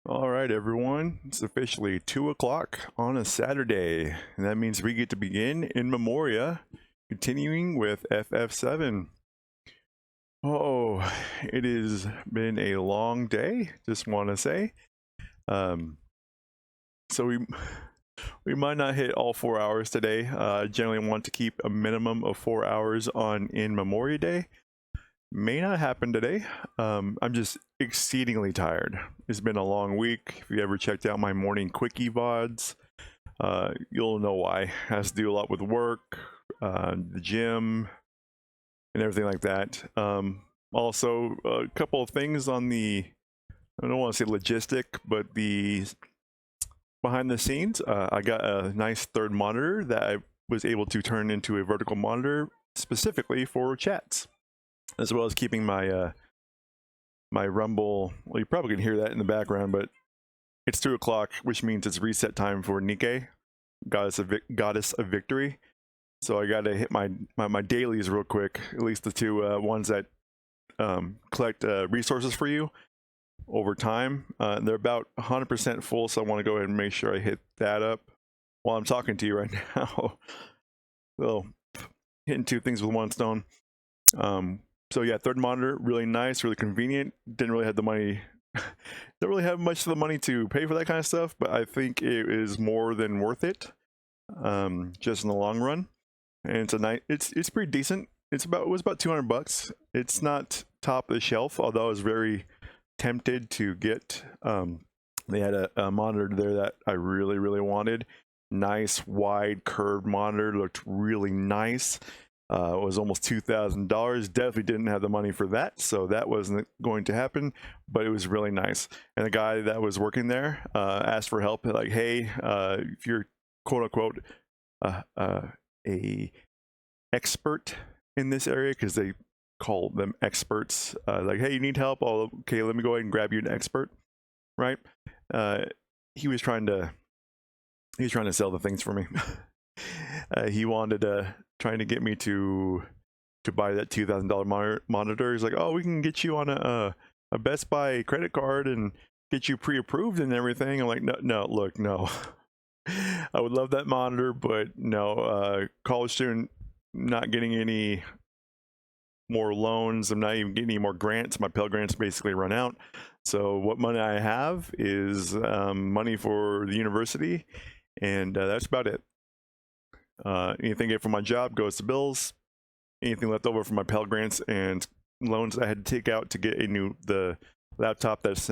All right, everyone. It's officially 2 o'clock on a Saturday, and that means we get to begin in Memoria, continuing with FF7. Oh, it has been a long day, just want to say. Um, so we might not hit all 4 hours today. I generally want to keep a minimum of 4 hours on in Memoria Day. May not happen today. I'm just exceedingly tired. It's been a long week. If you ever checked out my morning quickie VODs, you'll know why. It has to do a lot with work, the gym, and everything like that. Also, a couple of things on the, I don't want to say logistic, but the behind the scenes. I got a nice third monitor that I was able to turn into a vertical monitor specifically for chats, as well as keeping my my Rumble. Well, you probably can hear that in the background, but it's 2 o'clock, which means it's reset time for Nike, goddess of victory. So I got to hit my dailies real quick, at least the two ones that collect resources for you over time. They're about 100% full, so I want to go ahead and make sure I hit that up while I'm talking to you right now. So hitting two things with one stone. So yeah, third monitor, really nice, really convenient. Didn't really have the money, don't really have much of the money to pay for that kind of stuff, but I think it is more than worth it, just in the long run. And it's a nice, it's pretty decent. It was about $200. It's not top of the shelf, although I was very tempted to get. They had a monitor there that I really wanted. Nice wide curved monitor, looked really nice. It was almost $2,000. Definitely didn't have the money for that, so that wasn't going to happen. But it was really nice. And the guy that was working there asked for help. Like, hey, if you're quote unquote a expert in this area, because they call them experts. Like, hey, you need help? Oh, okay, let me go ahead and grab you an expert, right? He was trying to sell the things for me. He wanted trying to get me to buy that $2,000 monitor. He's like, oh, we can get you on a Best Buy credit card and get you pre-approved and everything. I'm like, no, look, no. I would love that monitor, but no, college student, not getting any more loans. I'm not even getting any more grants. My Pell Grants basically run out. So what money I have is money for the university, and that's about it. Anything I get from my job goes to bills. Anything left over from my Pell Grants and loans I had to take out to get the laptop that's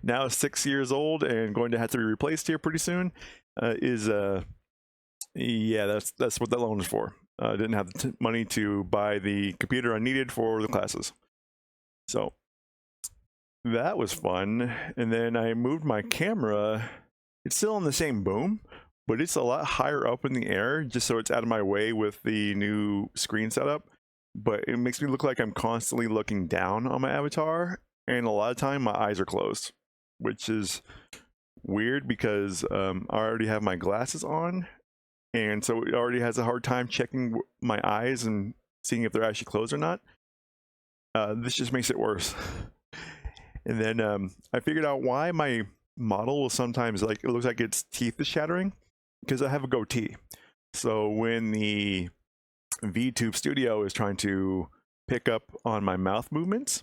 now 6 years old and going to have to be replaced here pretty soon is yeah, that's what that loan is for. I didn't have the money to buy the computer I needed for the classes. So that was fun. And then I moved my camera. It's still in the same boom, but it's a lot higher up in the air, just so it's out of my way with the new screen setup. But it makes me look like I'm constantly looking down on my avatar, and a lot of time my eyes are closed, which is weird because I already have my glasses on, and so it already has a hard time checking my eyes and seeing if they're actually closed or not. This just makes it worse. And then I figured out why my model will sometimes, like, it looks like its teeth is shattering, because I have a goatee. So when the VTube Studio is trying to pick up on my mouth movements,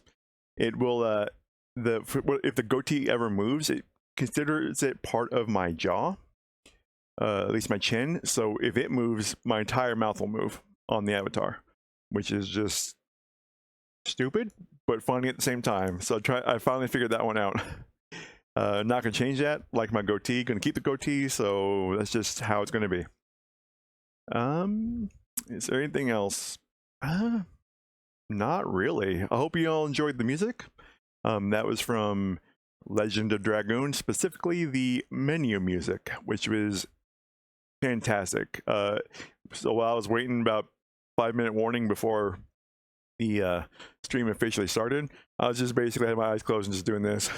it will if the goatee ever moves, it considers it part of my jaw, at least my chin. So if it moves, my entire mouth will move on the avatar, which is just stupid but funny at the same time. So I finally figured that one out. Not gonna change that. Like my goatee, gonna keep the goatee. So that's just how it's gonna be. Is there anything else? Not really. I hope you all enjoyed the music. That was from Legend of Dragoon, specifically the menu music, which was fantastic. So while I was waiting, about 5-minute warning before the stream officially started, I was just basically had my eyes closed and just doing this,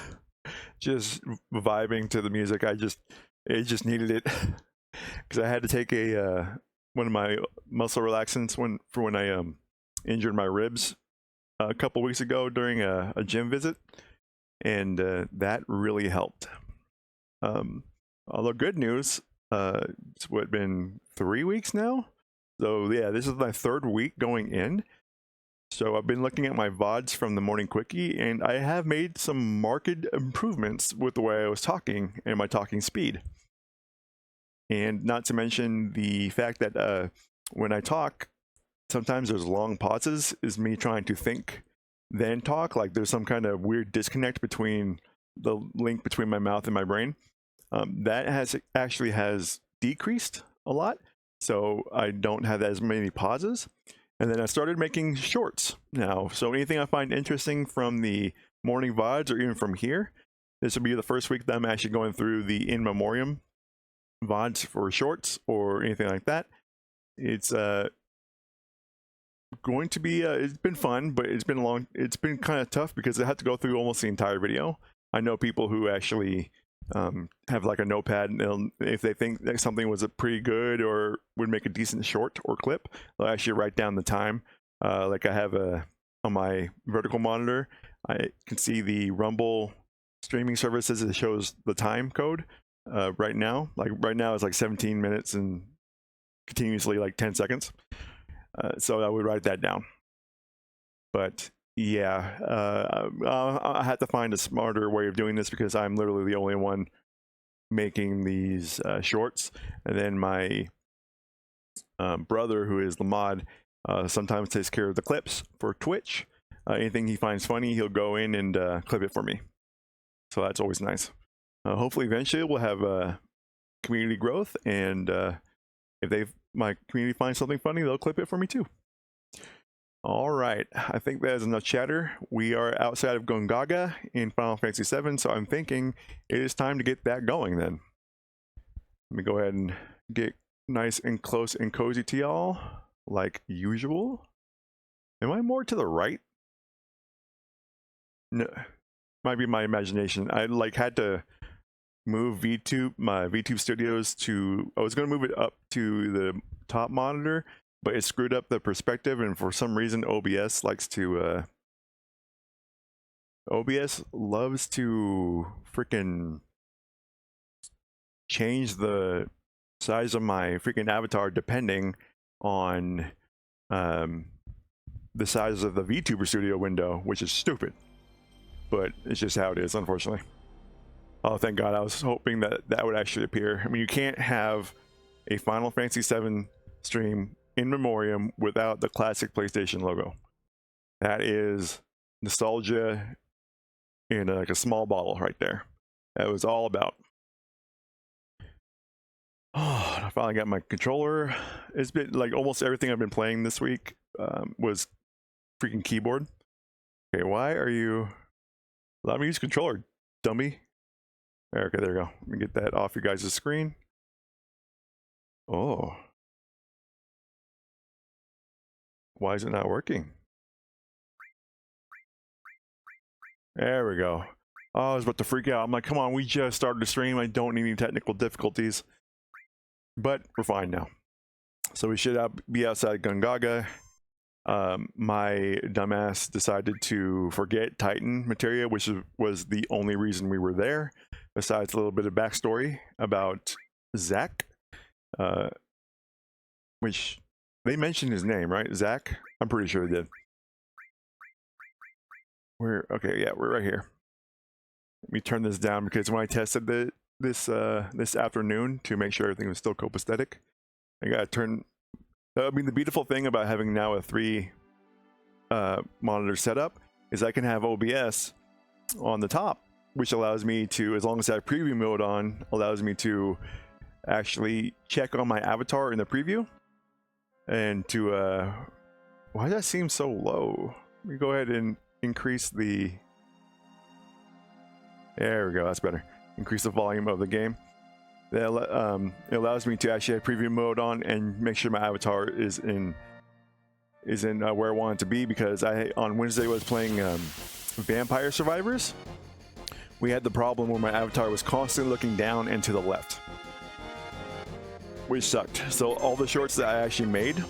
just vibing to the music. It just needed it because I had to take one of my muscle relaxants when I injured my ribs a couple weeks ago during a gym visit, and that really helped. Although good news, it's been 3 weeks now, so yeah, this is my 3rd week going in. So I've been looking at my VODs from the morning quickie, and I have made some marked improvements with the way I was talking and my talking speed. And not to mention the fact that when I talk, sometimes there's long pauses, is me trying to think, then talk. Like there's some kind of weird disconnect between the link between my mouth and my brain. That has decreased a lot, so I don't have as many pauses. And then I started making shorts now. So anything I find interesting from the morning VODs or even from here, this will be the first week that I'm actually going through the in memoriam VODs for shorts or anything like that. It's going to be it's been fun, but it's been kind of tough because I had to go through almost the entire video. I know people who actually have like a notepad, and if they think that something was pretty good or would make a decent short or clip, they'll actually write down the time. Like I have on my vertical monitor, I can see the Rumble streaming services. It shows the time code right now. Like right now it's like 17 minutes and continuously like 10 seconds. So I would write that down. But yeah, I had to find a smarter way of doing this because I'm literally the only one making these shorts. And then my brother, who is the mod, sometimes takes care of the clips for Twitch. Anything he finds funny, he'll go in and clip it for me. So that's always nice. Hopefully eventually we'll have community growth, and if my community finds something funny, they'll clip it for me too. All right, I think that is enough chatter. We are outside of Gongaga in Final Fantasy VII, so I'm thinking it is time to get that going then. Let me go ahead and get nice and close and cozy to y'all, like usual. Am I more to the right? No, might be my imagination. I had to move my VTube studios to, I was going to move it up to the top monitor, but it screwed up the perspective, and for some reason OBS loves to freaking change the size of my freaking avatar depending on the size of the VTuber studio window, which is stupid, but it's just how it is, unfortunately. Oh, thank God. I was hoping that would actually appear. I mean, you can't have a Final Fantasy VII stream in memoriam without the classic PlayStation logo. That is nostalgia in like a small bottle right there. That was all about. Oh, I finally got my controller. It's been like almost everything I've been playing this week was freaking keyboard. Okay, why are you... Let me use controller, dummy. Okay, there we go. Let me get that off your guys' screen. Oh. Why is it not working? There we go. Oh, I was about to freak out. I'm like, come on, we just started the stream. I don't need any technical difficulties. But we're fine now. So we should be outside Gongaga. My dumbass decided to forget Titan materia, which was the only reason we were there, besides a little bit of backstory about Zach, which they mentioned his name, right? Zach? I'm pretty sure they did. Okay, yeah, we're right here. Let me turn this down because when I tested this afternoon to make sure everything was still copacetic, I gotta turn. I mean, the beautiful thing about having now a 3 monitor setup is I can have OBS on the top, which allows me to, as long as I have preview mode on, allows me to actually check on my avatar in the preview and to why does that seem so low? Let me go ahead and increase the, there we go, that's better. Increase the volume of the game. It allows me to actually have preview mode on and make sure my avatar is in where I want it to be, because on Wednesday was playing Vampire Survivors. We had the problem where my avatar was constantly looking down and to the left, which sucked. So all the shorts that I actually made,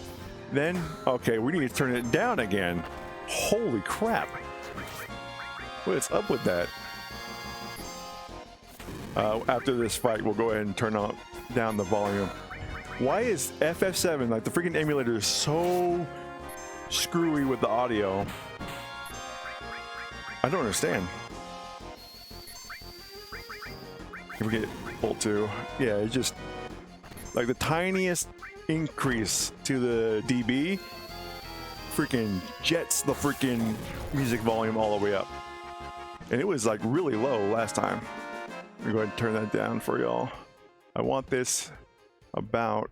then, okay, we need to turn it down again. Holy crap. What is up with that? After this fight, we'll go ahead and turn down the volume. Why is FF7, like the freaking emulator, is so screwy with the audio? I don't understand. If we get Bolt 2, yeah, it's just like the tiniest increase to the dB freaking jets the freaking music volume all the way up. And it was like really low last time. Let me go ahead and turn that down for y'all. I want this about,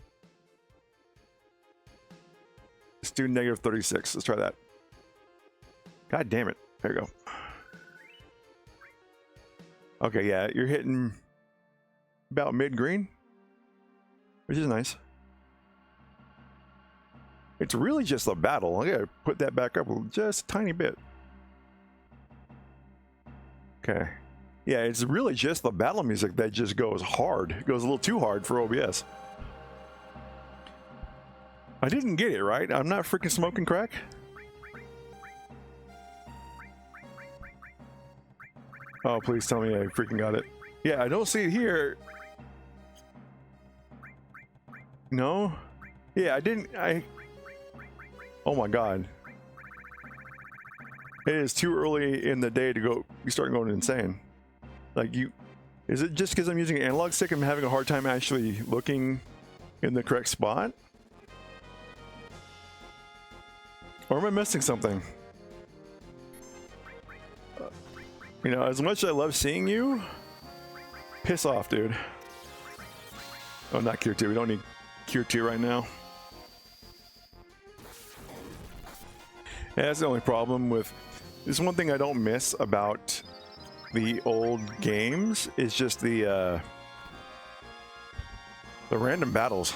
let's do -36. Let's try that. God damn it. There you go. Okay, yeah, you're hitting about mid-green, which is nice. It's really just a battle. I gotta put that back up just a tiny bit. Okay. Yeah, it's really just the battle music that just goes hard. It goes a little too hard for OBS. I didn't get it, right? I'm not freaking smoking crack. Oh, please tell me I freaking got it. Yeah, I don't see it here. No? Yeah, I didn't. Oh my god. It is too early in the day to go. You start going insane. Like, is it just because I'm using an analog stick and I'm having a hard time actually looking in the correct spot? Or am I missing something? You know, as much as I love seeing you, piss off, dude. Oh, not Cure 2. We don't need Cure 2 right now. Yeah, that's the only problem with... This is one thing I don't miss about the old games, is just the random battles.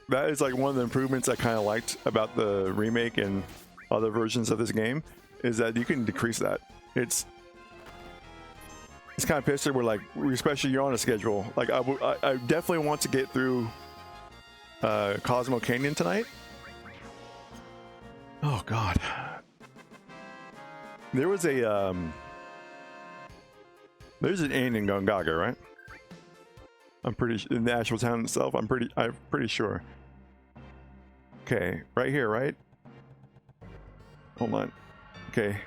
That is like one of the improvements I kind of liked about the remake and other versions of this game, is that you can decrease that. It's kind of pissed where, like, especially you're on a schedule. Like, I definitely want to get through Cosmo Canyon tonight. Oh god, there was a there's an inn in Gongaga, right? I'm pretty in the actual town itself. I'm pretty sure. Okay, right here, right? Hold on. Okay.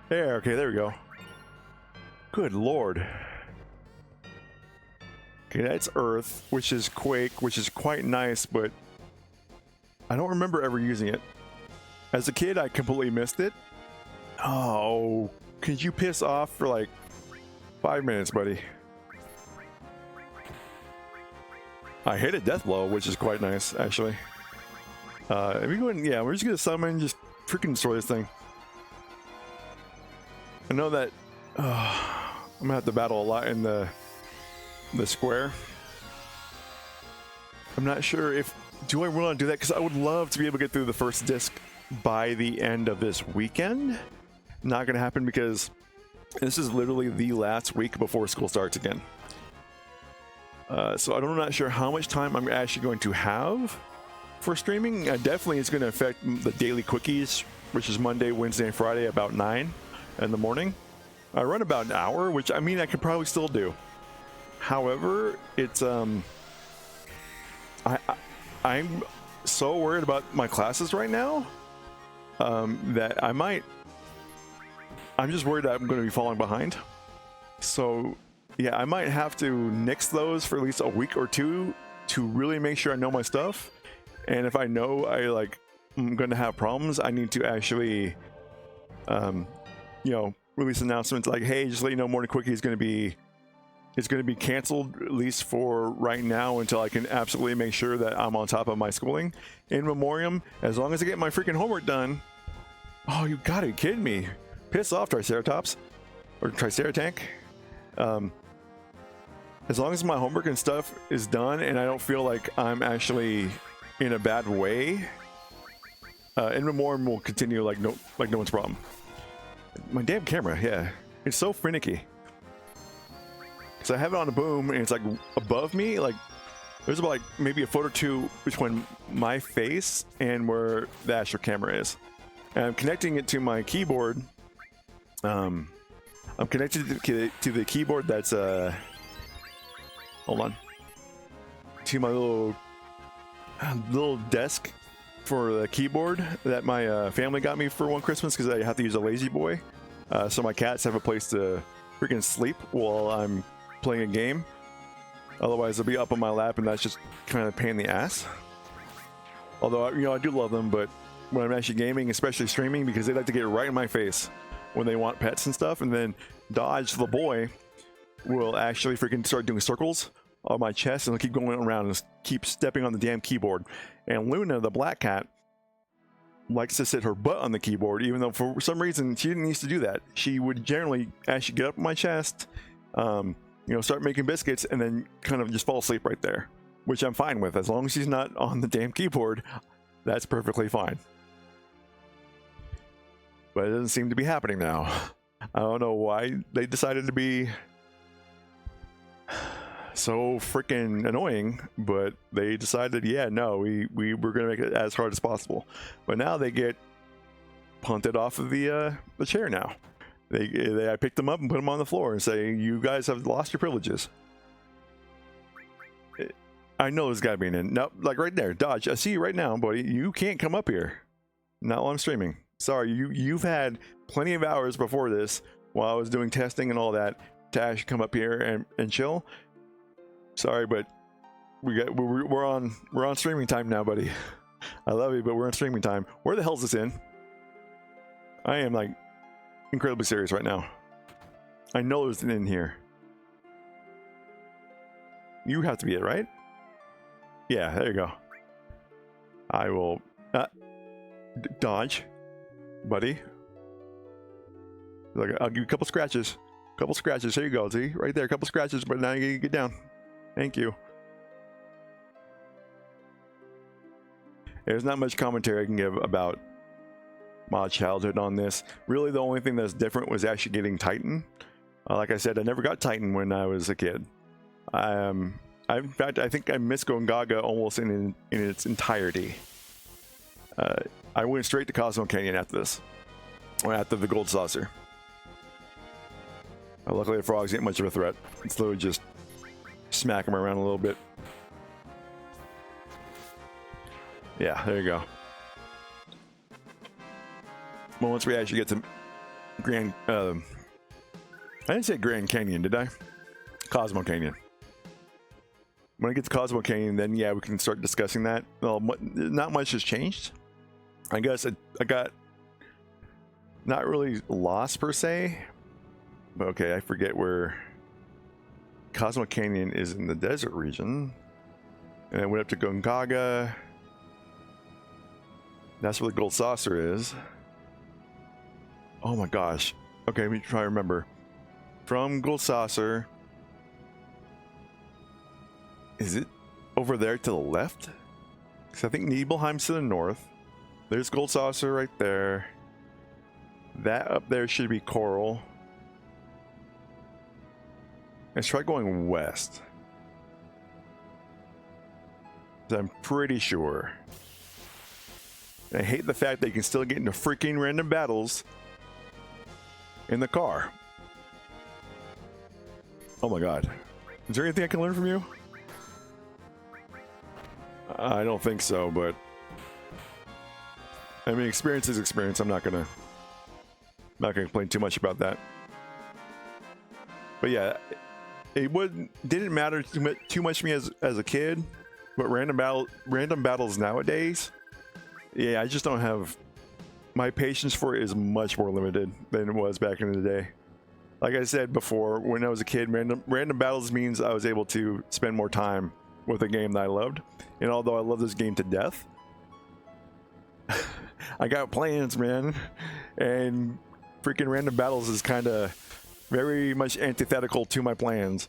There, okay, there we go. Good lord. Okay, that's Earth, which is Quake, which is quite nice, but I don't remember ever using it. As a kid, I completely missed it. Oh, could you piss off for like 5 minutes, buddy? I hit a death blow, which is quite nice, actually. If we go in, yeah, we're just gonna summon, just freaking destroy this thing. I know that I'm gonna have to battle a lot in the square. I'm not sure if do I want to do that, because I would love to be able to get through the first disc by the end of this weekend. Not gonna happen because this is literally the last week before school starts again. So I'm not sure how much time I'm actually going to have for streaming. Definitely it's going to affect the daily quickies, which is Monday, Wednesday, and Friday about 9 in the morning. I run about an hour, which I mean I could probably still do. However, it's I'm so worried about my classes right now that I'm just worried that I'm going to be falling behind. So yeah, I might have to nix those for at least a week or two to really make sure I know my stuff. And if I know I'm going to have problems, I need to actually, release announcements like, hey, just let you know, Morning Quickie is going to be canceled, at least for right now, until I can absolutely make sure that I'm on top of my schooling. In memoriam, as long as I get my freaking homework done. Oh, you gotta be kidding me. Piss off, Triceratops. Or Triceratank. As long as my homework and stuff is done and I don't feel like I'm actually in a bad way, in memoriam will continue like no one's problem. My damn camera, yeah. It's so finicky. So I have it on a boom and it's like above me, like there's about like maybe a foot or two between my face and where the actual camera is. And I'm connecting it to my keyboard. I'm connected to the keyboard that's hold on, to my little desk for the keyboard that my family got me for one Christmas because I have to use a lazy boy, so my cats have a place to freaking sleep while I'm playing a game. Otherwise they'll be up on my lap, and that's just kind of a pain in the ass. Although, you know, I do love them, but when I'm actually gaming, especially streaming, because they like to get right in my face when they want pets and stuff, and then Dodge the boy will actually freaking start doing circles on my chest, and they'll keep going around and keep stepping on the damn keyboard. And Luna, the black cat, likes to sit her butt on the keyboard, even though for some reason she didn't used to do that. She would generally actually get up on my chest, you know, start making biscuits, and then kind of just fall asleep right there, which I'm fine with. As long as she's not on the damn keyboard, that's perfectly fine. But it doesn't seem to be happening now. I don't know why they decided to be so freaking annoying, but they decided, yeah, no, we were gonna make it as hard as possible. But now they get punted off of the chair now. I picked them up and put them on the floor and say, you guys have lost your privileges. I know there's gotta be an end. Nope, like right there, Dodge, I see you right now, buddy. You can't come up here. Not while I'm streaming. Sorry, you've had plenty of hours before this while I was doing testing and all that to actually come up here and chill. Sorry, but we're on streaming time now, buddy. I love you, but we're on streaming time. Where the hell is this in? I am like incredibly serious right now. I know there's an in here. You have to be it, right? Yeah, there you go. I will dodge, buddy. Like, I'll give you a couple scratches. Couple scratches. Here you go. See, right there, a couple scratches. But now you get down. Thank you. There's not much commentary I can give about my childhood on this. Really, the only thing that's different was actually getting Titan. Like I said, I never got Titan when I was a kid. In fact, I think I missed Gongaga almost in its entirety. I went straight to Cosmo Canyon after this, or after the Gold Saucer. Luckily, the frogs ain't much of a threat. It's literally just smack them around a little bit. Yeah, there you go. Well, once we actually get to Grand... I didn't say Grand Canyon, did I? Cosmo Canyon. When I get to Cosmo Canyon, then yeah, we can start discussing that. Well, not much has changed. I guess I got not really lost per se. But okay, I forget where Cosmo Canyon is in the desert region. And I went up to Gongaga. That's where the Gold Saucer is. Oh my gosh. Okay, let me try to remember. From Gold Saucer, is it over there to the left? Because I think Nibelheim's to the north. There's Gold Saucer right there. That up there should be Coral. Let's try going west. I'm pretty sure. And I hate the fact that you can still get into freaking random battles in the car. Oh my god. Is there anything I can learn from you? I don't think so, but I mean, experience is experience. I'm not gonna complain too much about that. But yeah, it didn't matter too much to me as a kid. But random battles nowadays, yeah, I just don't have... My patience for it is much more limited than it was back in the day. Like I said before, when I was a kid, random battles means I was able to spend more time with a game that I loved. And although I love this game to death, I got plans, man. And freaking random battles is kind of very much antithetical to my plans.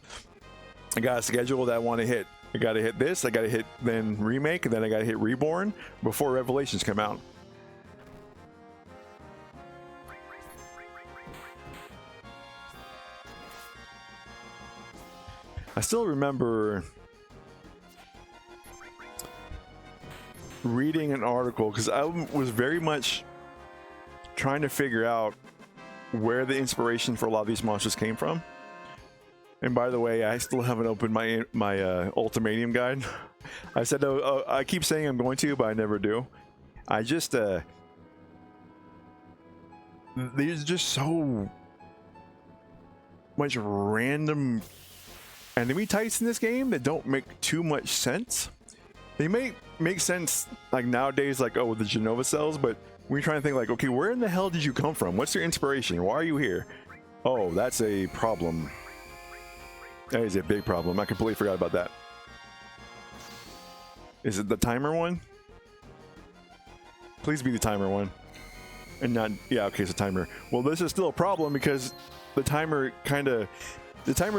I got a schedule that I want to hit. I gotta hit this, I gotta hit then Remake, and then I gotta hit Reborn before Revelations come out. I still remember reading an article, because I was very much trying to figure out where the inspiration for a lot of these monsters came from. And by the way, I still haven't opened my Ultimanium guide. I said I keep saying I'm going to, but I never do. I just there's just so much random enemy types in this game that don't make too much sense. They may make sense like nowadays, like, oh, the Genova cells, but when you're trying to think like, okay, where in the hell did you come from? What's your inspiration? Why are you here? Oh, that's a problem. That is a big problem. I completely forgot about that. Is it the timer one? Please be the timer one. And not, yeah, okay, it's a timer. Well, this is still a problem because the timer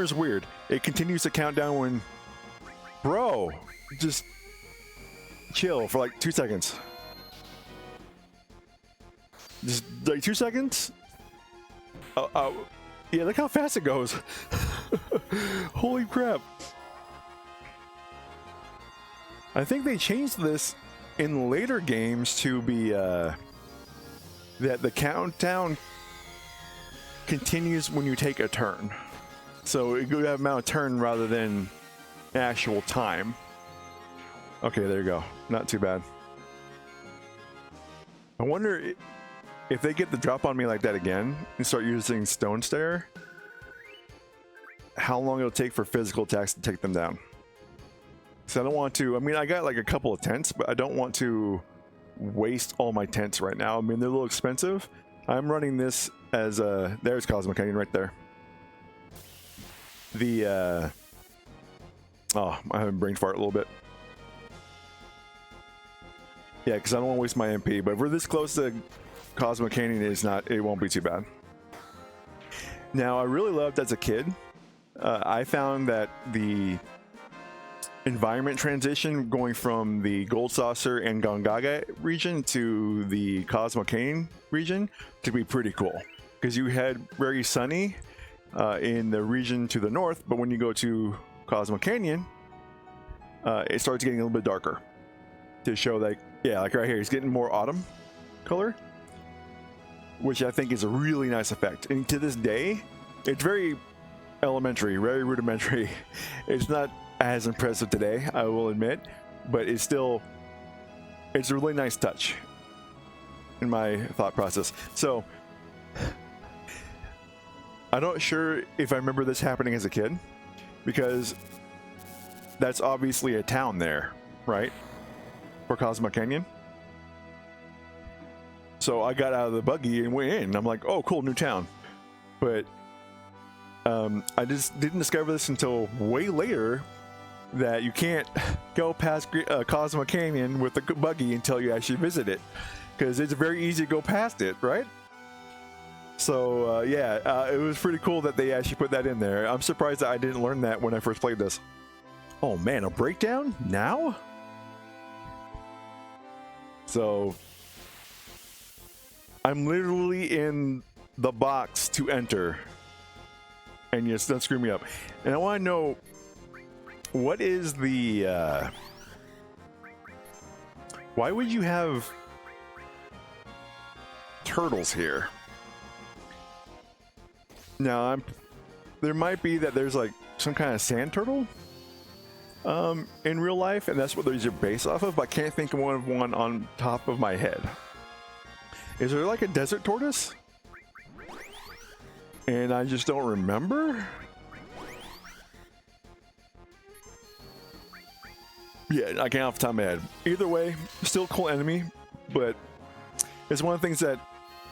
is weird. It continues to count down when, bro, just chill for like 2 seconds. Just like 2 seconds. Yeah, look how fast it goes. Holy crap. I think they changed this in later games to be that the countdown continues when you take a turn. So you have amount of turn rather than actual time. Okay, there you go. Not too bad. I wonder if they get the drop on me like that again and start using Stone Stare, how long it'll take for physical attacks to take them down. So I don't want to, I mean, I got like a couple of tents, but I don't want to waste all my tents right now. I mean, they're a little expensive. I'm running this as there's Cosmic Canyon right there. The, oh, I haven't brain fart a little bit. Yeah, because I don't want to waste my MP, but if we're this close to Cosmic Canyon, it won't be too bad. Now, I really loved as a kid, I found that the environment transition going from the Gold Saucer and Gongaga region to the Cosmic Canyon region to be pretty cool. Because you had very sunny in the region to the north, but when you go to Cosmic Canyon, it starts getting a little bit darker. To show like, yeah, like right here, it's getting more autumn color, which I think is a really nice effect. And to this day, it's very elementary, very rudimentary. It's not as impressive today, I will admit, but it's a really nice touch in my thought process. So I'm not sure if I remember this happening as a kid, because that's obviously a town there, right? For Cosmic Canyon. So I got out of the buggy and went in. I'm like, oh, cool, new town. But I just didn't discover this until way later, that you can't go past Cosmic Canyon with the buggy until you actually visit it, because it's very easy to go past it, right? So yeah, it was pretty cool that they actually put that in there. I'm surprised that I didn't learn that when I first played this. Oh man, a breakdown now? So I'm literally in the box to enter, and yes, don't screw me up. And I want to know, what is the why would you have turtles here? Now there might be that there's like some kind of sand turtle in real life, and that's what these are based off of, but I can't think of one on top of my head. Is there like a desert tortoise? And I just don't remember? Yeah, I can't off the top of my head. Either way, still a cool enemy, but it's one of the things that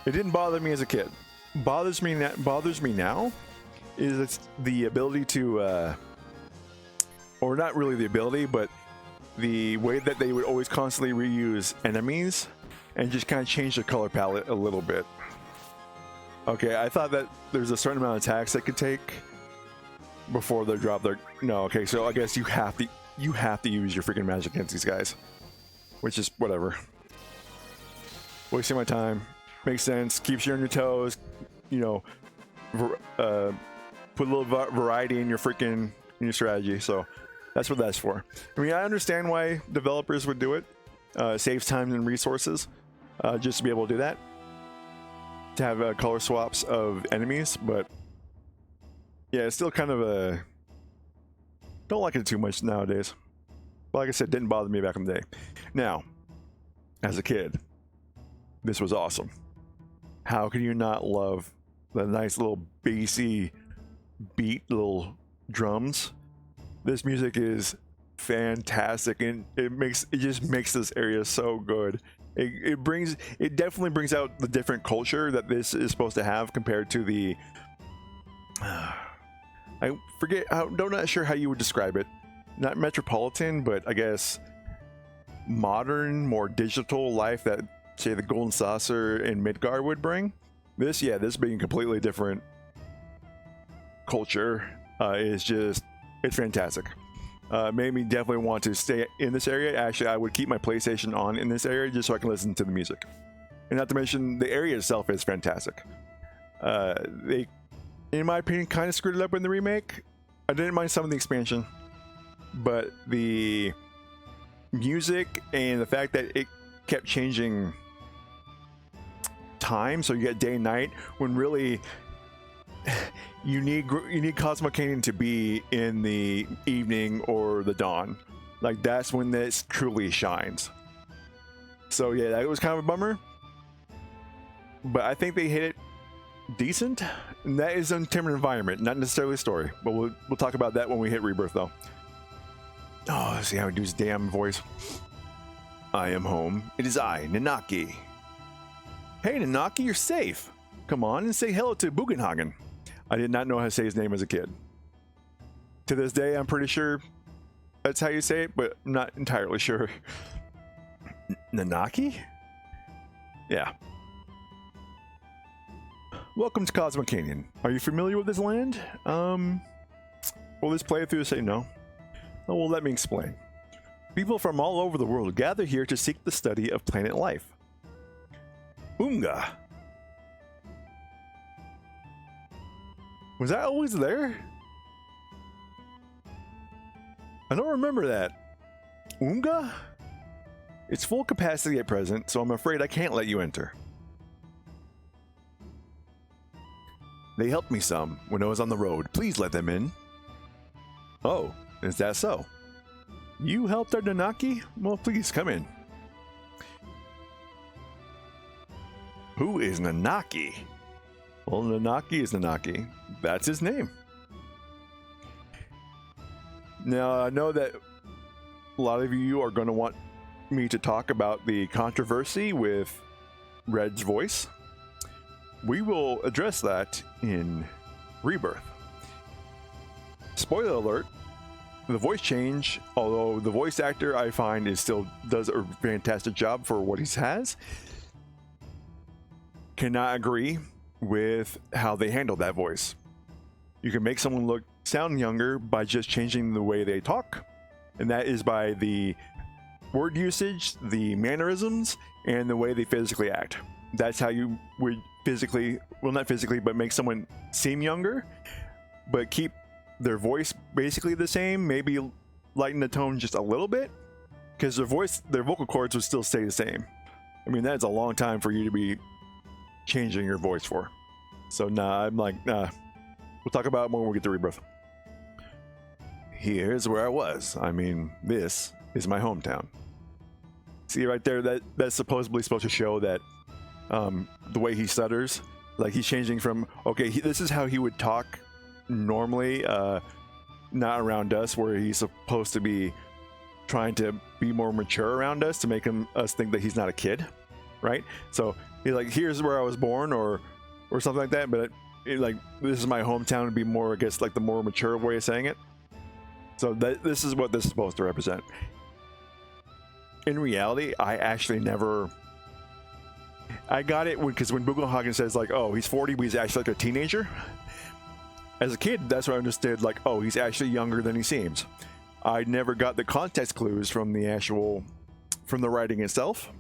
it didn't bother me as a kid. Bothers me now is it's the ability to or not really the ability, but the way that they would always constantly reuse enemies and just kind of change the color palette a little bit. Okay, I thought that there's a certain amount of attacks they could take before they drop their... No, okay, so I guess you have to use your freaking magic against these guys, which is whatever. Wasting my time. Makes sense. Keeps you on your toes. You know, put a little variety in your strategy. So that's what that's for. I mean, I understand why developers would do it. Saves time and resources just to be able to do that. to have color swaps of enemies, but yeah, it's still kind of a, don't like it too much nowadays. But like I said, didn't bother me back in the day. Now, as a kid, this was awesome. How can you not love the nice little bassy beat, little drums? This music is fantastic, and it just makes this area so good. It definitely brings out the different culture that this is supposed to have compared to the I forget how, not sure how you would describe it. Not metropolitan, but I guess modern, more digital life that, say, the Golden Saucer and Midgar would bring. This being completely different culture is just, it's fantastic. Made me definitely want to stay in this area. Actually, I would keep my PlayStation on in this area just so I can listen to the music. And not to mention, the area itself is fantastic. They, in my opinion, kind of screwed it up in the remake. I didn't mind some of the expansion, but the music and the fact that it kept changing time, so you get day and night, when really you need Cosmo Canyon to be in the evening or the dawn. Like, that's when this truly shines. So yeah, that was kind of a bummer, but I think they hit it decent. And that is undetermined environment, not necessarily story, but we'll talk about that when we hit Rebirth though. Oh, let's see how he do his damn voice. I am home. It is I, Nanaki. Hey Nanaki, you're safe. Come on and say hello to Bugenhagen. I did not know how to say his name as a kid. To this day, I'm pretty sure that's how you say it, but I'm not entirely sure. Nanaki? Yeah. Welcome to Cosmo Canyon. Are you familiar with this land? Will this playthrough say no? Oh, well, let me explain. People from all over the world gather here to seek the study of planet life. Unga. Was that always there? I don't remember that. Unga? It's full capacity at present, so I'm afraid I can't let you enter. They helped me some when I was on the road. Please let them in. Oh, is that so? You helped our Nanaki? Well, please come in. Who is Nanaki? Well, Nanaki is Nanaki. That's his name. Now, I know that a lot of you are going to want me to talk about the controversy with Red's voice. We will address that in Rebirth. Spoiler alert, the voice change, although the voice actor I find does a fantastic job for what he has, cannot agree with how they handled that voice. You can make someone sound younger by just changing the way they talk, and that is by the word usage, the mannerisms, and the way they physically act. That's how you would not physically, but make someone seem younger, but keep their voice basically the same, maybe lighten the tone just a little bit, because their vocal cords would still stay the same. I mean, that's a long time for you to be changing your voice for. So nah, I'm like, nah. We'll talk about it when we get to Rebirth. Here's where I was. I mean, this is my hometown. See right there, that's supposedly supposed to show that the way he stutters, like he's changing from, okay, this is how he would talk normally, not around us, where he's supposed to be trying to be more mature around us to make us think that he's not a kid, right? So he's like, here's where I was born, or something like that, but like, this is my hometown would be more, I guess, like the more mature way of saying it. So this is what this is supposed to represent. In reality, I actually never... I got it because when Bugenhagen says, like, oh, he's 40, but he's actually like a teenager. As a kid, that's what I understood, like, oh, he's actually younger than he seems. I never got the context clues from the writing itself.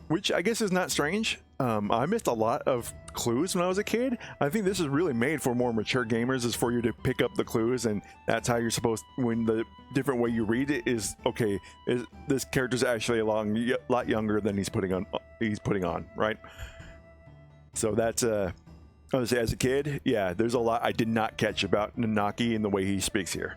Which I guess is not strange. I missed a lot of clues when I was a kid. I think this is really made for more mature gamers, is for you to pick up the clues, and that's how you're supposed, when the different way you read it is, okay, this character's actually a lot younger than he's putting on, right? So that's honestly, as a kid, yeah, there's a lot I did not catch about Nanaki and the way he speaks here.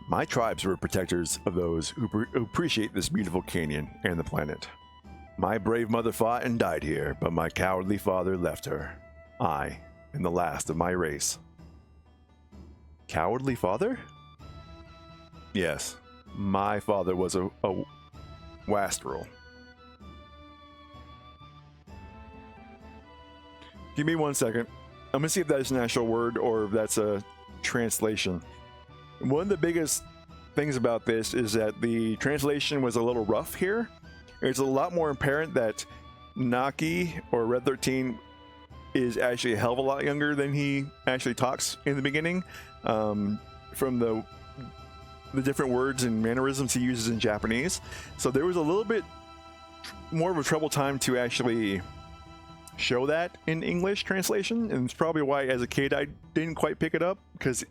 My tribes were protectors of those who appreciate this beautiful canyon and the planet. My brave mother fought and died here, but my cowardly father left her. I am the last of my race. Cowardly father? Yes, my father was a wastrel. Give me 1 second. I'm gonna see if that's an actual word or if that's a translation. One of the biggest things about this is that the translation was a little rough here. It's a lot more apparent that Naki, or Red 13, is actually a hell of a lot younger than he actually talks in the beginning. From the different words and mannerisms he uses in Japanese. So there was a little bit more of a trouble time to actually show that in English translation. And it's probably why as a kid I didn't quite pick it up, because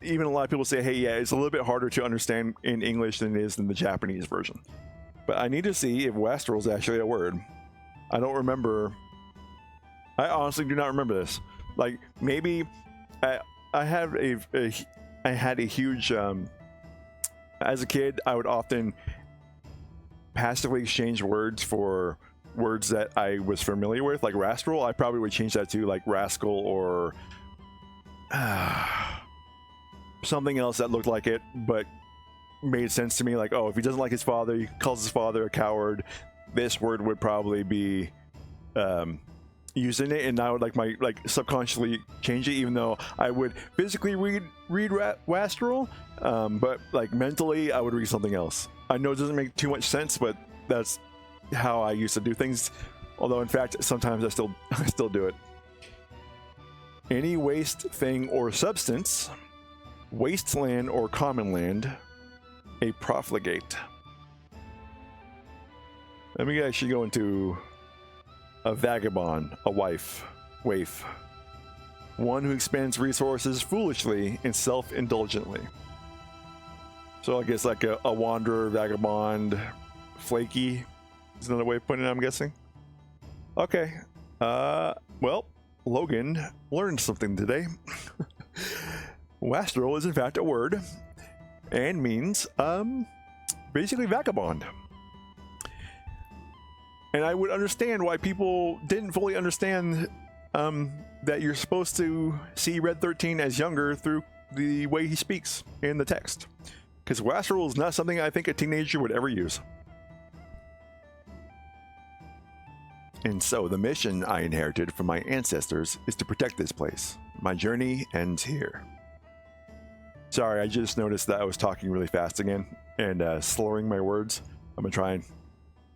even a lot of people say, hey, yeah, it's a little bit harder to understand in English than it is in the Japanese version. But I need to see if wastrel is actually a word. I don't remember. I honestly do not remember this. Like, maybe I had a huge as a kid, I would often passively exchange words for words that I was familiar with, like rascal. I probably would change that to like rascal or something else that looked like it, but made sense to me. Like, oh, if he doesn't like his father, he calls his father a coward, this word would probably be using it, and I would subconsciously change it, even though I would physically read wastrel, but like mentally I would read something else. I know it doesn't make too much sense, but that's how I used to do things, although in fact sometimes I still do it. Any waste thing or substance, wasteland or common land, a profligate. Let me actually go into a vagabond, a waif, one who expends resources foolishly and self-indulgently. So I guess like a wanderer, vagabond, flaky is another way of putting it, I'm guessing. Okay, well, Logan learned something today. Wastrel is in fact a word and means basically vagabond. And I would understand why people didn't fully understand that you're supposed to see Red 13 as younger through the way he speaks in the text. Because wastrel is not something I think a teenager would ever use. And so the mission I inherited from my ancestors is to protect this place. My journey ends here. Sorry, I just noticed that I was talking really fast again and slurring my words. I'm gonna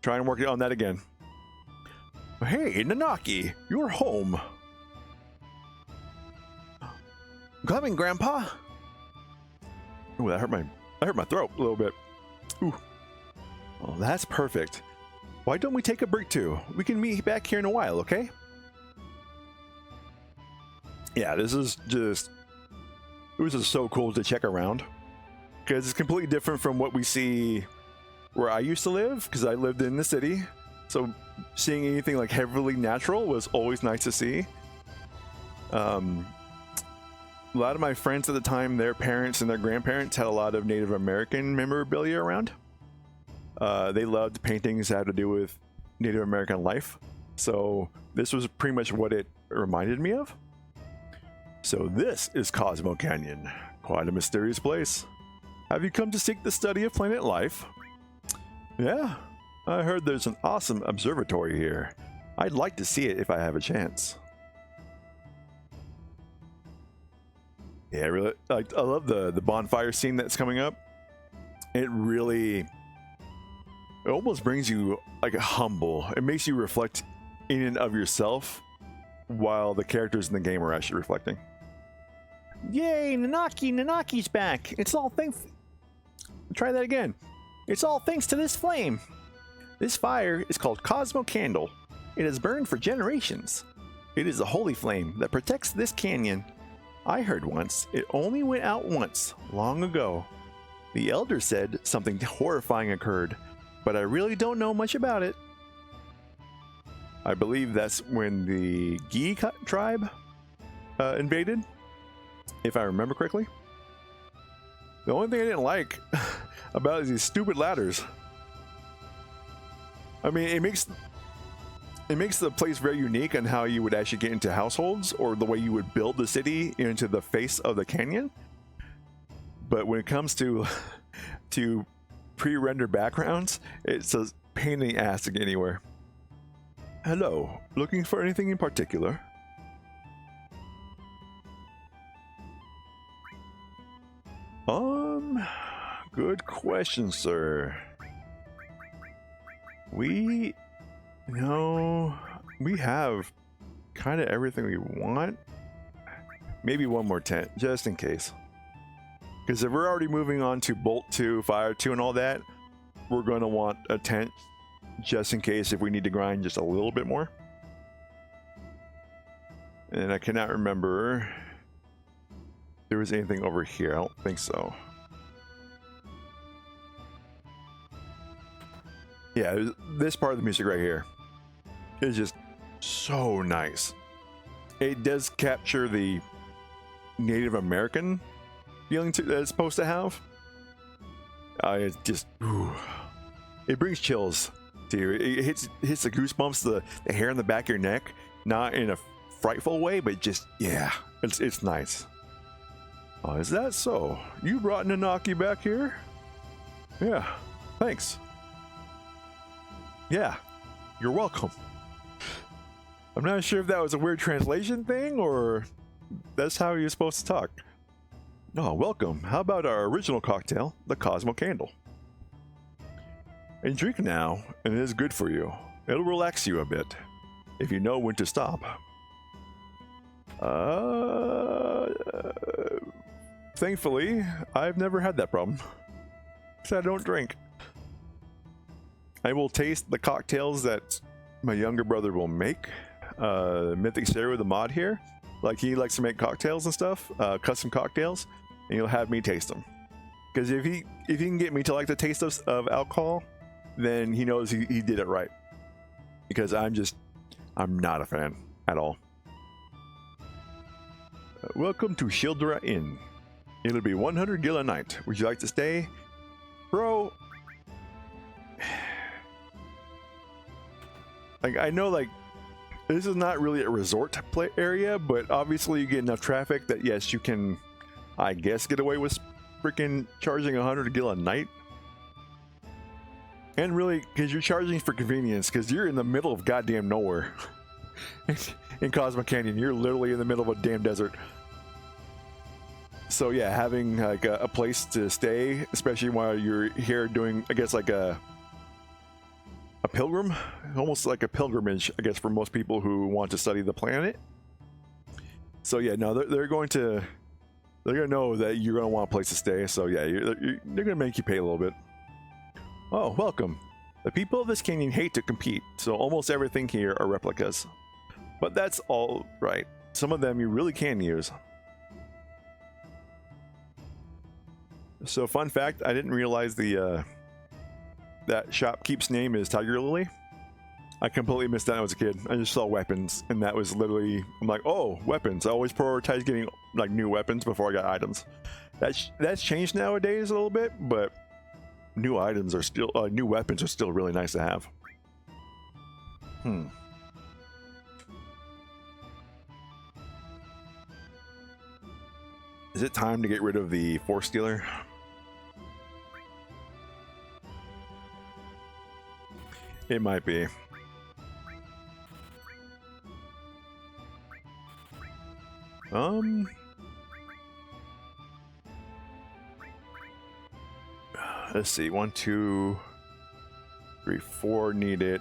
try and work on that again. Hey, Nanaki, you're home. Coming, Grandpa. Ooh, that hurt my throat a little bit. Ooh. Well, that's perfect. Why don't we take a break too? We can meet back here in a while, okay? Yeah, this is so cool to check around, because it's completely different from what we see where I used to live, because I lived in the city. So seeing anything like heavily natural was always nice to see. A lot of my friends at the time, their parents and their grandparents had a lot of Native American memorabilia around. They loved paintings that had to do with Native American life. So this was pretty much what it reminded me of. So this is Cosmo Canyon. Quite a mysterious place. Have you come to seek the study of planet life? Yeah, I heard there's an awesome observatory here. I'd like to see it if I have a chance. Yeah, really, I love the bonfire scene that's coming up. It almost brings you like humble. It makes you reflect in and of yourself while the characters in the game are actually reflecting. Yay, Nanaki's back. It's all thanks. Try that again. It's all thanks to this flame. This fire is called Cosmo Candle. It has burned for generations. It is a holy flame that protects this canyon. I heard once it only went out once, long ago. The elder said something horrifying occurred, but I really don't know much about it. I believe that's when the Gi tribe invaded, if I remember correctly. The only thing I didn't like about it is these stupid ladders. I mean, it makes the place very unique on how you would actually get into households or the way you would build the city into the face of the canyon. But when it comes to pre-rendered backgrounds, it's a pain in the ass to get anywhere. Hello, looking for anything in particular? Good question, sir. We have kind of everything we want. Maybe one more tent, just in case. Because if we're already moving on to Bolt 2, Fire 2, and all that, we're going to want a tent just in case if we need to grind just a little bit more. And I cannot remember if there was anything over here. I don't think so. Yeah, this part of the music right here is just so nice. It does capture the Native American feeling that it's supposed to have. It just, it brings chills to you. It hits the goosebumps, the hair on the back of your neck, not in a frightful way, but just, yeah, it's nice. Oh, is that so? You brought Nanaki back here? Yeah, thanks. Yeah, you're welcome. I'm not sure if that was a weird translation thing or that's how you're supposed to talk. No, welcome. How about our original cocktail, the Cosmo Candle? And drink now, and it is good for you. It'll relax you a bit, if you know when to stop. Thankfully, I've never had that problem, because I don't drink. I will taste the cocktails that my younger brother will make. Mythic Sarah, the mod here, like he likes to make cocktails and stuff, custom cocktails, and he'll have me taste them. Because if he can get me to like the taste of alcohol, then he knows he did it right. Because I'm not a fan at all. Welcome to Shildra Inn. It'll be 100 gil a night. Would you like to stay? Bro, like I know like this is not really a resort play area, but obviously you get enough traffic that yes, you can, I guess, get away with freaking charging 100 gil a night. And really, because you're charging for convenience, because you're in the middle of goddamn nowhere. In Cosmo Canyon, you're literally in the middle of a damn desert. So yeah, having like a place to stay, especially while you're here doing, I guess, like a pilgrim, almost like a pilgrimage, I guess, for most people who want to study the planet. So yeah, no, they're going to know that you're going to want a place to stay. So yeah, they're going to make you pay a little bit. Oh, welcome. The people of this canyon hate to compete, so almost everything here are replicas. But that's all right. Some of them you really can use. So fun fact, I didn't realize that shopkeep's name is Tiger Lily. I completely missed that when I was a kid. I just saw weapons, and that was literally, I'm like, oh, weapons. I always prioritize getting like new weapons before I got items. That's changed nowadays a little bit, but new items are still, new weapons are still really nice to have. Is it time to get rid of the Force Stealer? It might be. Let's see. 1, 2, 3, 4 need it.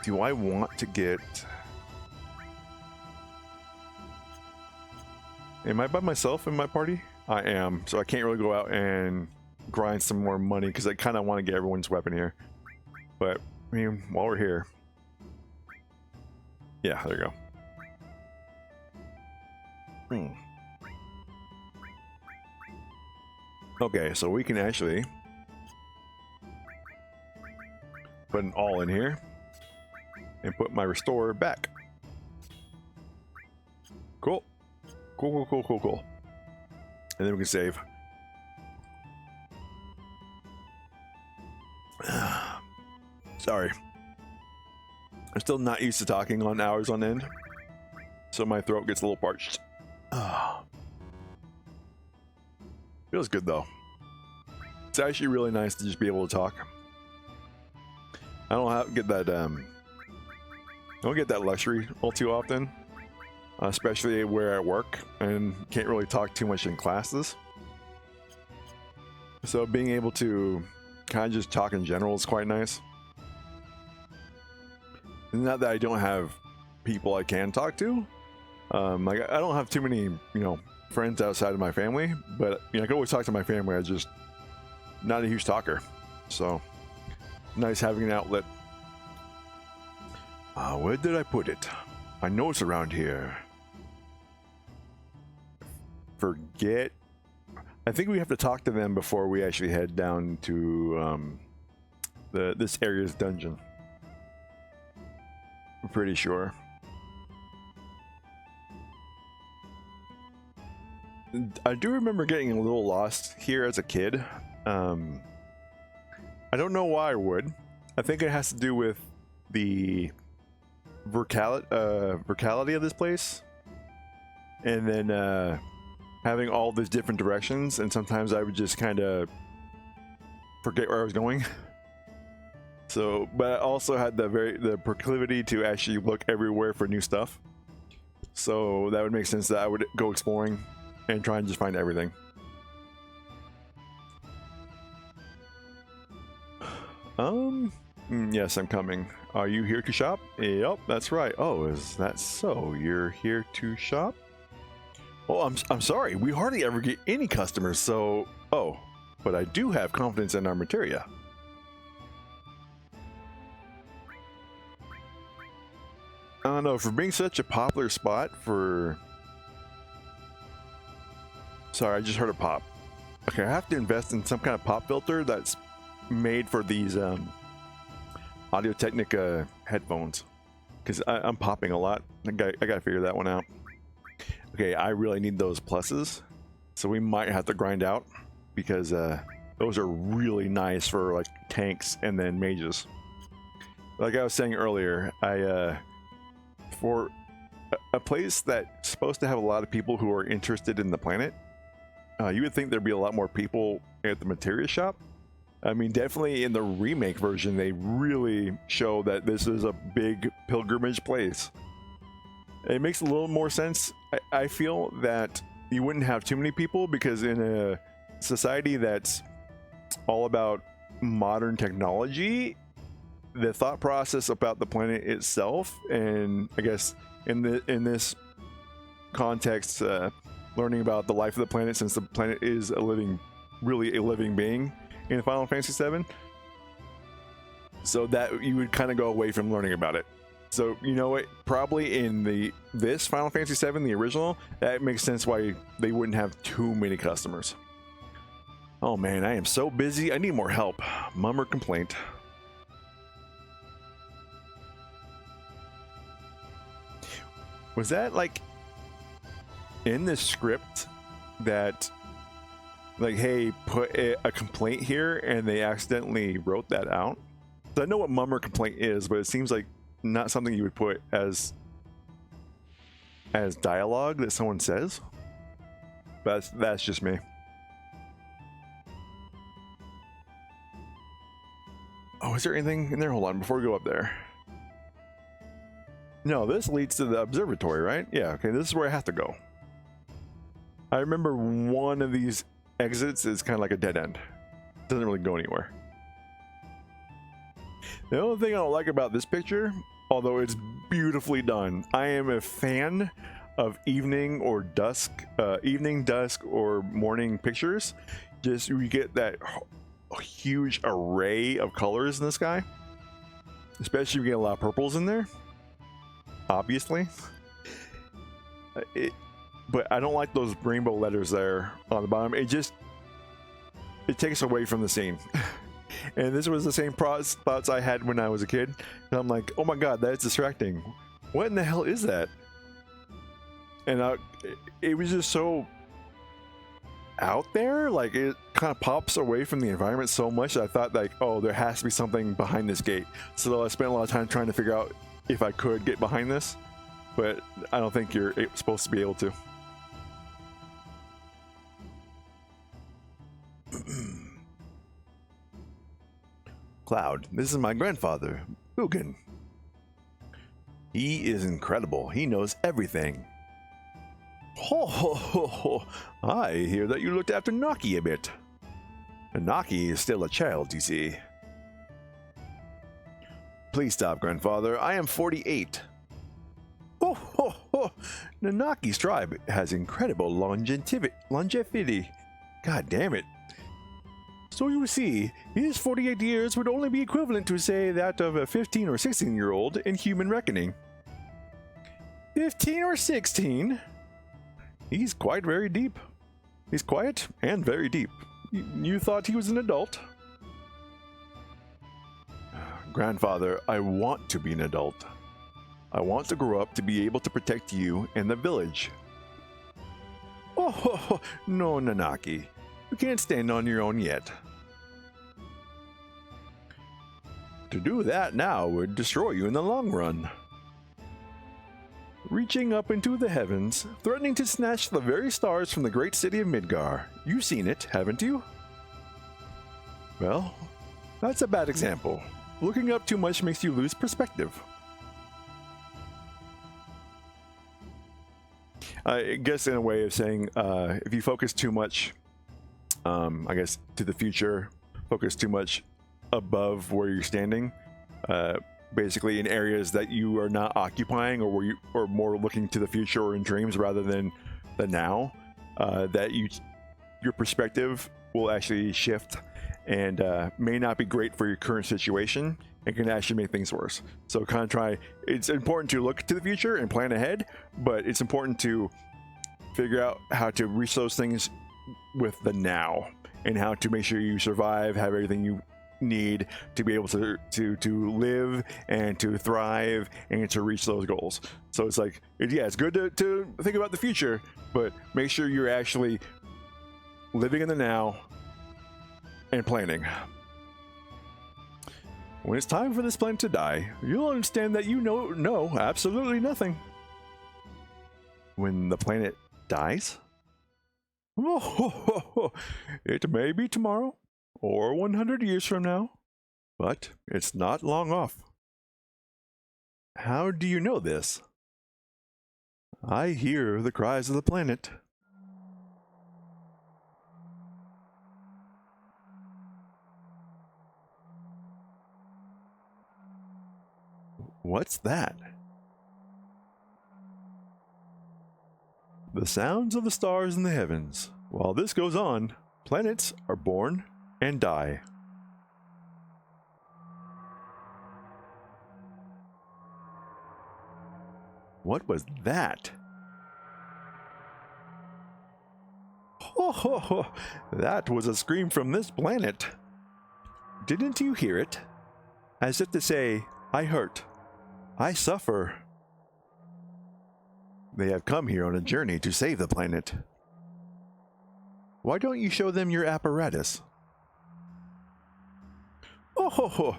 Do I want to get... Am I by myself in my party? I am, so I can't really go out and grind some more money because I kind of want to get everyone's weapon here. But I mean, while we're here, yeah, there you go. Okay, so we can actually put an all in here and put my restore back. Cool. Cool. And then we can save. Sorry. I'm still not used to talking on hours on end, so my throat gets a little parched. Feels good though. It's actually really nice to just be able to talk. I don't get that luxury all too often, especially where I work and can't really talk too much in classes. So being able to kind of just talk in general is quite nice. Not that I don't have people I can talk to. Like I don't have too many, friends outside of my family, but I can always talk to my family. I just not a huge talker, so nice having an outlet. Where did I put it? I know it's around here. Forget. I think we have to talk to them before we actually head down to this area's dungeon. I'm pretty sure. I do remember getting a little lost here as a kid. I don't know why I would. I think it has to do with the verticality of this place, and then having all these different directions, and sometimes I would just kind of forget where I was going. So, but I also had the proclivity to actually look everywhere for new stuff. So that would make sense that I would go exploring and try and just find everything. Yes, I'm coming. Are you here to shop? Yep, that's right. Oh, is that so? You're here to shop? Oh, I'm sorry. We hardly ever get any customers, so... Oh, but I do have confidence in our materia. I don't know, for being such a popular spot for... Sorry, I just heard a pop. Okay, I have to invest in some kind of pop filter that's made for these Audio-Technica headphones. Because I'm popping a lot. I gotta figure that one out. Okay, I really need those pluses. So we might have to grind out. Because those are really nice for like tanks and then mages. Like I was saying earlier, for a place that's supposed to have a lot of people who are interested in the planet, you would think there'd be a lot more people at the materia shop. I mean, definitely in the remake version, they really show that this is a big pilgrimage place. It makes a little more sense. I feel that you wouldn't have too many people because in a society that's all about modern technology, the thought process about the planet itself, and I guess in this context, learning about the life of the planet, since the planet is really a living being in Final Fantasy VII, so that you would kind of go away from learning about it. So you know what? Probably in this Final Fantasy VII, the original, that makes sense why they wouldn't have too many customers. Oh man, I am so busy. I need more help. Mummer complaint. Was that like in the script that like, hey, put a complaint here, and they accidentally wrote that out? So I know what mummer complaint is, but it seems like not something you would put as dialogue that someone says. But that's just me. Oh, is there anything in there? Hold on, before we go up there. No, this leads to the observatory, right? Yeah, okay, this is where I have to go. I remember one of these exits is kind of like a dead end. It doesn't really go anywhere. The only thing I don't like about this picture, although it's beautifully done, I am a fan of evening, dusk, or morning pictures. just you get that huge array of colors in the sky, especially if you get a lot of purples in there, obviously. But I don't like those rainbow letters there on the bottom. It takes away from the scene. And this was the same thoughts I had when I was a kid. And I'm like, oh my god, that's distracting. What in the hell is that? And it was just so out there. Like, it kind of pops away from the environment so much that I thought, like, oh, there has to be something behind this gate. So I spent a lot of time trying to figure out if I could get behind this. But I don't think you're supposed to be able to. Cloud, this is my grandfather, Ugin. He is incredible. He knows everything. Ho ho ho ho! I hear that you looked after Naki a bit. Naki is still a child, you see. Please stop, grandfather. I am 48. Ho ho ho! Nanaki's tribe has incredible longevity. God damn it. So you see, his 48 years would only be equivalent to, say, that of a 15 or 16-year-old in human reckoning. 15 or 16? He's quite very deep. He's quiet and very deep. You thought he was an adult? Grandfather, I want to be an adult. I want to grow up to be able to protect you and the village. Oh, no, Nanaki. You can't stand on your own yet. To do that now would destroy you in the long run. Reaching up into the heavens, threatening to snatch the very stars from the great city of Midgar. You've seen it, haven't you? Well, that's a bad example. Looking up too much makes you lose perspective. I guess in a way of saying, if you focus too much, I guess, to the future, focus too much above where you're standing, basically in areas that you are not occupying, or where you are more looking to the future or in dreams rather than the now, that your perspective will actually shift and may not be great for your current situation and can actually make things worse. So kind of try, it's important to look to the future and plan ahead, but it's important to figure out how to reach those things with the now, and how to make sure you survive, have everything you need to be able to live and to thrive and to reach those goals. So it's like, yeah, it's good to think about the future, but make sure you're actually living in the now and planning. When it's time for this planet to die, you'll understand that you know absolutely nothing. When the planet dies? Oh, it may be tomorrow or 100 years from now, but it's not long off. How do you know this? I hear the cries of the planet. What's that? The sounds of the stars in the heavens. While this goes on, planets are born and die. What was that? Oh, that was a scream from this planet. Didn't you hear it? As if to say, I hurt. I suffer. They have come here on a journey to save the planet. Why don't you show them your apparatus? Oh,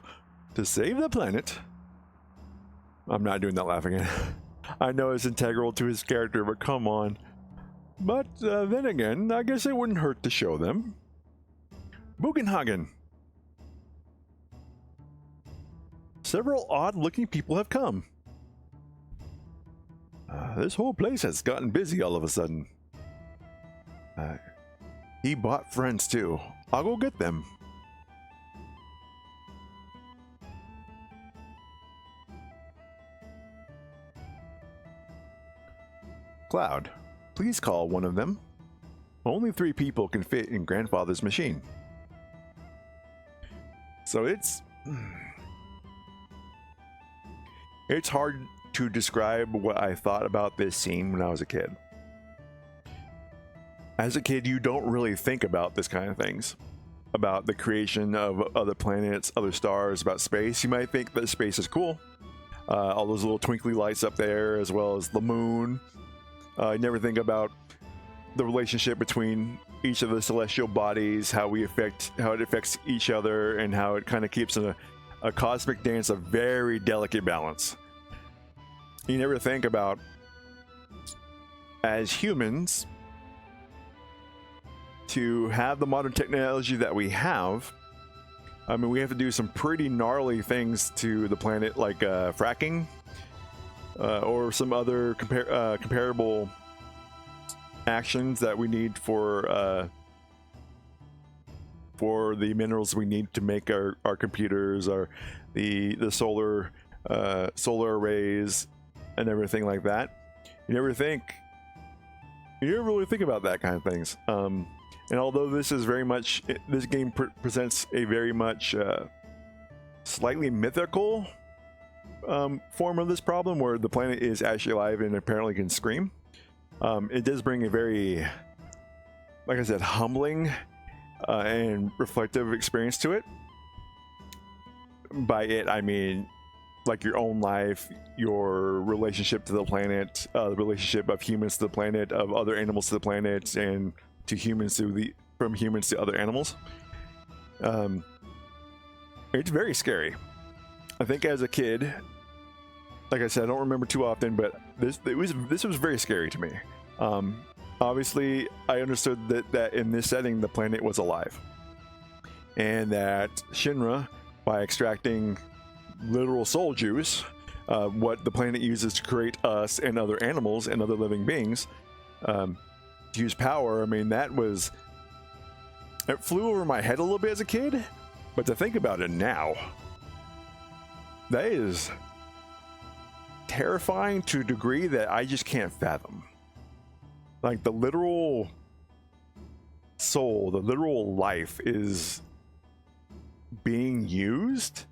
to save the planet? I'm not doing that laugh again. I know it's integral to his character, but come on. But then again, I guess it wouldn't hurt to show them. Bugenhagen. Several odd-looking people have come. This whole place has gotten busy all of a sudden. He bought friends too. I'll go get them. Cloud, please call one of them. only 3 people can fit in grandfather's machine. So it's hard to describe what I thought about this scene when I was a kid. As a kid, you don't really think about this kind of things, about the creation of other planets, other stars, about space. You might think that space is cool, all those little twinkly lights up there, as well as the moon. You never think about the relationship between each of the celestial bodies, how it affects each other, and how it kind of keeps a cosmic dance of very delicate balance. You never think about, as humans, to have the modern technology that we have. I mean, we have to do some pretty gnarly things to the planet, like fracking, or some other comparable actions that we need for the minerals we need to make our computers, or the solar arrays and everything like that. You never really think about that kind of things. And although this game presents a very much slightly mythical form of this problem, where the planet is actually alive and apparently can scream, it does bring a very, like I said, humbling and reflective experience to it. By it, I mean like your own life, your relationship to the planet, the relationship of humans to the planet, of other animals to the planet, and to humans from humans to other animals. It's very scary. I think as a kid, like I said, I don't remember too often, but this was very scary to me. Obviously, I understood that in this setting, the planet was alive, and that Shinra, by extracting literal soul juice, what the planet uses to create us and other animals and other living beings, to use power. I mean, it flew over my head a little bit as a kid, but to think about it now, that is terrifying to a degree that I just can't fathom. Like, the literal soul, the literal life is being used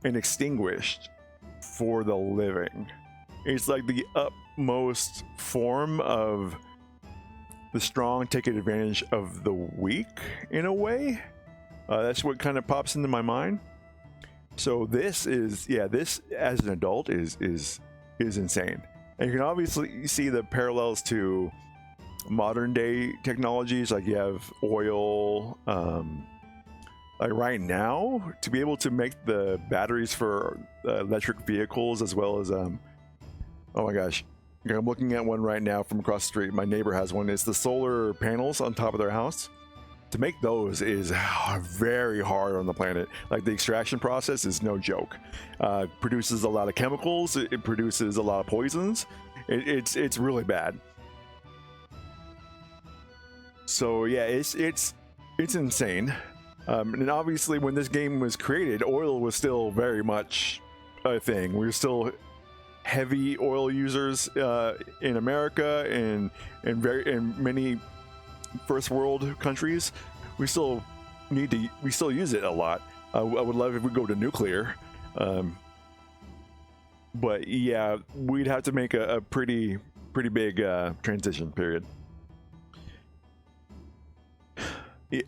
and extinguished for the living. It's like the utmost form of the strong taking advantage of the weak, in a way. That's what kind of pops into my mind. So this as an adult is insane. And you can obviously see the parallels to modern day technologies, like you have oil, like right now, to be able to make the batteries for electric vehicles, as well as oh my gosh, I'm looking at one right now from across the street. My neighbor has one. It's the solar panels on top of their house. To make those is very hard on the planet. Like, the extraction process is no joke. Produces a lot of chemicals. It produces a lot of poisons. It's really bad. So yeah, it's insane. And obviously, when this game was created, oil was still very much a thing. We were still heavy oil users in America and in many first world countries. We still use it a lot. I would love if we go to nuclear, but yeah, we'd have to make a pretty big transition period.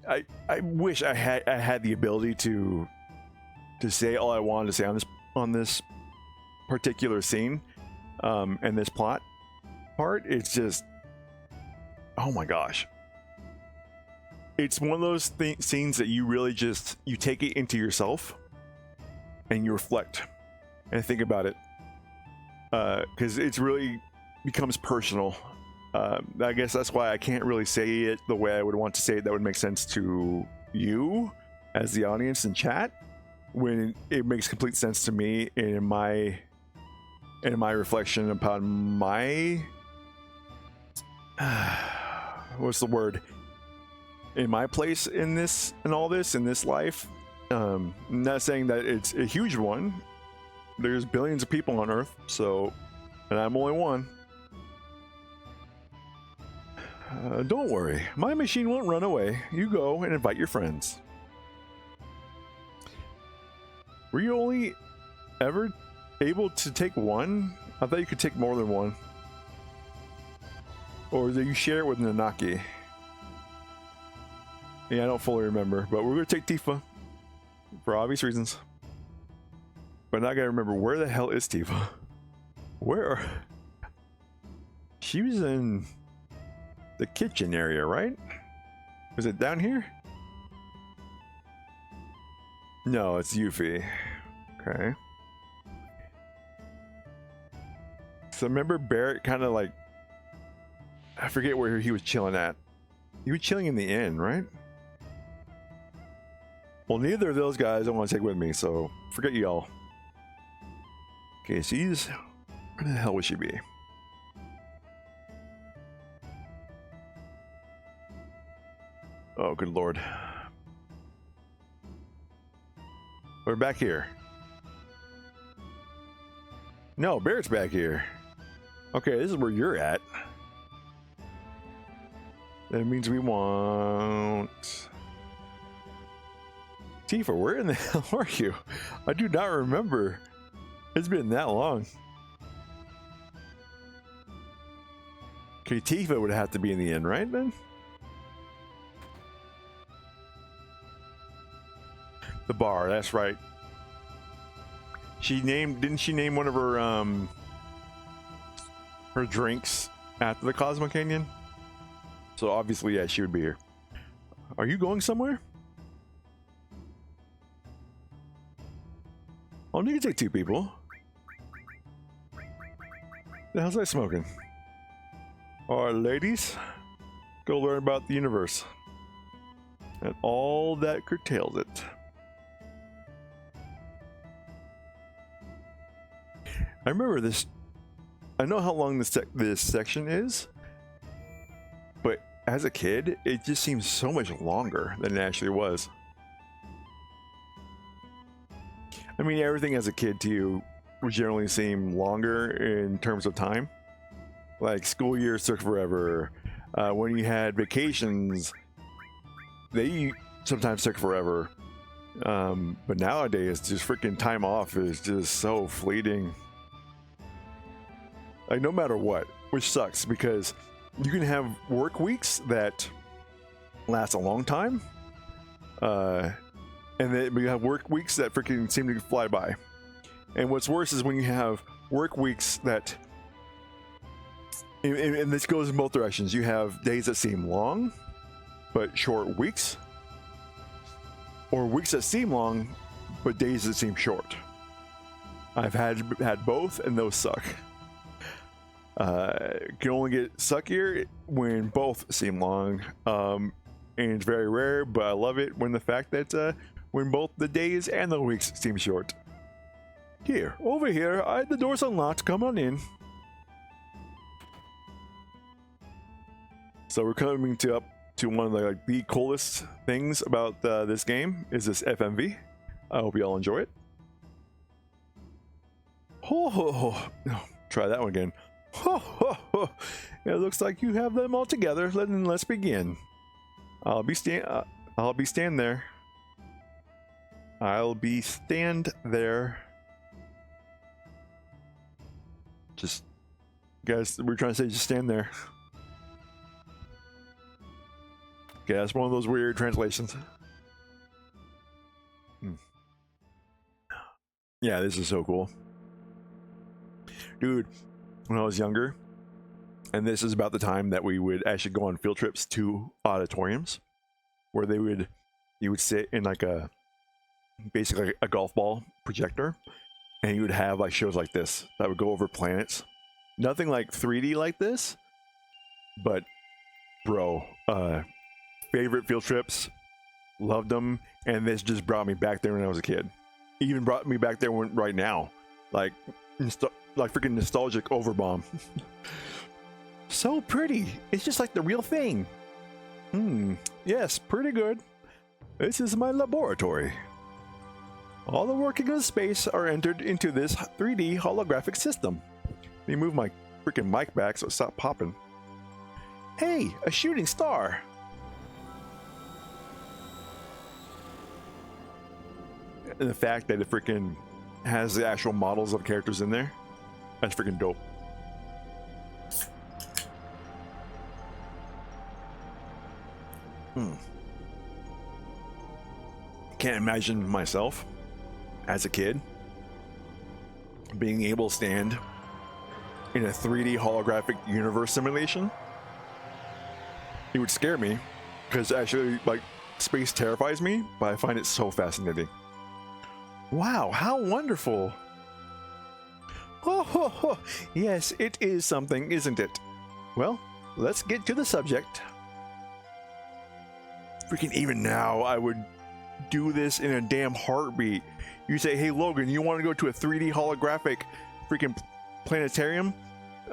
I wish I had the ability to say all I wanted to say on this particular scene, and this plot part. It's just, oh my gosh, it's one of those scenes that you really you take it into yourself and you reflect and think about it, because it really becomes personal. I guess that's why I can't really say it the way I would want to say it that would make sense to you as the audience in chat, when it makes complete sense to me in my reflection upon my what's the word, in my place in this, in all this, in this life. I'm not saying that it's a huge one. There's billions of people on Earth, so, and I'm only one. Don't worry, my machine won't run away. You go and invite your friends. Were you only ever able to take one? I thought you could take more than one. Or do you share it with Nanaki? Yeah, I don't fully remember, but we're gonna take Tifa for obvious reasons. But now I gotta remember, where the hell is Tifa? Where? She was in the kitchen area, right? Was it down here? No, it's Yuffie. Okay. So remember Barrett kind of like, I forget where he was chilling at. He was chilling in the inn, right? Well, neither of those guys I want to take with me, so forget y'all. Okay, so where the hell would she be? Oh, good lord. We're back here. No, Barrett's back here. Okay, this is where you're at. That means we want... Tifa, where in the hell are you? I do not remember. It's been that long. Okay, Tifa would have to be in the inn, right then? The bar, that's right. Didn't she name one of her drinks after the Cosmo Canyon? So obviously, yeah, she would be here. Are you going somewhere? Oh, you can take two people. The hell's I smoking? Alright, ladies, go learn about the universe and all that curtails it. I remember this. I know how long this section is, but as a kid, it just seems so much longer than it actually was. I mean, everything as a kid to you would generally seem longer in terms of time. Like school years took forever. When you had vacations, they sometimes took forever. But nowadays, just freaking time off is just so fleeting. Like no matter what, which sucks because you can have work weeks that last a long time. And then we have work weeks that freaking seem to fly by. And what's worse is when you have work weeks that, and this goes in both directions. You have days that seem long, but short weeks, or weeks that seem long, but days that seem short. I've had both, and those suck. Can only get suckier when both seem long, and it's very rare. But I love it when the fact that when both the days and the weeks seem short. Here, over here, the door's unlocked. Come on in. So we're coming up to one of the coolest things about this game is this FMV. I hope you all enjoy it. Oh, try that one again. It looks like you have them all together. Let's begin. I'll be stand there. I'll be stand there. Just, guys, we're trying to say just stand there. Okay, that's one of those weird translations. Yeah, this is so cool. Dude, when I was younger, and this is about the time that we would actually go on field trips to auditoriums, where you would sit in basically a golf ball projector, and you would have shows like this that would go over planets. Nothing like 3D like this, but bro, favorite field trips, loved them, and this just brought me back there when I was a kid. Even brought me back there right now, like freaking nostalgic overbomb. So pretty. It's just like the real thing. Yes, pretty good. This is my laboratory. All the workings of space are entered into this 3D holographic system. Let me move my freaking mic back so it stops popping. Hey, a shooting star! And the fact that it freaking has the actual models of characters in there, that's freaking dope. Can't imagine myself as a kid being able to stand in a 3D holographic universe simulation. It would scare me because actually, like, space terrifies me, but I find it so fascinating. Wow, how wonderful! Oh, yes, it is something, isn't it? Well, let's get to the subject. Freaking even now, I would do this in a damn heartbeat. You say, hey Logan, you want to go to a 3D holographic freaking planetarium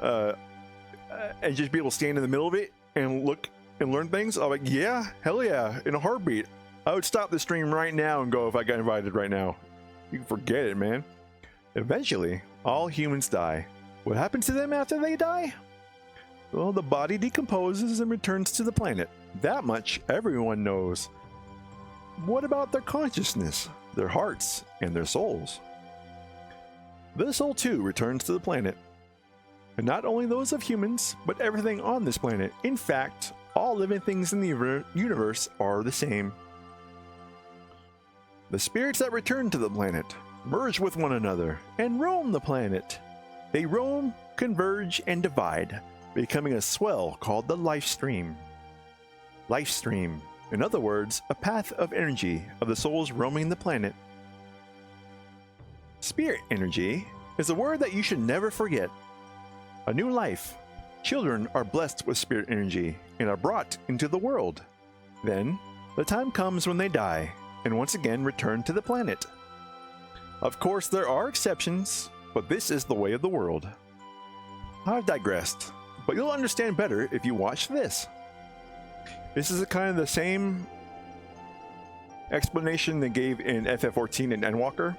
and just be able to stand in the middle of it and look and learn things? I'm like, yeah, hell yeah, in a heartbeat. I would stop the stream right now and go if I got invited right now. You can forget it, man. Eventually, all humans die. What happens to them after they die? Well, the body decomposes and returns to the planet. That much everyone knows. What about their consciousness, their hearts, and their souls? The soul too returns to the planet. And not only those of humans, but everything on this planet. In fact, all living things in the universe are the same. The spirits that return to the planet merge with one another and roam the planet. They roam, converge, and divide, becoming a swell called the life stream. Life stream, in other words, a path of energy of the souls roaming the planet. Spirit energy is a word that you should never forget. A new life. Children are blessed with spirit energy and are brought into the world. Then, the time comes when they die and once again return to the planet. Of course, there are exceptions, but this is the way of the world. I've digressed, but you'll understand better if you watch this. This is kind of the same explanation they gave in FF14 and Endwalker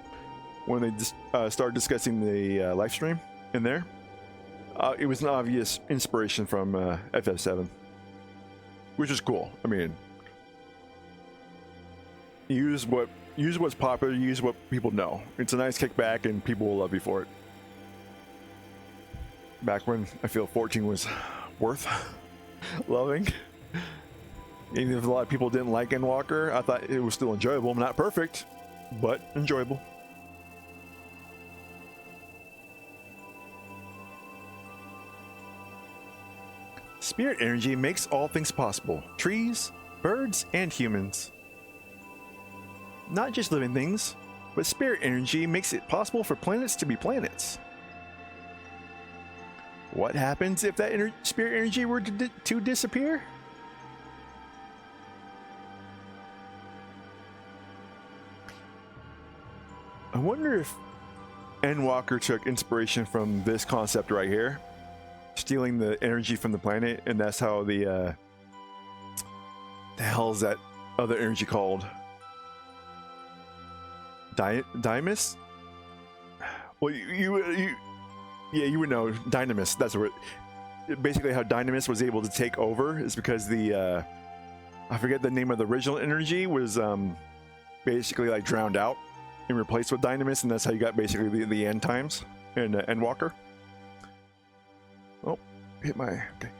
when they started discussing the live stream in there. It was an obvious inspiration from FF7, which is cool. I mean, use what's popular, use what people know. It's a nice kickback, and people will love you for it. Back when I feel 14 was worth loving. Even if a lot of people didn't like Endwalker, I thought it was still enjoyable. Not perfect, but enjoyable. Spirit energy makes all things possible. Trees, birds, and humans. Not just living things, but spirit energy makes it possible for planets to be planets. What happens if that spirit energy were to disappear? I wonder if Endwalker took inspiration from this concept right here, stealing the energy from the planet, and that's how the hell is that other energy called? Dynamis? Well, you would know. Dynamis. That's what. Basically, how Dynamis was able to take over is because the I forget the name of the original energy was basically like drowned out and replaced with Dynamis, and that's how you got basically the end times in Endwalker. Oh, hit my. Okay.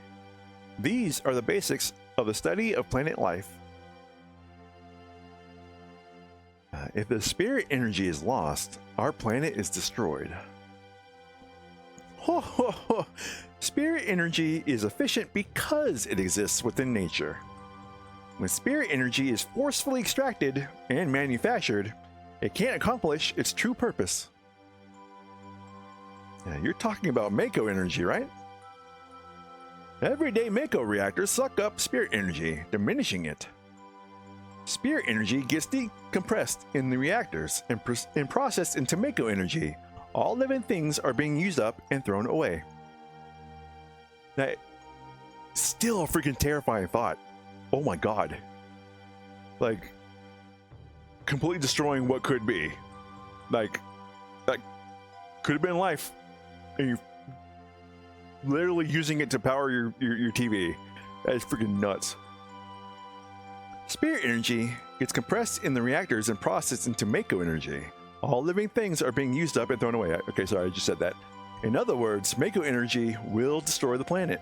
These are the basics of the study of planet life. If the spirit energy is lost, our planet is destroyed. Ho, ho, ho. Spirit energy is efficient because it exists within nature. When spirit energy is forcefully extracted and manufactured, it can't accomplish its true purpose. You're talking about Mako energy, right? Everyday Mako reactors suck up spirit energy, diminishing it. Spirit energy gets decompressed in the reactors and processed into Mako energy. All living things are being used up and thrown away. That still a freaking terrifying thought. Oh my god. Like, completely destroying what could be. Like, that could have been life. And you're literally using it to power your TV. That is freaking nuts. Spirit energy gets compressed in the reactors and processed into Mako energy. All living things are being used up and thrown away. Okay, sorry, I just said that. In other words, Mako energy will destroy the planet.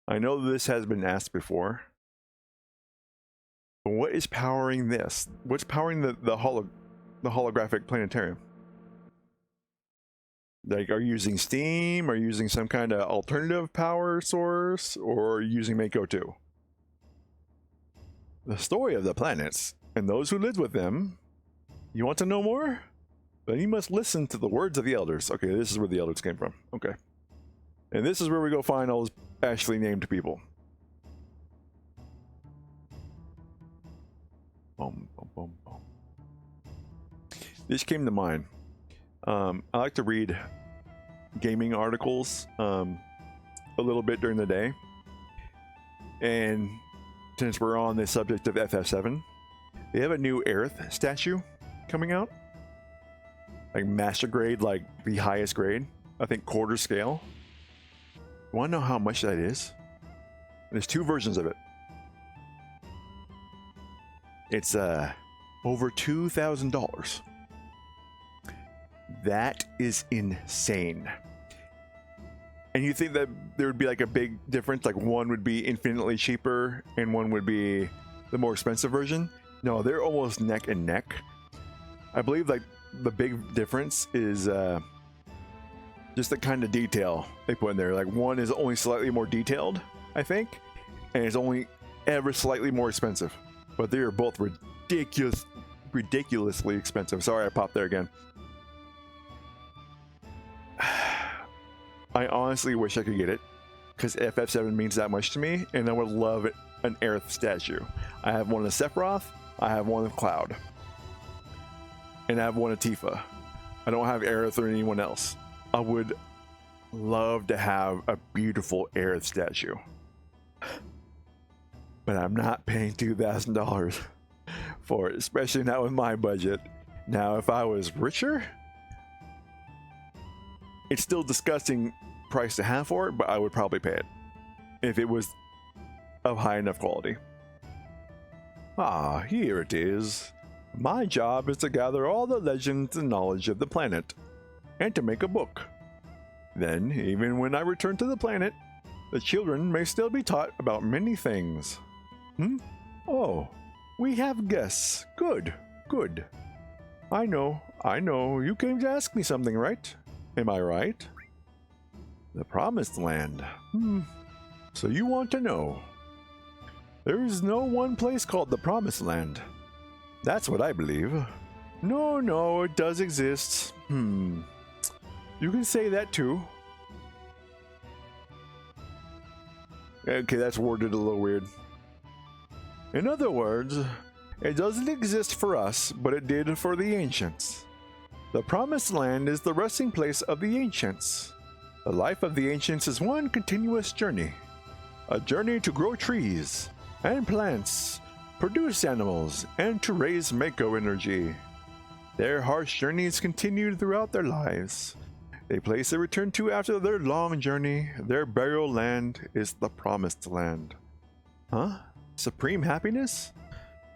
I know this has been asked before. But what is powering this? What's powering the holographic planetarium? Like, are you using steam? Are you using some kind of alternative power source? Or are you using Mako 2? The story of the planets and those who lived with them. You want to know more? Then you must listen to the words of the elders. Okay, this is where the elders came from. Okay. And this is where we go find all those actually named people. Boom, boom, boom, boom. This came to mind. I like to read gaming articles a little bit during the day. And since we're on the subject of FF7, they have a new Aerith statue coming out. Like master grade, like the highest grade. I think quarter scale. You want to know how much that is? There's two versions of it. It's over $2,000. That is insane. And you think that there would be like a big difference, like one would be infinitely cheaper and one would be the more expensive version? No, they're almost neck and neck. I believe like the big difference is just the kind of detail they put in there. Like one is only slightly more detailed, I think, and it's only ever slightly more expensive. But they are both ridiculously expensive. Sorry, I popped there again. I honestly wish I could get it, because FF7 means that much to me, and I would love an Aerith statue. I have one of Sephiroth, I have one of Cloud, and I have one of Tifa. I don't have Aerith or anyone else. I would love to have a beautiful Aerith statue. But I'm not paying $2,000 for it, especially not with my budget. Now, if I was richer, it's still disgusting price to have for it, but I would probably pay it if it was of high enough quality. Ah, here it is. My job is to gather all the legends and knowledge of the planet, and to make a book. Then, even when I return to the planet, the children may still be taught about many things. Oh, we have guests. Good, good. I know. You came to ask me something, right? Am I right? The Promised Land. So you want to know. There is no one place called the Promised Land. That's what I believe. No, it does exist. You can say that too. Okay, that's worded a little weird. In other words, it doesn't exist for us, but it did for the ancients. The Promised Land is the resting place of the ancients. The life of the ancients is one continuous journey. A journey to grow trees and plants, produce animals, and to raise Mako energy. Their harsh journeys continued throughout their lives. A place they return to after their long journey. Their burial land is the Promised Land. Huh? Supreme happiness?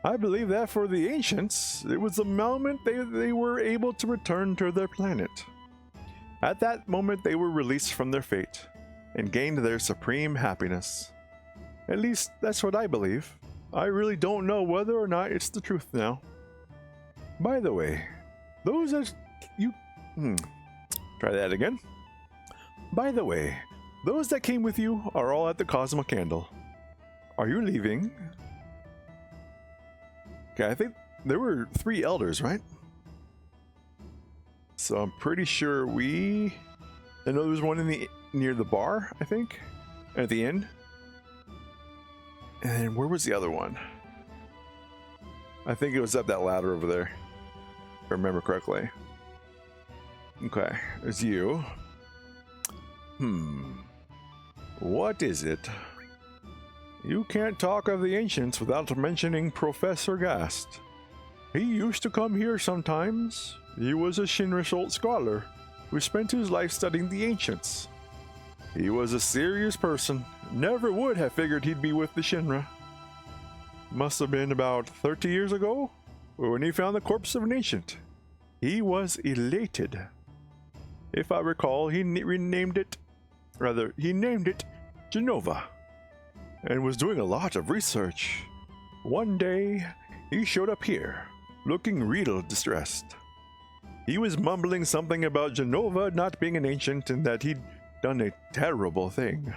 I believe that for the ancients, it was the moment they were able to return to their planet. At that moment, they were released from their fate and gained their supreme happiness. At least, that's what I believe. I really don't know whether or not it's the truth now. By the way, those that you... Try that again. By the way, those that came with you are all at the Cosmo Candle. Are you leaving? Okay, I think there were 3 elders, right? So I'm pretty sure I know there's one near the bar, I think, at the end. And where was the other one? I think it was up that ladder over there, if I remember correctly. Okay, there's you. What is it? You can't talk of the ancients without mentioning Professor Gast. He used to come here sometimes. He was a Shinra scholar who spent his life studying the ancients. He was a serious person. Never would have figured he'd be with the Shinra. Must have been about 30 years ago, when he found the corpse of an ancient. He was elated. If I recall, he named it Genova, and was doing a lot of research. One day, he showed up here, looking real distressed. He was mumbling something about Genova not being an ancient and that he'd done a terrible thing.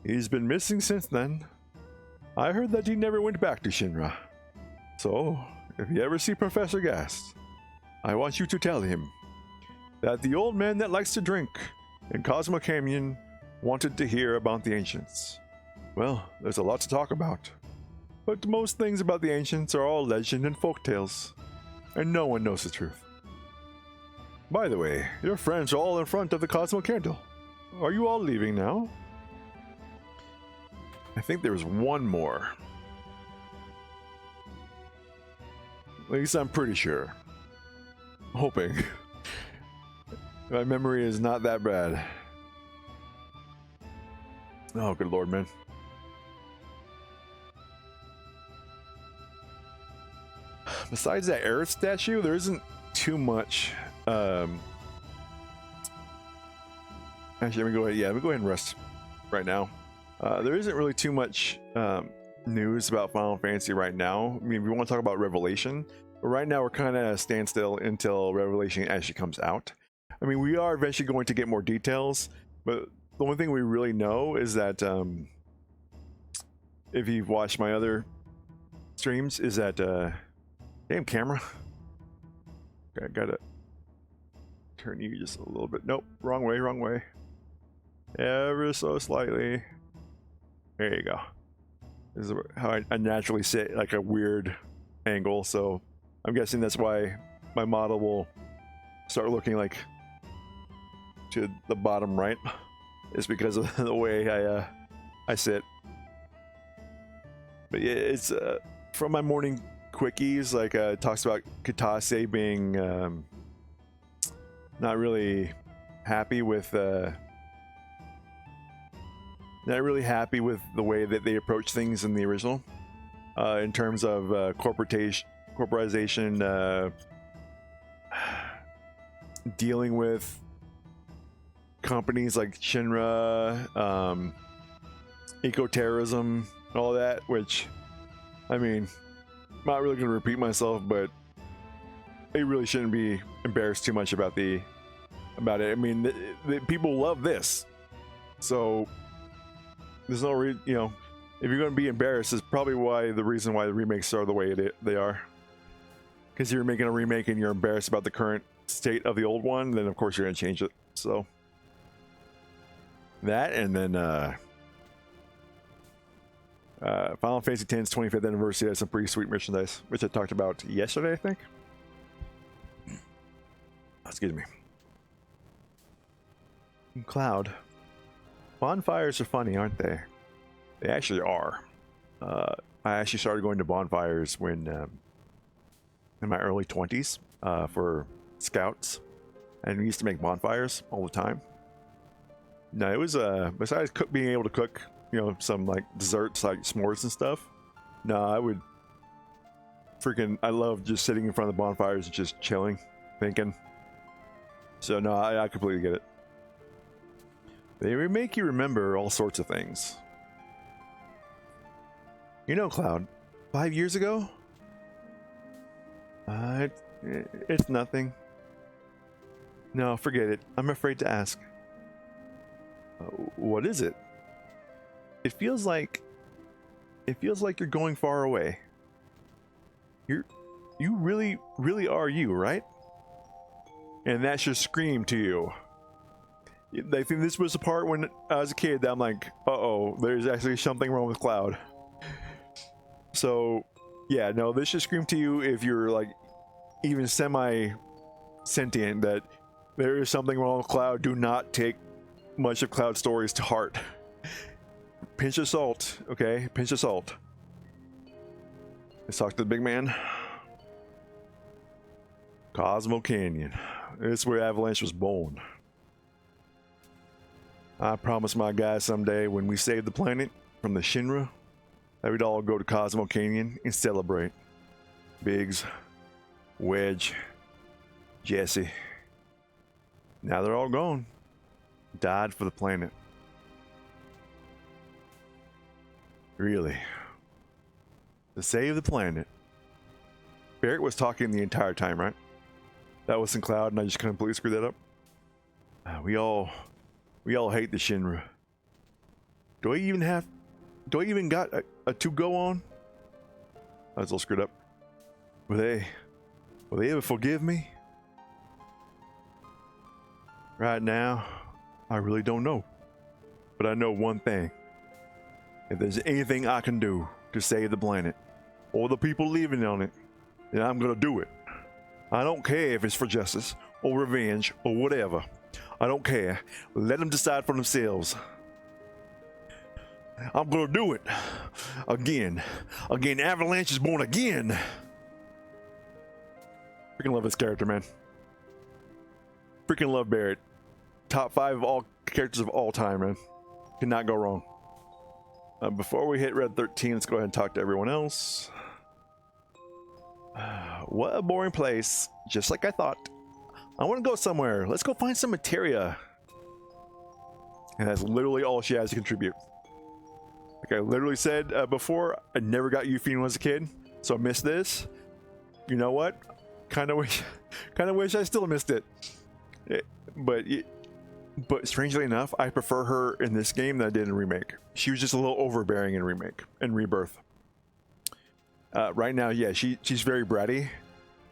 He's been missing since then. I heard that he never went back to Shinra. So, if you ever see Professor Gast, I want you to tell him that the old man that likes to drink in Cosmo Canyon wanted to hear about the ancients. Well, there's a lot to talk about, but most things about the ancients are all legend and folktales, and no one knows the truth. By the way, your friends are all in front of the Cosmo Candle. Are you all leaving now? I think there was one more. At least I'm pretty sure. Hoping. My memory is not that bad. Oh, good lord, man. Besides that Aerith statue, there isn't too much. Actually, let me go ahead. Yeah, let me go ahead and rest right now. There isn't really too much news about Final Fantasy right now. I mean, we want to talk about Revelation, but right now we're kind of at a standstill until Revelation actually comes out. I mean, we are eventually going to get more details, but the only thing we really know is that if you've watched my other streams, is that damn camera. Okay, I gotta turn you just a little bit. Nope, wrong way, wrong way. Ever so slightly. There you go. This is how I naturally sit, like a weird angle, so I'm guessing that's why my model will start looking like to the bottom right. It's because of the way I sit. But yeah, it's from my morning quickies, like it talks about Kitase being not really happy with the way that they approach things in the original, in terms of corporatization, dealing with companies like Shinra, eco-terrorism, and all that, which, I mean, I'm not really going to repeat myself, but they really shouldn't be embarrassed too much about it. I mean, the people love this, so there's no reason, you know, if you're going to be embarrassed, is probably the reason why the remakes are the way they are. Because you're making a remake and you're embarrassed about the current state of the old one, then of course you're going to change it. So that, and then Final Fantasy X's 25th anniversary has some pretty sweet merchandise, which I talked about yesterday, I think. Excuse me. Cloud. Bonfires are funny, aren't they? They actually are. I actually started going to bonfires when in my early 20s for scouts, and we used to make bonfires all the time. No, it was besides being able to cook, you know, some like desserts like s'mores and stuff. No, I love just sitting in front of the bonfires and just chilling, thinking. So no, I completely get it. They make you remember all sorts of things. You know, Cloud, 5 years ago? It's nothing. No, forget it. I'm afraid to ask. What is it? It feels like you're going far away. You really are you, right? And that should scream to you. I think this was the part when I was a kid that I'm like, uh-oh, there's actually something wrong with Cloud. So, yeah, no, this should scream to you if you're like even semi-sentient that there is something wrong with Cloud. Do not take much of Cloud's stories to heart. Pinch of salt, okay? Pinch of salt. Let's talk to the big man. Cosmo Canyon. It's where Avalanche was born. I promised my guys someday when we save the planet from the Shinra that we'd all go to Cosmo Canyon and celebrate. Biggs, Wedge, Jesse. Now they're all gone. Died for the planet. Really? To save the planet. Barrett was talking the entire time, right? That was in Cloud and I just completely screwed that up. We all hate the Shinra. Do I even got a to go on? I was all screwed up. Will they ever forgive me? Right now, I really don't know. But I know one thing. If there's anything I can do to save the planet, or the people living on it, then I'm gonna do it. I don't care if it's for justice, or revenge, or whatever. I don't care. Let them decide for themselves. I'm gonna do it. Again. Avalanche is born again. Freaking love this character, man. Freaking love Barrett. Top 5 of all characters of all time, man. Cannot go wrong. Before we hit Red 13, let's go ahead and talk to everyone else. What a boring place. Just like I thought. I want to go somewhere. Let's go find some materia. And that's literally all she has to contribute. Like I literally said before, I never got Yuffie when I was a kid, so I missed this. You know what? Kind of wish I still missed it. But strangely enough, I prefer her in this game than I did in Remake. She was just a little overbearing in Remake and Rebirth. Right now, yeah, she's very bratty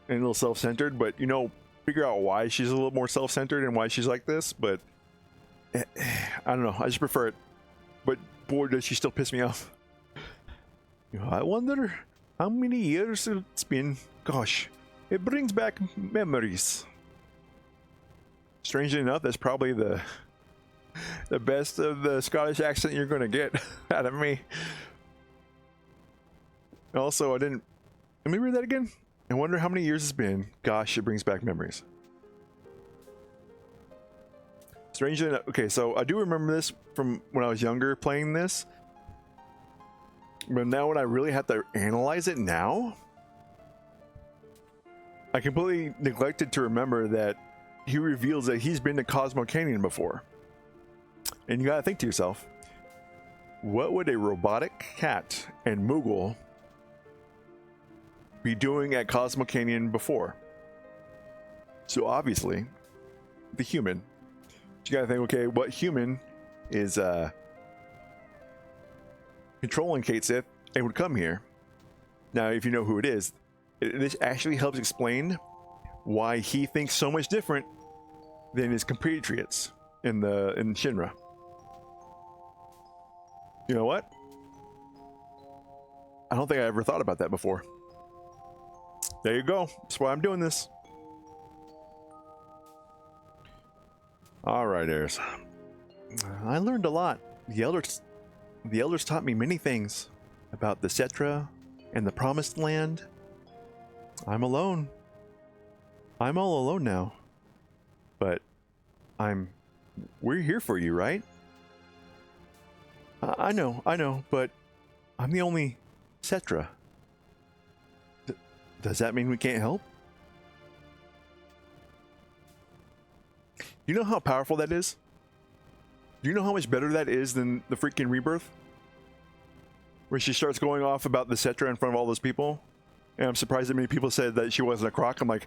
and a little self-centered, but you know, figure out why she's a little more self-centered and why she's like this, but I don't know, I just prefer it. But boy, does she still piss me off. You know, I wonder how many years it's been. Gosh, it brings back memories. Strangely enough, that's probably the best of the Scottish accent you're gonna get out of me. Also, let me read that again. I wonder how many years it's been. Gosh, it brings back memories. Strangely enough, okay, so I do remember this from when I was younger playing this. But now when I really have to analyze it now, I completely neglected to remember that he reveals that he's been to Cosmo Canyon before. And you gotta think to yourself, what would a robotic cat and Moogle be doing at Cosmo Canyon before? So obviously, the human. You gotta think, okay, what human is controlling Kate Sith and would come here? Now, if you know who it is, this actually helps explain why he thinks so much different than his compatriots in Shinra. You know what? I don't think I ever thought about that before. There you go. That's why I'm doing this. Alright, heirs. I learned a lot. The elders taught me many things about the Cetra and the Promised Land. I'm alone. I'm all alone now. But we're here for you, right? I know, but I'm the only Cetra. Does that mean we can't help? You know how powerful that is? Do you know how much better that is than the freaking Rebirth? Where she starts going off about the Cetra in front of all those people. And I'm surprised that many people said that she wasn't a croc. I'm like,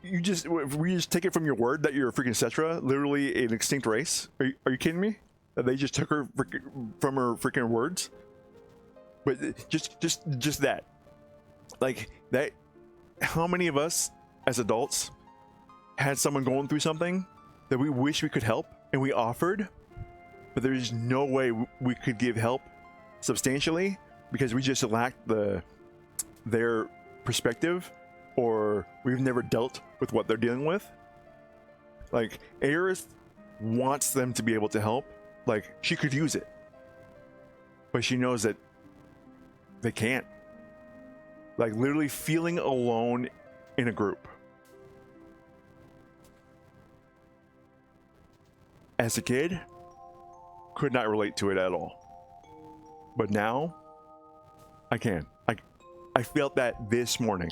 we just take it from your word that you're a freaking Cetra, literally an extinct race? Are you kidding me? That they just took her from her freaking words? But just that. Like, that, how many of us as adults had someone going through something that we wish we could help and we offered, but there's no way we could give help substantially because we just lacked their perspective, or we've never dealt with what they're dealing with? Like, Aerith wants them to be able to help. Like, she could use it, but she knows that they can't. Like, literally feeling alone in a group. as a kid, could not relate to it at all. But now, I can. I felt that this morning.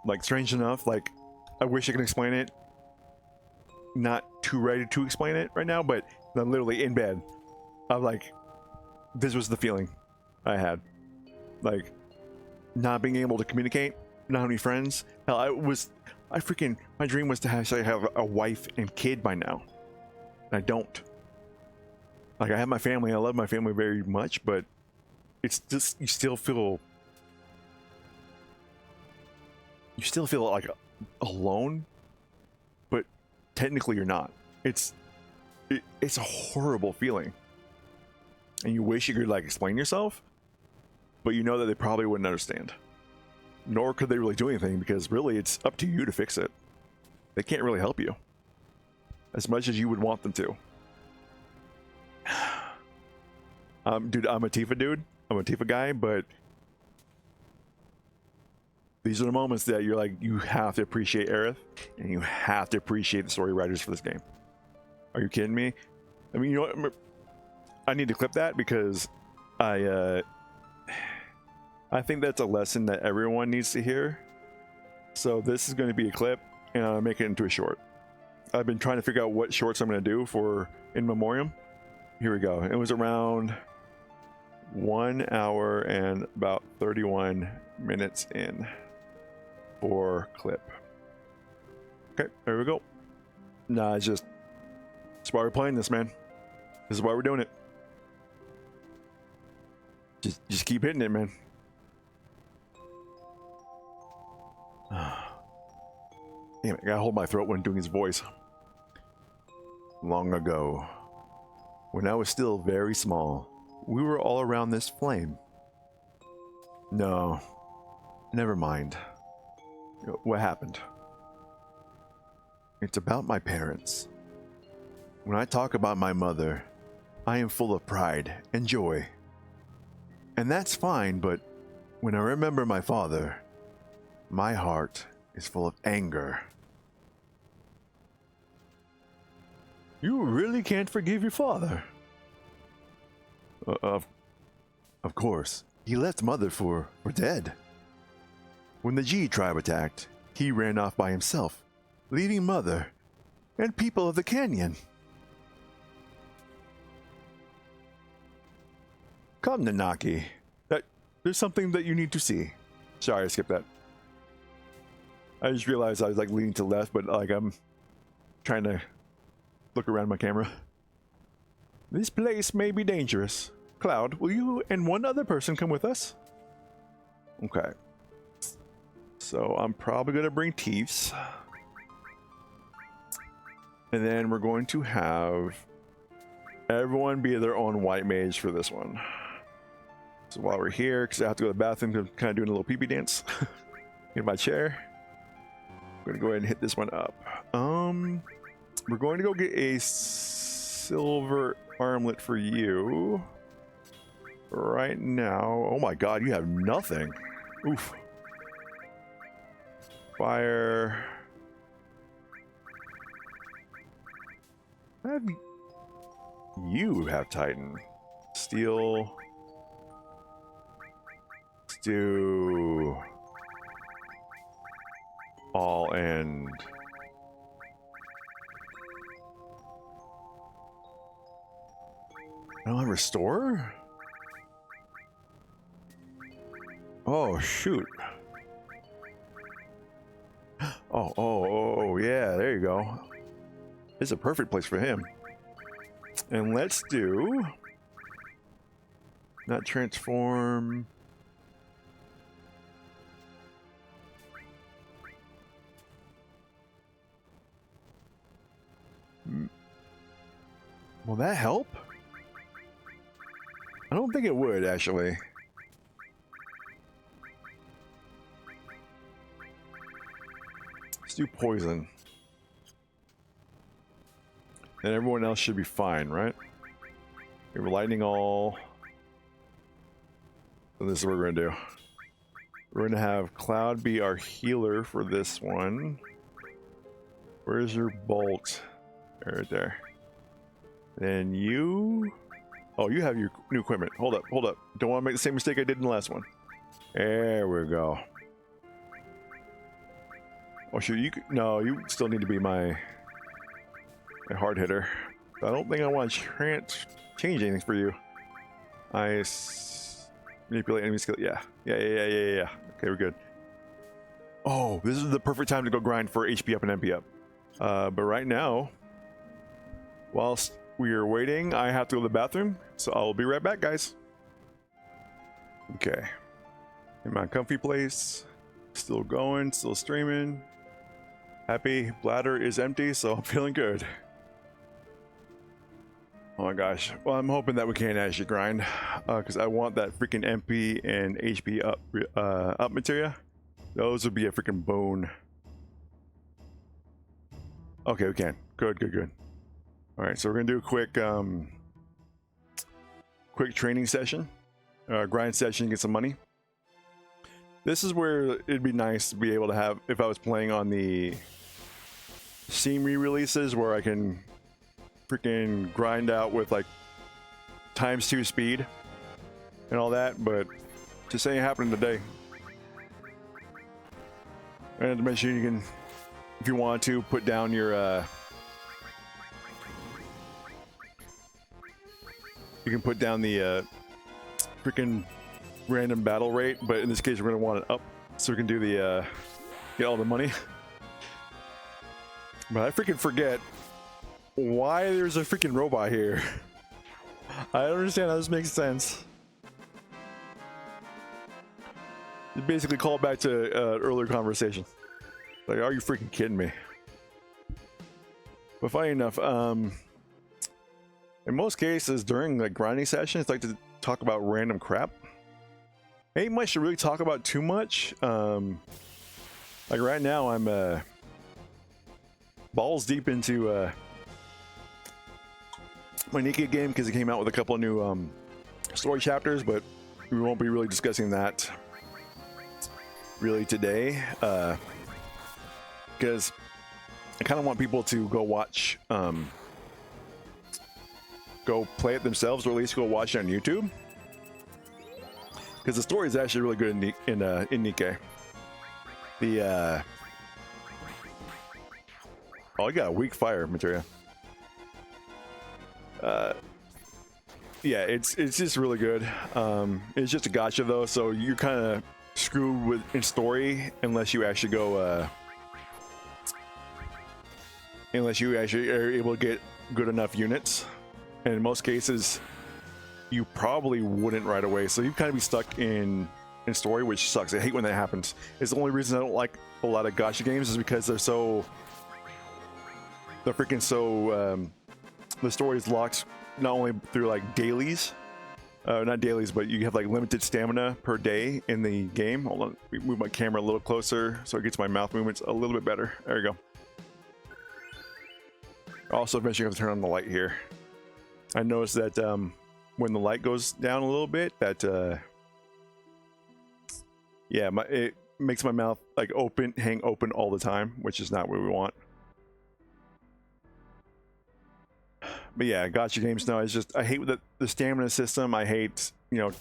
Like, strange enough, like, I wish I could explain it. Not too ready to explain it right now, but I'm literally in bed. I'm like, this was the feeling I had. Like, not being able to communicate, not having any friends. Hell, my dream was to actually have a wife and kid by now. And I don't. Like, I have my family, I love my family very much, but it's just, you still feel like alone, but technically you're not. It's a horrible feeling. And you wish you could like explain yourself, but you know that they probably wouldn't understand. Nor could they really do anything, because really it's up to you to fix it. They can't really help you as much as you would want them to. Dude, I'm a Tifa dude. I'm a Tifa guy, but these are the moments that you're like, you have to appreciate Aerith, and you have to appreciate the story writers for this game. Are you kidding me? I mean, you know what? I need to clip that because I think that's a lesson that everyone needs to hear. So this is going to be a clip, and I'll make it into a short. I've been trying to figure out what shorts I'm going to do for In Memoriam. Here we go. It was around 1 hour and about 31 minutes in for clip. Okay, there we go. Nah, it's just, that's why we're playing this, man. This is why we're doing it. Just keep hitting it, man. Damn it, I gotta hold my throat when doing his voice. Long ago, when I was still very small, we were all around this flame. No, never mind. What happened? It's about my parents. When I talk about my mother, I am full of pride and joy. And that's fine, but when I remember my father, my heart is full of anger. You really can't forgive your father? Of course. He left mother for dead. When the G tribe attacked, he ran off by himself, leaving mother and people of the canyon. Come, Nanaki. There's something that you need to see. Sorry, I skipped that. I just realized I was like leaning to the left, but like I'm trying to look around my camera. This place may be dangerous. Cloud, will you and one other person come with us? Okay. So I'm probably going to bring Teefs. And then we're going to have everyone be their own white mage for this one. So while we're here, because I have to go to the bathroom, I'm kind of doing a little pee-pee dance in my chair. I'm going to go ahead and hit this one up. We're going to go get a silver armlet for you. Right now. Oh my god, you have nothing. Oof. Fire. You have Titan. Steel. Stew. All end. I don't have restore? Oh, shoot. Oh, yeah, there you go. It's a perfect place for him. And let's do... Not transform... Will that help? I don't think it would, actually. Let's do poison. And everyone else should be fine, right? Okay, we're lightning all. So this is what we're gonna do. We're gonna have Cloud be our healer for this one. Where's your bolt? Right there. Then you... Oh, you have your new equipment. Hold up, hold up. Don't want to make the same mistake I did in the last one. There we go. Oh, sure, you... No, you still need to be my hard hitter. I don't think I want to change anything for you. Manipulate enemy skill. Yeah. Okay, we're good. Oh, this is the perfect time to go grind for HP up and MP up. But right now, whilst we are waiting, I have to go to the bathroom, so I'll be right back, guys. Okay. In my comfy place. Still going, still streaming. Happy. Bladder is empty, so I'm feeling good. Oh my gosh. Well, I'm hoping that we can actually grind, because I want that freaking MP and HP up materia. Those would be a freaking boon. Okay, we can. Good. All right, so we're gonna do a quick training session, grind session, get some money. This is where it'd be nice to be able to have, if I was playing on the Steam re-releases, where I can freaking grind out with like ×2 speed and all that, but just ain't happening today. And to make sure you can, if you want to, put down your you can put down the freaking random battle rate, but in this case we're going to want it up so we can do the get all the money. But I freaking forget why there's a freaking robot here. I don't understand how this makes sense. It basically called back to earlier conversation. Like, are you freaking kidding me? But funny enough, in most cases during like grinding sessions, I like to talk about random crap. Ain't much to really talk about too much. Like right now, I'm balls deep into my Nika game because it came out with a couple of new story chapters, but we won't be really discussing that really today, because I kind of want people to go watch, go play it themselves, or at least go watch it on YouTube, because the story is actually really good in Nikke. The oh, I got a weak fire materia. Yeah, it's just really good. It's just a gacha though, so you're kind of screwed with in story unless you actually go unless you actually are able to get good enough units, and in most cases you probably wouldn't right away, so you kind of be stuck in story, which sucks. I hate when that happens. It's the only reason I don't like a lot of gacha games, is because they're freaking so the story is locked not only through like dailies, not dailies, but you have like limited stamina per day in the game. Hold on, let me move my camera a little closer so it gets my mouth movements a little bit better. There you go. Also, eventually I have to turn on the light here. I noticed that when the light goes down a little bit, that yeah, it makes my mouth like hang open all the time, which is not what we want. But yeah, gacha games now, it's just, I hate the stamina system. I hate, you know,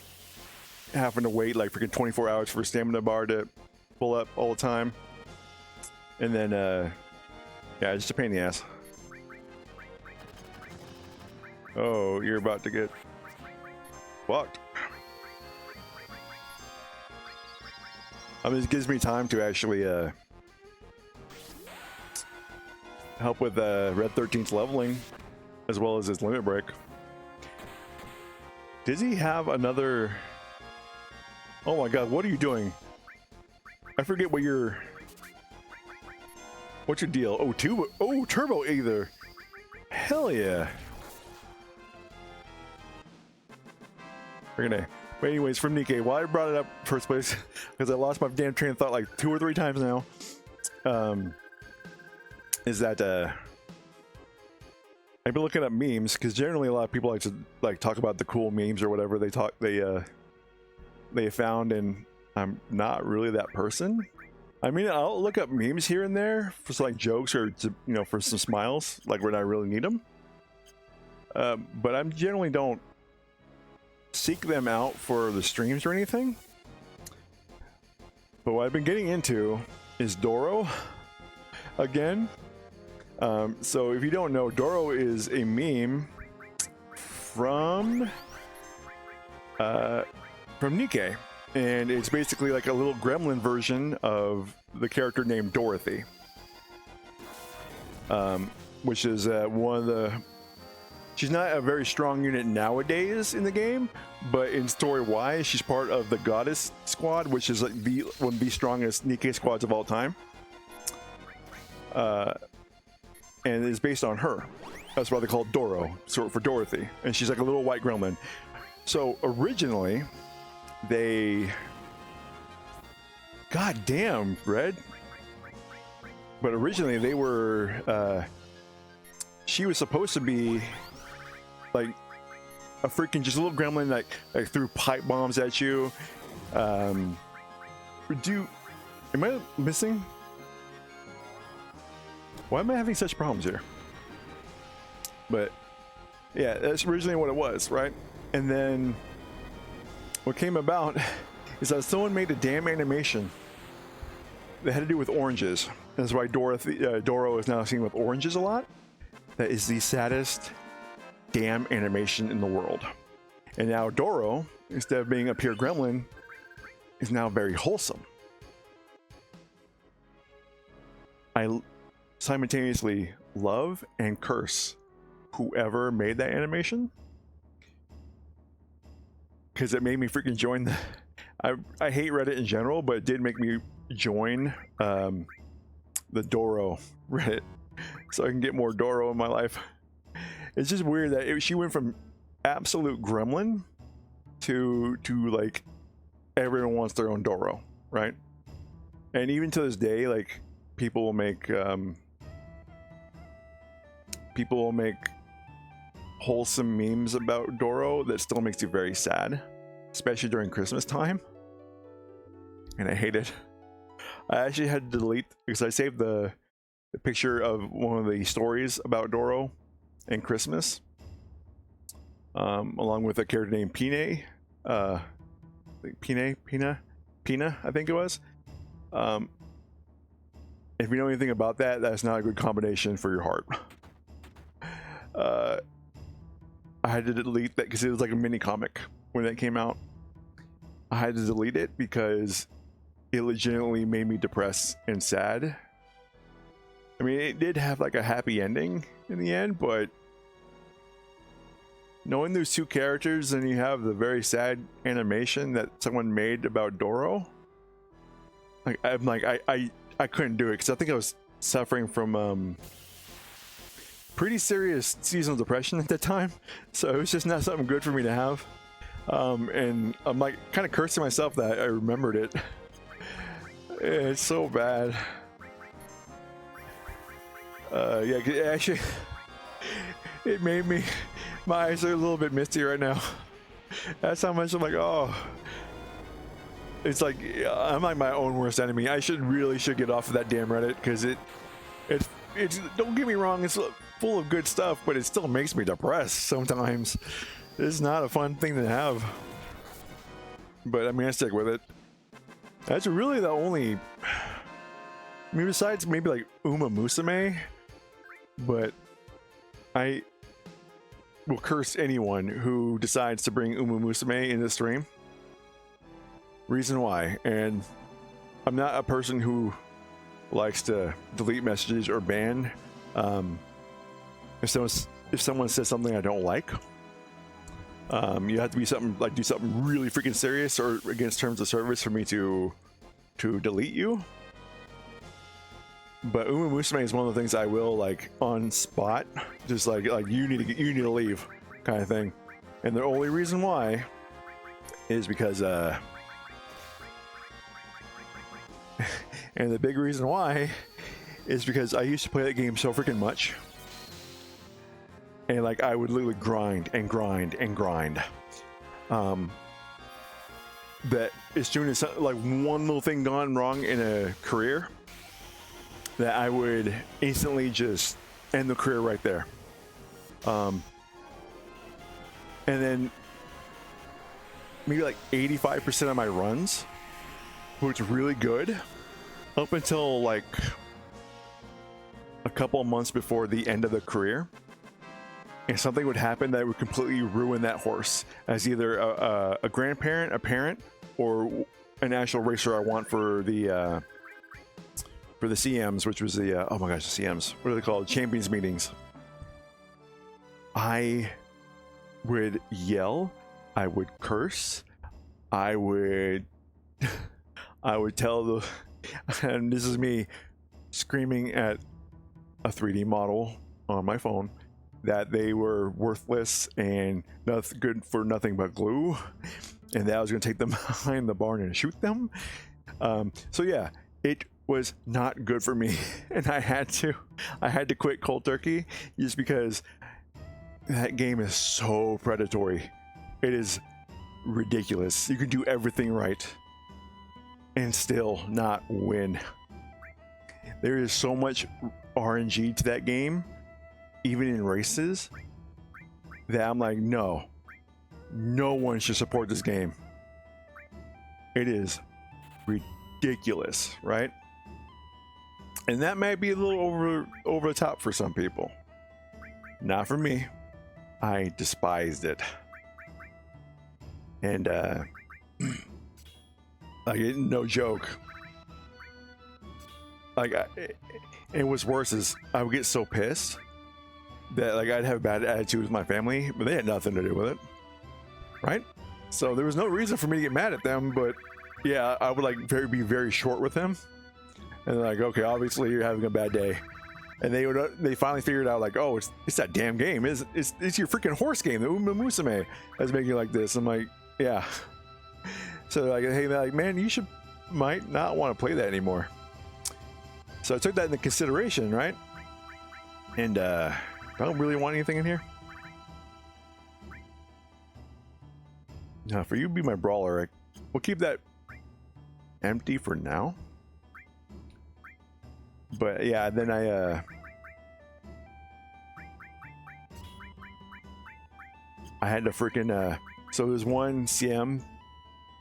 having to wait like freaking 24 hours for a stamina bar to pull up all the time. And then, yeah, it's just a pain in the ass. Oh, you're about to get fucked. I mean, it gives me time to actually help with Red 13's leveling, as well as his limit break. Does he have another? Oh my god, what are you doing? I forget what what's your deal? Oh, turbo either. Hell yeah. We're gonna, but anyways, from Nikke, why I brought it up first place, because I lost my damn train of thought like 2 or 3 times now, is that I've been looking up memes, because generally a lot of people like to talk about the cool memes or whatever they found, and I'm not really that person. I mean, I'll look up memes here and there for some, like, jokes, or to, you know, for some smiles, like when I really need them. but I generally don't seek them out for the streams or anything. But what I've been getting into is Doro again. So if you don't know, Doro is a meme from Nikke, and it's basically like a little gremlin version of the character named Dorothy, which is one of the. She's not a very strong unit nowadays in the game, but in story-wise, she's part of the Goddess Squad, which is like one of the strongest Nikke squads of all time. And it's based on her. That's why they call it Doro, short for Dorothy. And she's like a little white gremlin. So originally, God damn, Red. But originally they were, she was supposed to be like a freaking just a little gremlin like threw pipe bombs at you. Am I missing? Why am I having such problems here? But yeah, that's originally what it was, right? And then what came about is that someone made a damn animation that had to do with oranges. That's why Doro is now seen with oranges a lot. That is the saddest damn animation in the world. And now Doro, instead of being a pure gremlin, is now very wholesome. I simultaneously love and curse whoever made that animation, because it made me freaking join the I hate Reddit in general, but it did make me join the Doro Reddit so I can get more Doro in my life. It's just weird that she went from absolute gremlin to like everyone wants their own Doro, right? And even to this day, like people will make wholesome memes about Doro that still makes you very sad, especially during Christmas time. And I hate it. I actually had to delete because I saved the picture of one of the stories about Doro and Christmas, along with a character named Pina, I think it was. If you know anything about that, that's not a good combination for your heart. I had to delete that because it was like a mini comic when that came out. I had to delete it because it legitimately made me depressed and sad. I mean, it did have like a happy ending in the end, but knowing those two characters and you have the very sad animation that someone made about Doro, like I couldn't do it because I think I was suffering from pretty serious seasonal depression at the time, so it was just not something good for me to have. And I'm like kind of cursing myself that I remembered it. It's so bad. Yeah, actually, it made me, my eyes are a little bit misty right now. That's how much I'm like, oh. It's like, I'm like my own worst enemy. I really should get off of that damn Reddit, because it's, don't get me wrong, it's full of good stuff, but it still makes me depressed sometimes. It's not a fun thing to have. But I mean, I stick with it. That's really the only, I mean, besides maybe like Uma Musume, but I will curse anyone who decides to bring Uma Musume in the stream. Reason why, and I'm not a person who likes to delete messages or ban if someone says something I don't like. You have to be something like do something really freaking serious or against terms of service for me to delete you. But Uma Musume is one of the things I will like on spot, just like you need to leave kind of thing. And the only reason why is because and the big reason why is because I used to play that game so freaking much. And like I would literally grind and grind and grind. That as soon as like one little thing gone wrong in a career, that I would instantly just end the career right there. And then maybe like 85% of my runs, which was really good, up until like a couple of months before the end of the career. And something would happen that would completely ruin that horse as either a grandparent, a parent, or an actual racer I want for the CMs, which was the oh my gosh, the CMs. What are they called? Champions meetings. I would yell, I would curse, I would tell the, and this is me screaming at a 3D model on my phone that they were worthless and nothing good for nothing but glue, and that I was going to take them behind the barn and shoot them. So yeah, it was not good for me, and I had to quit cold turkey just because that game is so predatory. It is ridiculous. You can do everything right and still not win. There is so much RNG to that game, even in races, that I'm like, no one should support this game. It is ridiculous, right? And that might be a little over the top for some people. Not for me. I despised it. And like, no joke. Like, and what's worse is I would get so pissed that like I'd have a bad attitude with my family, but they had nothing to do with it, right? So there was no reason for me to get mad at them, but yeah, I would like be very short with them, and like, okay, obviously you're having a bad day, and they finally figured out like, oh, it's that damn game, it's your freaking horse game, the Uma Musume, that's making you like this. I'm like, yeah. So like, hey, like, man, you might not want to play that anymore. So I took that into consideration, right? And I don't really want anything in here. Now, for you to be my brawler, we'll keep that empty for now. But yeah, then I had to freaking so there's one CM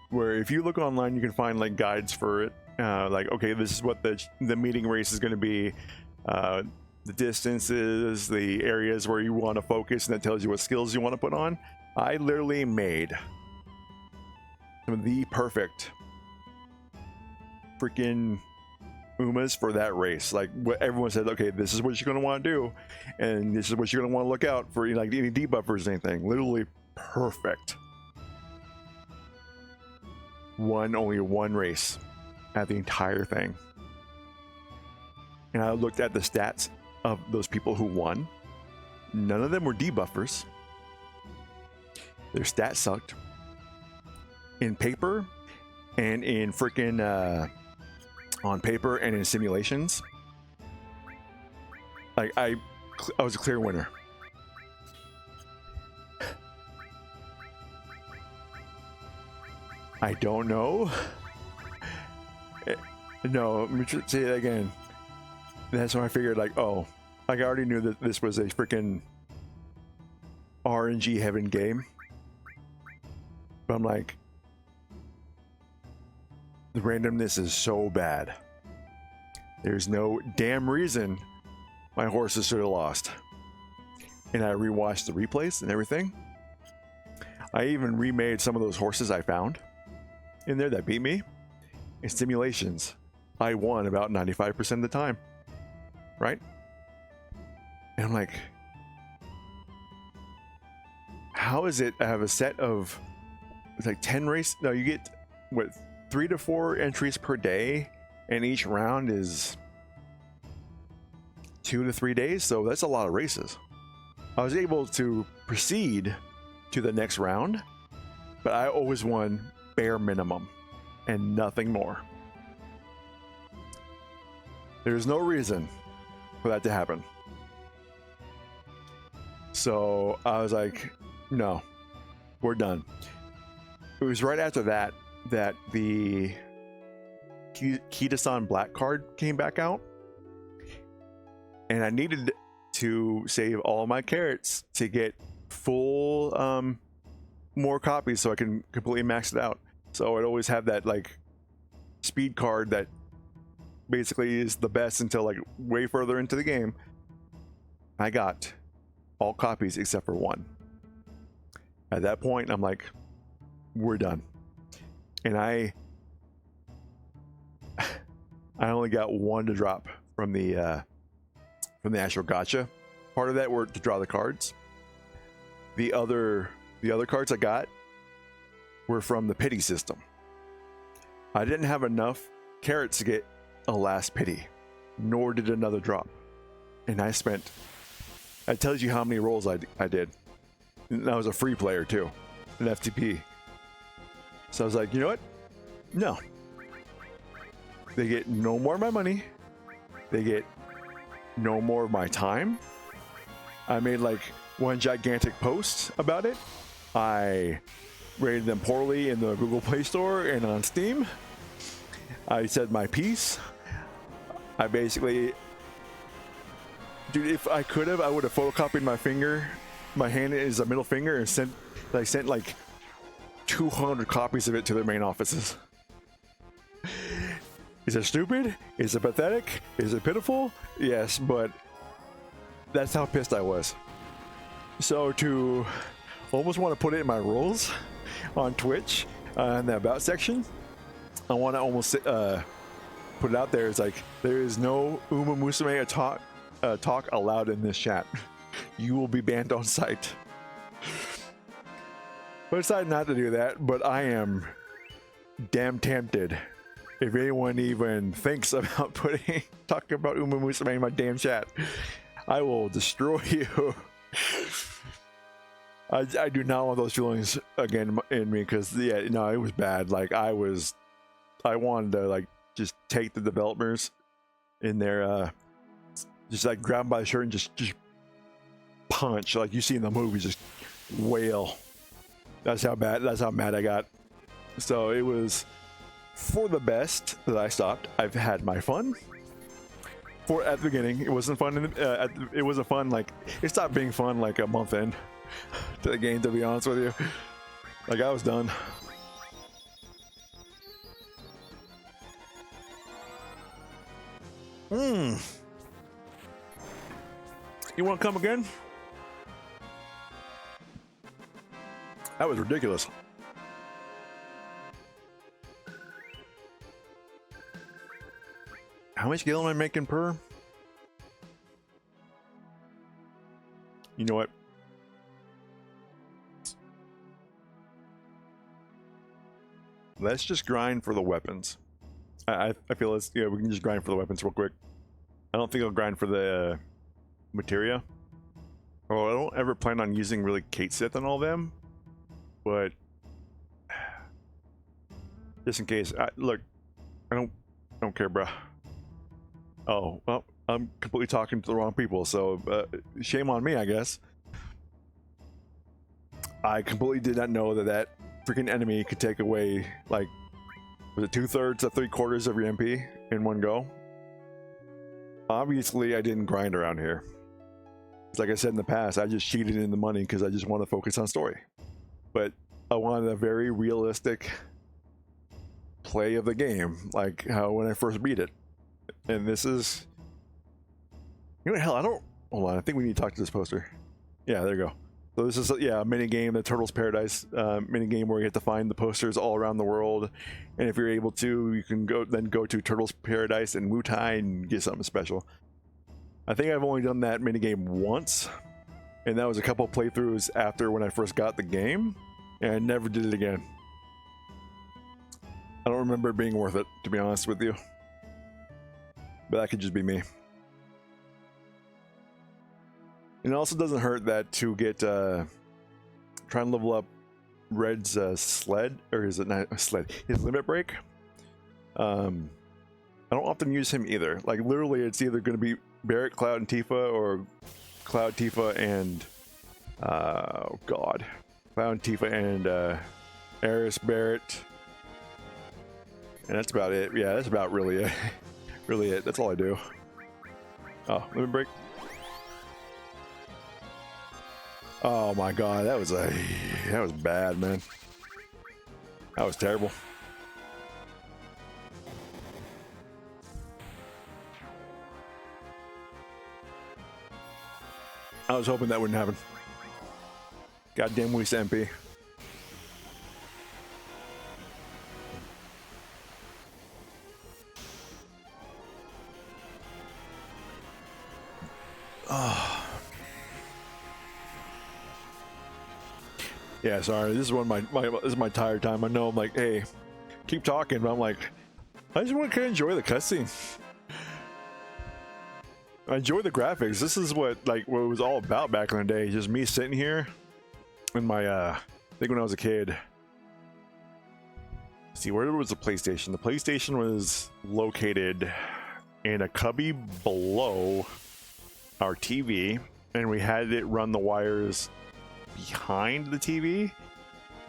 where if you look online, you can find like guides for it. Like, okay, this is what the meeting race is going to be. The distances, the areas where you want to focus, and that tells you what skills you want to put on. I literally made some of the perfect freaking Umas for that race. Like, what everyone said, okay, this is what you're going to want to do, and this is what you're going to want to look out for, like any debuffers or anything. Literally perfect. Only one race at the entire thing. And I looked at the stats of those people who won. None of them were debuffers. Their stats sucked. In paper and in freaking on paper and in simulations, like I was a clear winner. I don't know. No, let me say it again. That's when I figured, like, oh, like I already knew that this was a freaking RNG heaven game. But I'm like, the randomness is so bad. There's no damn reason my horses should have lost. And I rewatched the replays and everything. I even remade some of those horses I found in there that beat me. In simulations, I won about 95% of the time. Right? And I'm like, how is it I have a set of like 10 race? No, you get what, 3 to 4 entries per day, and each round is 2 to 3 days, so that's a lot of races. I was able to proceed to the next round, but I always won bare minimum and nothing more. There's no reason for that to happen. So I was like, no, we're done. It was right after that the Kita-san Black card came back out, and I needed to save all my carrots to get full more copies so I can completely max it out. So I'd always have that like speed card that basically is the best until like way further into the game. I got all copies except for one. At that point, I'm like, we're done. And I only got one to drop from the actual gacha part of that, were to draw the cards. The other cards I got were from the pity system. I didn't have enough carrots to get a last pity, nor did another drop. And I spent, that tells you how many rolls I did. And I was a free player too, an FTP. So I was like, you know what? No. They get no more of my money. They get no more of my time. I made like one gigantic post about it. I rated them poorly in the Google Play Store and on Steam. I said my piece. I basically, dude, if I could have, I would have photocopied my finger. My hand is a middle finger, and sent like 200 copies of it to their main offices. Is it stupid? Is it pathetic? Is it pitiful? Yes, but that's how pissed I was. So to almost want to put it in my roles on Twitch in the about section, I want to almost put it out there. It's like, there is no Uma Musume talk allowed in this chat. You will be banned on site. But I decided not to do that, but I am damn tempted. If anyone even thinks about talking about Uma Musume in my damn chat, I will destroy you. I do not want those feelings again in me, because yeah, no, it was bad. Like I wanted to like just take the developers in there, just like grab them by the shirt and just punch, like you see in the movies, just wail. That's how mad I got. So it was for the best that I stopped. I've had my fun. At the beginning, it wasn't fun. It wasn't fun. Like it stopped being fun like a month in to the game. To be honest with you, like I was done. You want to come again? That was ridiculous. How much gil am I making per? You know what? Let's just grind for the weapons. I feel we can just grind for the weapons real quick. I don't think I'll grind for the materia. Oh, I don't ever plan on using really Kate Sith and all them, but just in case. Look, I don't care, bruh. Oh well, I'm completely talking to the wrong people, so shame on me, I guess. I completely did not know that freaking enemy could take away, like, was it 2/3 to 3/4 of your MP in one go? Obviously, I didn't grind around here. Like I said in the past, I just cheated in the money because I just want to focus on story. But I wanted a very realistic play of the game, like how when I first beat it. And this is, you know, hell, hold on, I think we need to talk to this poster. Yeah, there you go. So this is, yeah, a mini game, the Turtles Paradise mini game, where you have to find the posters all around the world, and if you're able to, you can go to Turtles Paradise and Wutai and get something special. I think I've only done that mini game once, and that was a couple playthroughs after when I first got the game, and I never did it again. I don't remember it being worth it, to be honest with you. But that could just be me. And it also doesn't hurt that to get try and level up Red's sled, or is it not sled? His limit break. I don't often use him either. Like literally, it's either going to be Barrett, Cloud, and Tifa, or Cloud, Tifa, and oh god, Cloud, Tifa, and Aris, Barrett, and that's about it. Yeah, that's about really it. Really it. That's all I do. Oh, limit break. Oh my god, that was bad, man. That was terrible. I was hoping that wouldn't happen. Goddamn waste MP. Yeah, sorry. This is one of this is my tired time. I know I'm like, hey, keep talking, but I'm like, I just want to kind of enjoy the cutscene. I enjoy the graphics. This is what it was all about back in the day. Just me sitting here in my I think when I was a kid. Let's see, where was the PlayStation? The PlayStation was located in a cubby below our TV, and we had it run the wires behind the TV.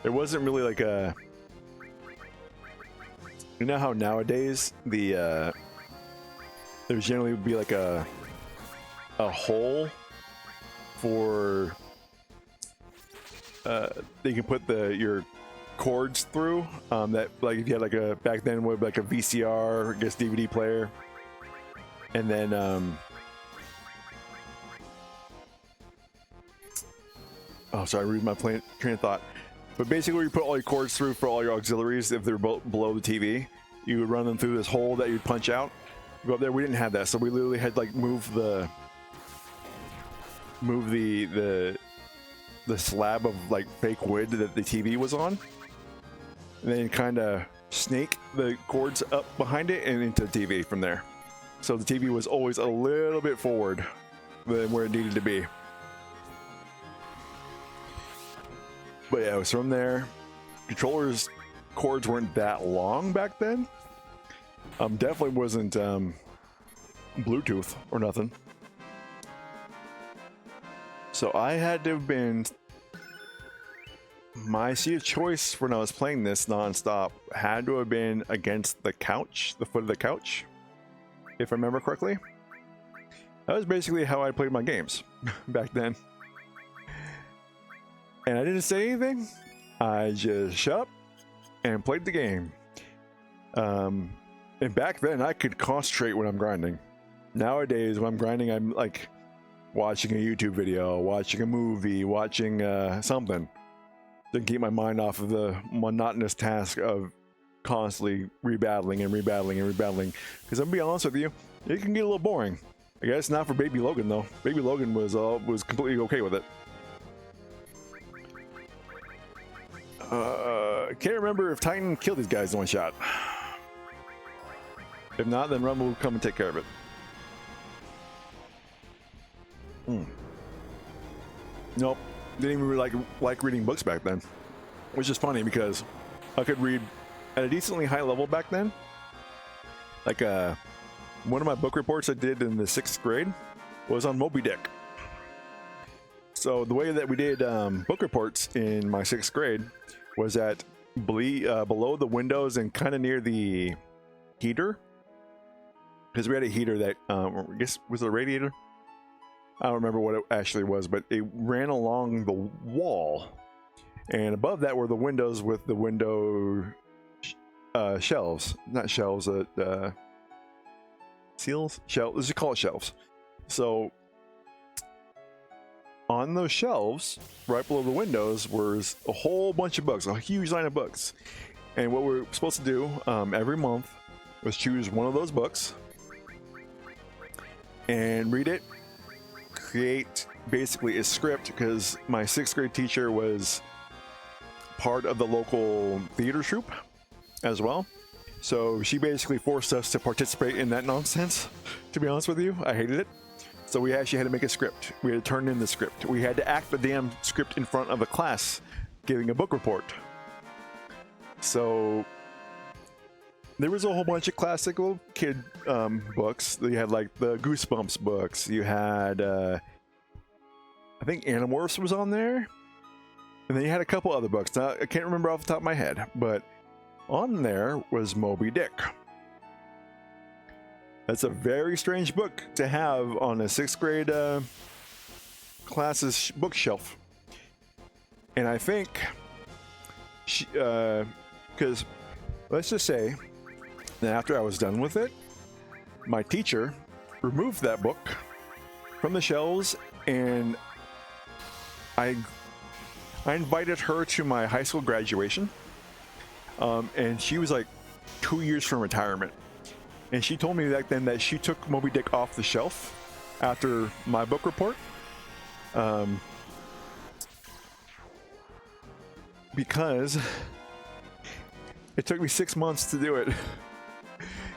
There wasn't really like a, you know how nowadays the there generally would be like a hole for they can put your cords through, that like if you had like a, back then would be like a VCR, I guess DVD player, and then oh, sorry, I read my train of thought. But basically, you put all your cords through for all your auxiliaries. If they're below the TV, you would run them through this hole that you'd punch out. You go up there. We didn't have that, so we literally had to like move the slab of like fake wood that the TV was on, and then kind of snake the cords up behind it and into the TV from there. So the TV was always a little bit forward than where it needed to be. But yeah, it was from there. Controllers cords weren't that long back then. Definitely wasn't Bluetooth or nothing. So I had to have been, my seat of choice when I was playing this nonstop had to have been against the couch, the foot of the couch, if I remember correctly. That was basically how I played my games back then. And I didn't say anything. I just shut up and played the game. And back then, I could concentrate when I'm grinding. Nowadays, when I'm grinding, I'm like watching a YouTube video, watching a movie, watching something to keep my mind off of the monotonous task of constantly rebattling and rebattling and rebattling. Because I'm gonna be honest with you, it can get a little boring. I guess not for Baby Logan though. Baby Logan was completely okay with it. Can't remember if Titan killed these guys in one shot. If not, then Rumble will come and take care of it. Nope, didn't even really like reading books back then, which is funny because I could read at a decently high level back then. Like one of my book reports I did in the 6th grade was on Moby Dick. So the way that we did book reports in my 6th grade was that below the windows and kind of near the heater, because we had a heater that I guess was it a radiator. I don't remember what it actually was, but it ran along the wall, and above that were the windows with the window shelves, not shelves, seals, shelves. Let's just call it shelves. So on those shelves, right below the windows, was a whole bunch of books, a huge line of books. And what we're supposed to do every month was choose one of those books and read it, create basically a script, because my 6th grade teacher was part of the local theater troupe as well. So she basically forced us to participate in that nonsense. To be honest with you, I hated it. So we actually had to make a script. We had to turn in the script. We had to act the damn script in front of the class, giving a book report. So there was a whole bunch of classical kid books. You had like the Goosebumps books. You had, I think Animorphs was on there. And then you had a couple other books. Now, I can't remember off the top of my head, but on there was Moby Dick. That's a very strange book to have on a 6th grade class's bookshelf. And I think she, because let's just say that after I was done with it, my teacher removed that book from the shelves, and I invited her to my high school graduation, and she was like 2 years from retirement, and she told me back then that she took Moby Dick off the shelf after my book report, because it took me 6 months to do it.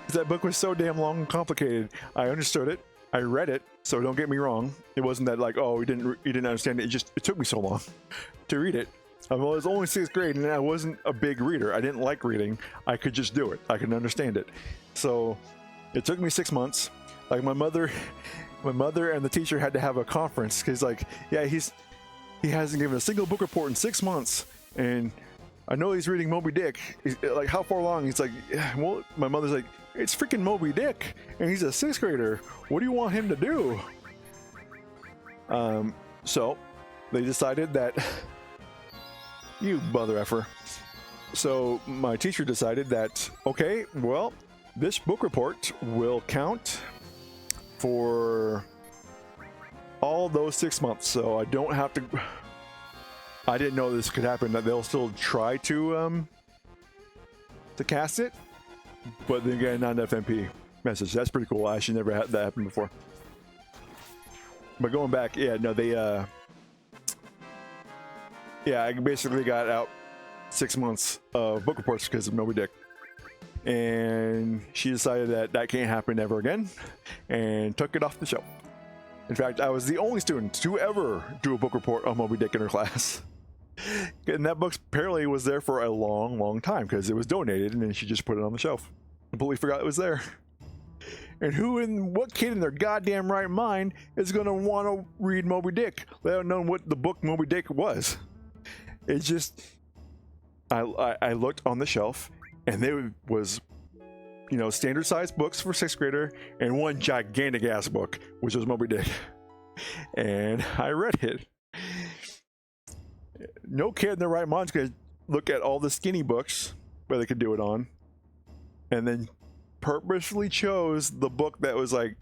That book was so damn long and complicated. I understood it, I read it, so don't get me wrong. It wasn't that like, oh, you didn't understand it. It took me so long to read it. I was only 6th grade, and I wasn't a big reader. I didn't like reading. I could just do it. I could understand it. So it took me 6 months. Like my mother and the teacher had to have a conference because, like, yeah, he hasn't given a single book report in 6 months, and I know he's reading Moby Dick. He's like, how far along? He's like, yeah, well, my mother's like, it's freaking Moby Dick, and he's a 6th grader. What do you want him to do? So they decided that, you mother effer. So my teacher decided that, okay, well, this book report will count for all those 6 months. So I don't have to, I didn't know this could happen, that they'll still try to cast it, but then again, not an FMP message. That's pretty cool. I actually never had that happen before. But going back, yeah, no, they, yeah, I basically got out 6 months of book reports because of Moby Dick. And she decided that that can't happen ever again and took it off the shelf. In fact, I was the only student to ever do a book report on Moby Dick in her class. And that book apparently was there for a long, long time because it was donated, and then she just put it on the shelf. Completely forgot it was there. And what kid in their goddamn right mind is going to want to read Moby Dick, let alone what the book Moby Dick was? It's just, I looked on the shelf, and there was, you know, standard sized books for 6th grader and one gigantic ass book, which was Moby Dick. And I read it. No kid in their right mind's gonna look at all the skinny books where they could do it on, and then purposely chose the book that was like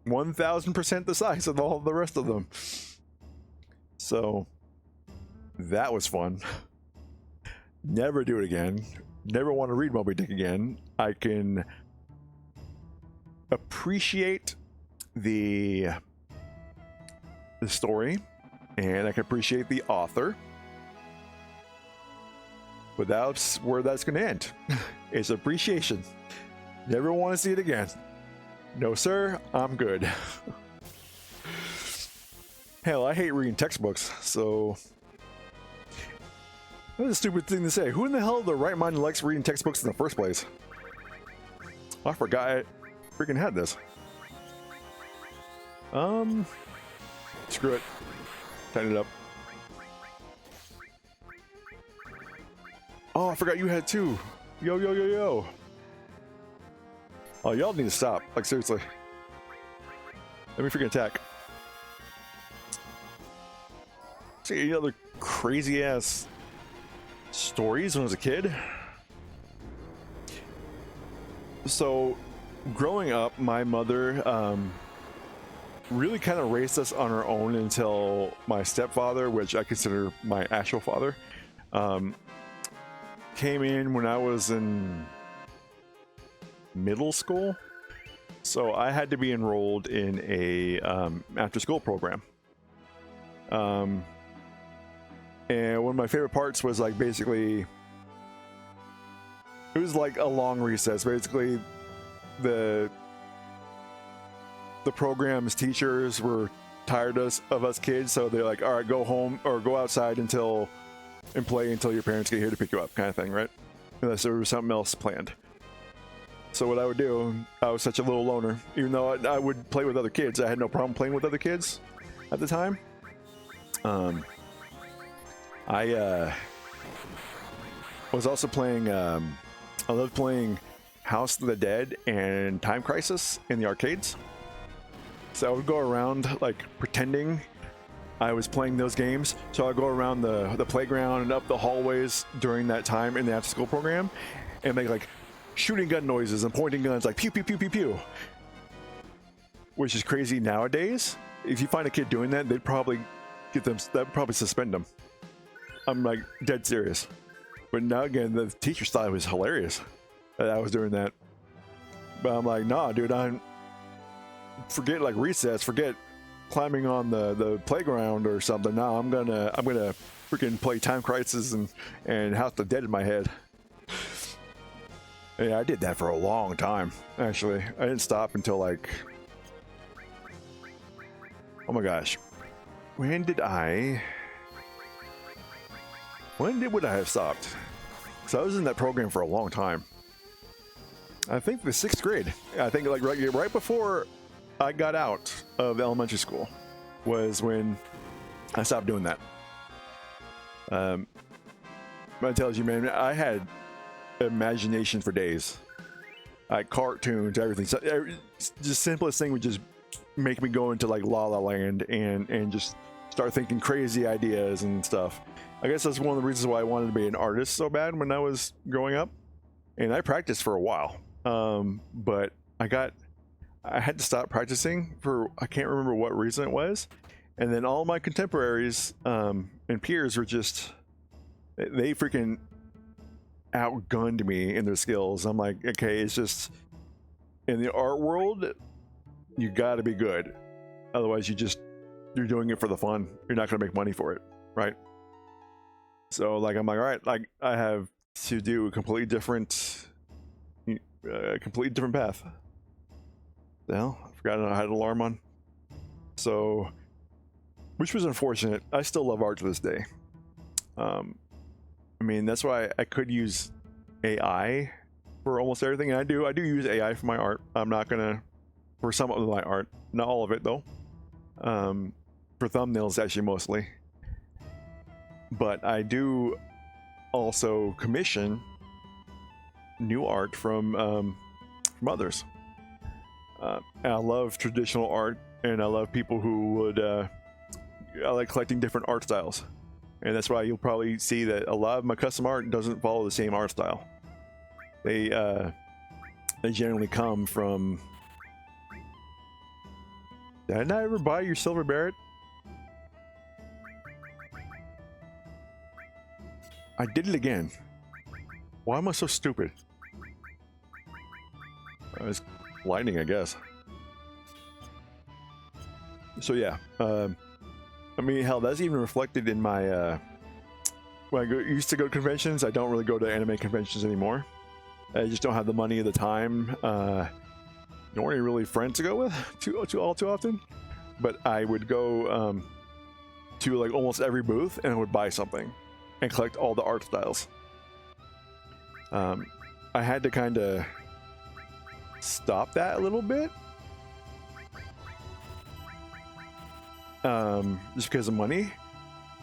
1000% the size of all the rest of them. So that was fun. Never do it again. Never want to read Moby Dick again. I can appreciate the story, and I can appreciate the author, but that's where that's going to end. It's appreciation. Never want to see it again. No, sir, I'm good. Hell, I hate reading textbooks, so that's a stupid thing to say. Who in the hell in their right mind likes reading textbooks in the first place? I forgot I freaking had this. Screw it. Tighten it up. Oh, I forgot you had two. Yo, yo, yo, yo. Oh, y'all need to stop. Like, seriously. Let me freaking attack. See any other crazy ass stories when I was a kid? So, growing up, my mother really kind of raised us on her own until my stepfather, which I consider my actual father, came in when I was in middle school. So I had to be enrolled in a after-school program. And one of my favorite parts was like basically, it was like a long recess. Basically, the program's teachers were tired of us kids, so they're like, all right, go home or go outside and play until your parents get here to pick you up, kind of thing, right? Unless there was something else planned. So what I would do, I was such a little loner, even though I would play with other kids. I had no problem playing with other kids at the time. I was also playing, I loved playing House of the Dead and Time Crisis in the arcades. So I would go around like pretending I was playing those games, so I go around the playground and up the hallways during that time in the after school program and make like shooting gun noises and pointing guns like pew pew pew pew pew, which is crazy nowadays. If you find a kid doing that, they'd probably suspend them. I'm like dead serious. But now again, the teacher thought it was hilarious that I was doing that. But I'm like, nah, dude, forget like recess, forget climbing on the playground or something. Now I'm gonna freaking play Time Crisis and House of the Dead in my head. Yeah, I did that for a long time. Actually, I didn't stop until like, oh my gosh, when would I have stopped? So I was in that program for a long time. I think the 6th grade. I think like right before I got out of elementary school was when I stopped doing that. That tells you, man, I had imagination for days. Cartoons, everything. So, just simplest thing would just make me go into like La La Land and just start thinking crazy ideas and stuff. I guess that's one of the reasons why I wanted to be an artist so bad when I was growing up. And I practiced for a while. But I had to stop practicing for, I can't remember what reason it was. And then all my contemporaries and peers were just, they freaking outgunned me in their skills. I'm like, okay, it's just, in the art world, you gotta be good. Otherwise you're doing it for the fun. You're not gonna make money for it, right? So like, I'm like, all right, like I have to do a completely different path. The hell, I forgot I had an alarm on. So, which was unfortunate. I still love art to this day. I mean, that's why I could use AI for almost everything. And I do use AI for my art. I'm not gonna, for some of my art, not all of it though. For thumbnails actually mostly. But I do also commission new art from others. And I love traditional art, and I love people who would, I like collecting different art styles. And that's why you'll probably see that a lot of my custom art doesn't follow the same art style. They generally come from... Did I ever buy your silver Barret? I did it again. Why am I so stupid? It's lightning, I guess. So yeah, I mean, hell, that's even reflected in my when I used to go to conventions. I don't really go to anime conventions anymore. I just don't have the money or the time. Nor any really friends to go with too often. But I would go to like almost every booth and I would buy something and collect all the art styles. I had to kind of stop that a little bit, just because of money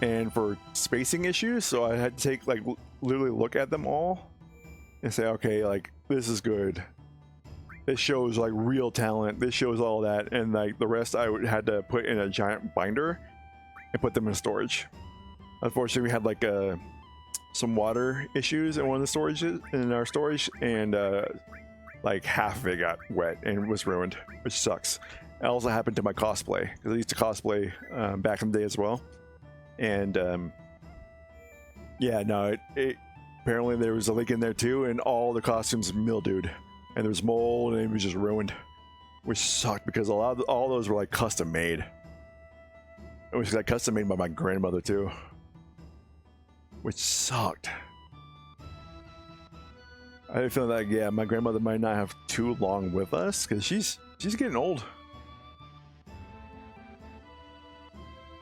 and for spacing issues. So I had to take like literally look at them all and say, okay, like this is good, this shows like real talent, this shows all that, and like the rest I had to put in a giant binder and put them in storage. Unfortunately, we had like some water issues in one of the storages in our storage, and like half of it got wet and was ruined, which sucks. It also happened to my cosplay, because I used to cosplay back in the day as well. And yeah, no, it apparently there was a leak in there too, and all the costumes mildewed, and there was mold, and it was just ruined, which sucked because all those were like custom made. It was like custom made by my grandmother too, which sucked. I feel like, yeah, my grandmother might not have too long with us because she's getting old.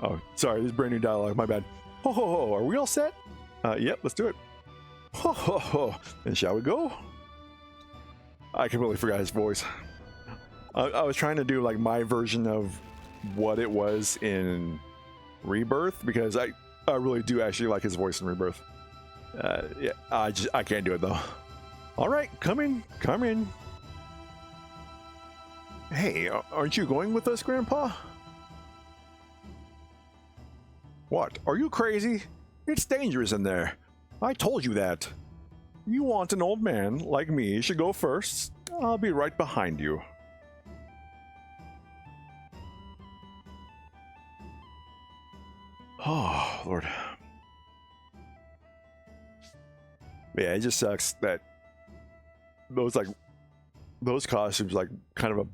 Oh, sorry, this is brand new dialogue. My bad. Ho ho ho! Are we all set? Yep, let's do it. Ho ho ho! And shall we go? I completely forgot his voice. I was trying to do like my version of what it was in Rebirth, because I really do actually like his voice in Rebirth. Yeah, I can't do it though. All right, come in. Hey, aren't you going with us, Grandpa? What? Are you crazy? It's dangerous in there. I told you that. You want an old man like me should go first? I'll be right behind you. Oh, Lord. Yeah, it just sucks that those costumes kind of a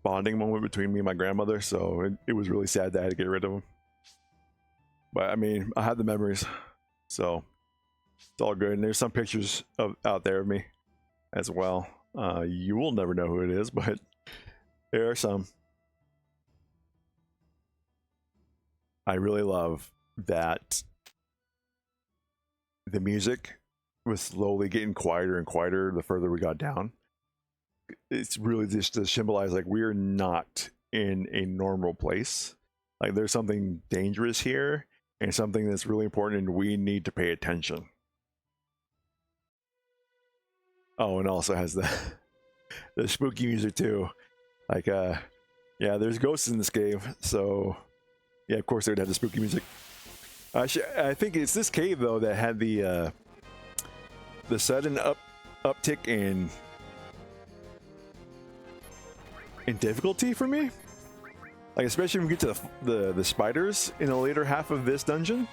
bonding moment between me and my grandmother, so it was really sad that I had to get rid of them. But I mean, I have the memories, so it's all good. And there's some pictures out there of me as well. You will never know who it is, but there are some. I really love that the music was slowly getting quieter and quieter the further we got down. It's really just to symbolize like we're not in a normal place. Like there's something dangerous here and something that's really important and we need to pay attention. Oh, and also has the spooky music too. Like yeah, there's ghosts in this cave, so yeah, of course they would have the spooky music. I think it's this cave though that had the sudden uptick in difficulty for me. Like especially when we get to the spiders in the later half of this dungeon.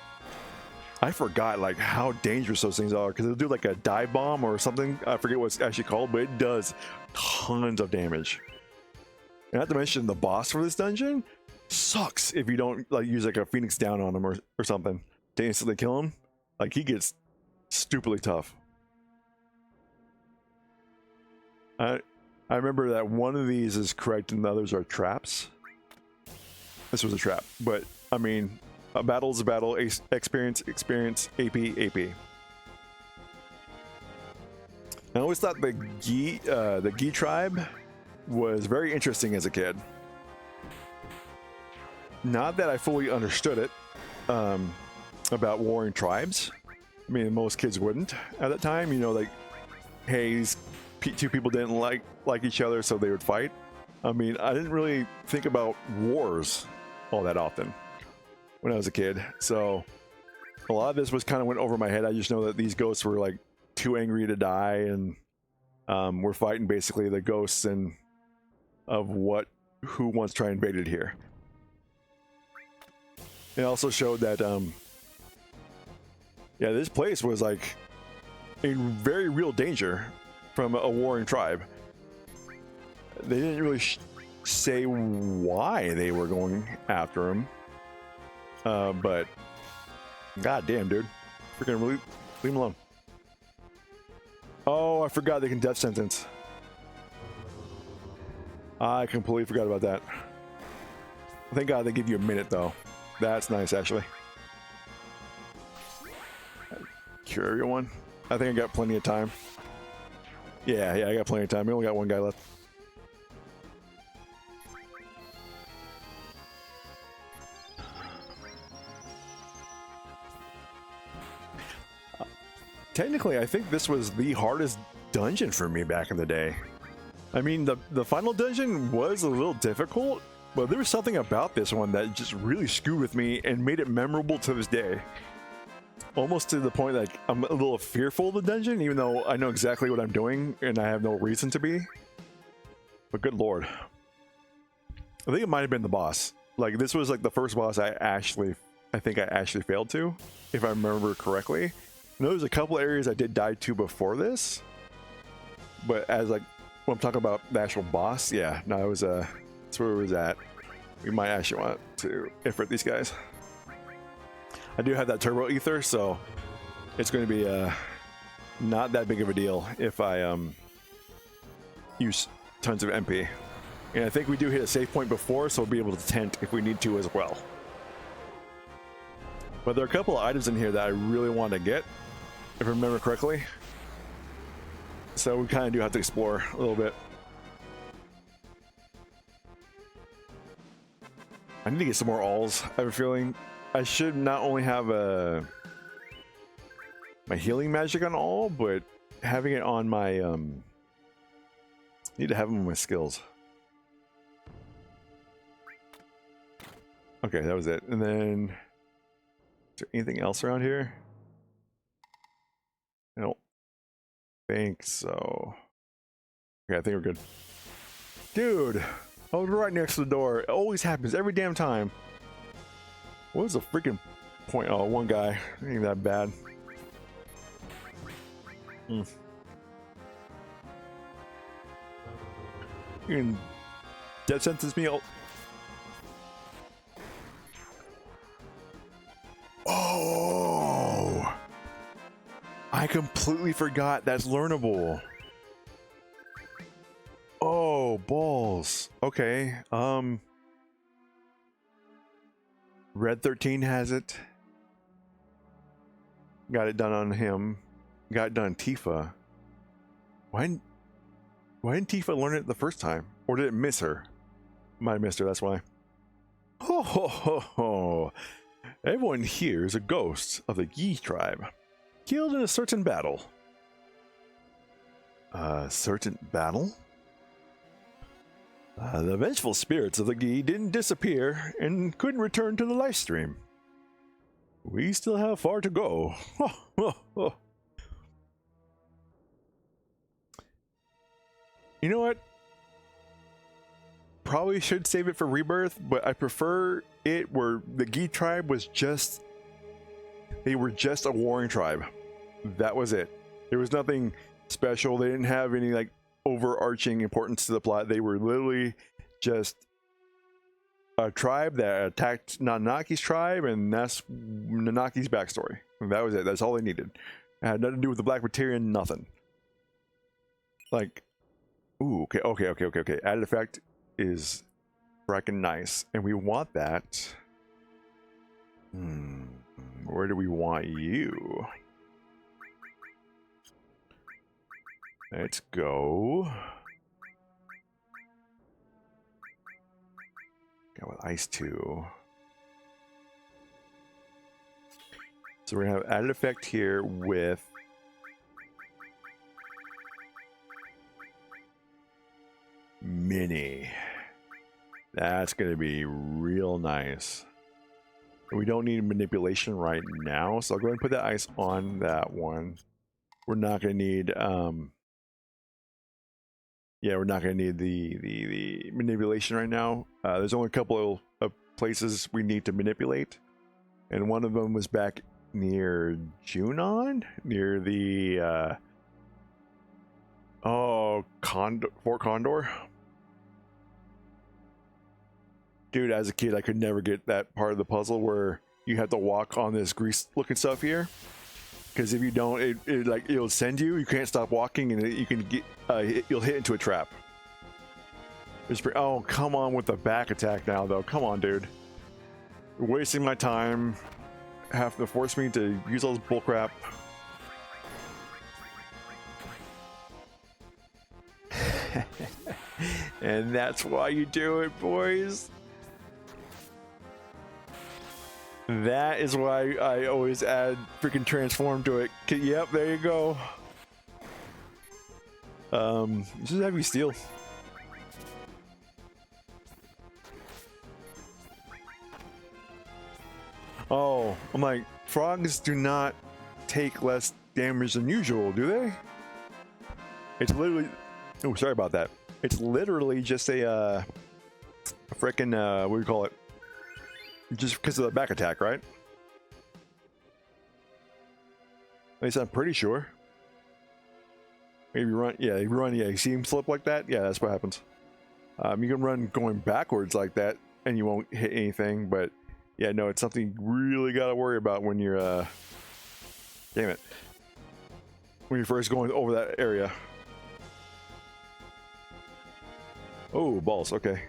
I forgot like how dangerous those things are because it'll do like a dive bomb or something. I forget what it's actually called, but it does tons of damage. And not to mention the boss for this dungeon sucks if you don't like use like a Phoenix down on him or something to instantly kill him. Like he gets stupidly tough. I remember that one of these is correct and the others are traps. This was a trap, but I mean, a battle is a battle. Experience, AP. I always thought the Gi tribe was very interesting as a kid. Not that I fully understood it about warring tribes. I mean, most kids wouldn't at that time. You know, like, hey, these two people didn't like each other, so they would fight. I mean, I didn't really think about wars all that often when I was a kid. So a lot of this was kind of went over my head. I just know that these ghosts were like too angry to die, and we're fighting basically the ghosts and of who once tried invaded here. It also showed that yeah, this place was like in very real danger from a warring tribe. They didn't really say why they were going after him, but goddamn, dude, freaking leave him alone. Oh, I forgot they can death sentence. I completely forgot about that. Thank God they give you a minute though. That's nice, actually. Cure everyone. I think I got plenty of time. Yeah, I got plenty of time. We only got one guy left. Technically, I think this was the hardest dungeon for me back in the day. I mean, the final dungeon was a little difficult, but there was something about this one that just really screwed with me and made it memorable to this day. Almost to the point that I'm a little fearful of the dungeon, even though I know exactly what I'm doing and I have no reason to be. But good lord. I think it might have been the boss. Like, this was like the first boss I think I actually failed to, if I remember correctly. I know there's a couple areas I did die to before this, but as like, when I'm talking about the actual boss, yeah, no, it was that's where it was at. We might actually want to ifrit these guys. I do have that turbo ether, so it's going to be not that big of a deal if I use tons of MP. And I think we do hit a save point before, so we'll be able to tent if we need to as well. But there are a couple of items in here that I really want to get, if I remember correctly. So we kind of do have to explore a little bit. I need to get some more alls. I have a feeling I should not only have my healing magic on all, but having it on my need to have them on my skills. Okay, that was it. And then there anything else around here? I don't think so. Okay, I think we're good. Dude, I was right next to the door. It always happens every damn time. What was the freaking point? Oh, one guy. Ain't that bad. You can death sentence me. Oh, I completely forgot that's learnable. Oh, balls. Okay. Red 13 has it. Got it done on him. Got it done on Tifa. Why didn't Tifa learn it the first time? Or did it miss her? Might have missed her, that's why. Ho ho ho ho. Everyone here is a ghost of the Yi tribe. Killed in a certain battle. Certain battle? The vengeful spirits of the Gi didn't disappear and couldn't return to the live stream. We still have far to go. You know what? Probably should save it for Rebirth, but I prefer it where the Gi tribe was just... They were just a warring tribe. That was it. There was nothing special. They didn't have any like overarching importance to the plot. They were literally just a tribe that attacked Nanaki's tribe, and that's Nanaki's backstory. And that was it. That's all they needed. It had nothing to do with the Black Material, nothing. Like, ooh, okay. Added effect is frickin' nice, and we want that. Where do we want you? Let's go. Go with Ice 2. So we're gonna have added effect here with Mini. That's gonna be real nice. We don't need manipulation right now, so I'll go ahead and put that ice on that one. We're not gonna need yeah, we're not gonna need the manipulation right now. There's only a couple of places we need to manipulate, and one of them was back near Junon, near the Fort Condor. Dude, as a kid, I could never get that part of the puzzle where you have to walk on this grease-looking stuff here. Because if you don't, it'll send you. You can't stop walking, and you can get you'll hit into a trap. Oh, come on with the back attack now, though. Come on, dude. You're wasting my time. Have to force me to use all this bullcrap. And that's why you do it, boys. That is why I always add freaking transform to it. Yep, there you go. This is heavy steel. Oh, I'm like, frogs do not take less damage than usual, do they? It's literally... Oh, sorry about that. It's literally just a frickin' what do you call it? Just because of the back attack, right? At least I'm pretty sure. Maybe run, yeah, you see him slip like that? Yeah, that's what happens. You can run going backwards like that, and you won't hit anything, but yeah, no, it's something you really gotta worry about when you're, damn it. When you're first going over that area. Oh, balls, okay.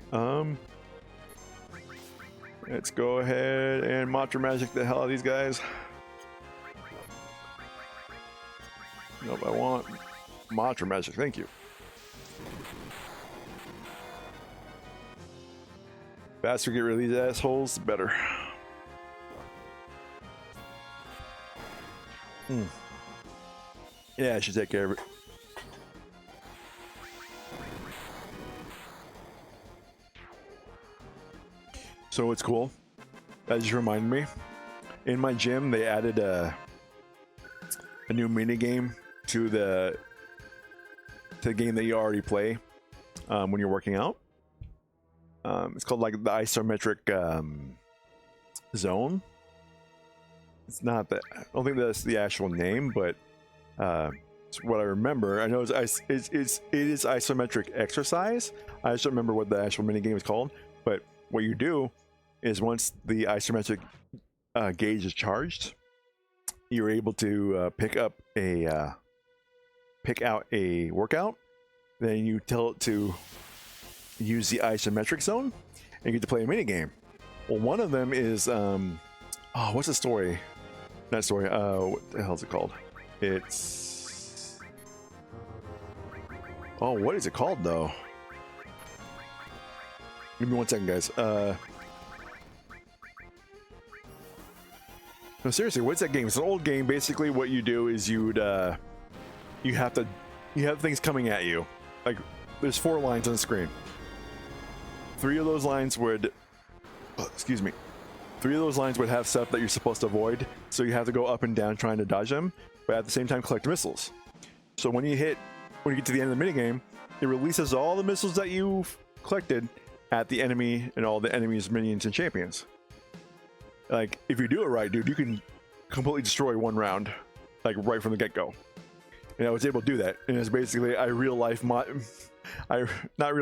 Let's go ahead and Mantra Magic the hell out of these guys. Nope, I want Mantra Magic, thank you. Faster get rid of these assholes, the better. Yeah, I should take care of it. So it's cool. That just reminded me. in my gym they added a new mini game to the game that you already play when you're working out. It's called like the isometric zone. It's not that, I don't think that's the actual name, but it's what I remember. I know it is isometric exercise. I just don't remember what the actual mini game is called. But what you do is once the isometric gauge is charged, you're able to pick out a workout. Then you tell it to use the isometric zone, and you get to play a mini game. Well, one of them is what's the story? Not story. What the hell is it called? It's what is it called though? Give me 1 second, guys. No, seriously, what's that game? It's an old game. Basically, what you do is you have things coming at you. Like, there's 4 lines on the screen. 3 of those lines would, excuse me, 3 of those lines would have stuff that you're supposed to avoid. So you have to go up and down trying to dodge them, but at the same time collect missiles. So when you get to the end of the minigame, it releases all the missiles that you've collected at the enemy and all the enemies, minions, and champions. Like, if you do it right, dude, you can completely destroy one round, like right from the get-go. And I was able to do that. And it's basically I not real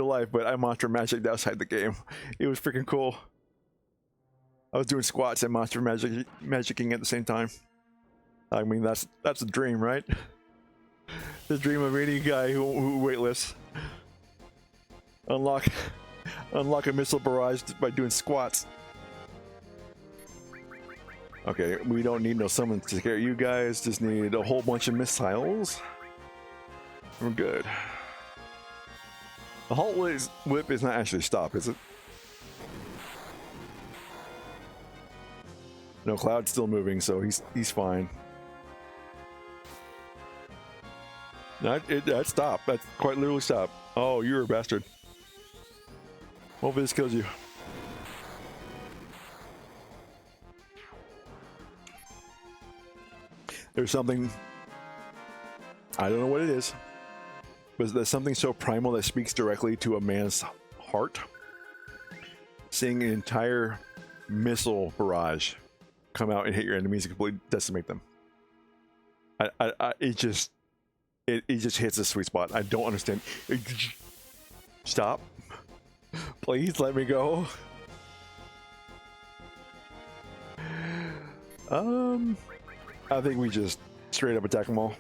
life, but I monster magic outside the game. It was freaking cool. I was doing squats and monster magicking at the same time. I mean, that's the dream, right? The dream of any guy who weightlifts. Unlock a missile barrage by doing squats. Okay, we don't need no summons to scare you guys. Just need a whole bunch of missiles. We're good. The halt whip is not actually stop, is it? No, Cloud's still moving, so he's fine. That's stop. That's quite literally stop. Oh, you're a bastard. Hopefully this kills you. There's something, I don't know what it is, but there's something so primal that speaks directly to a man's heart. Seeing an entire missile barrage come out and hit your enemies and completely decimate them. It just hits a sweet spot. I don't understand. Stop. Please let me go. I think we just straight up attack them all.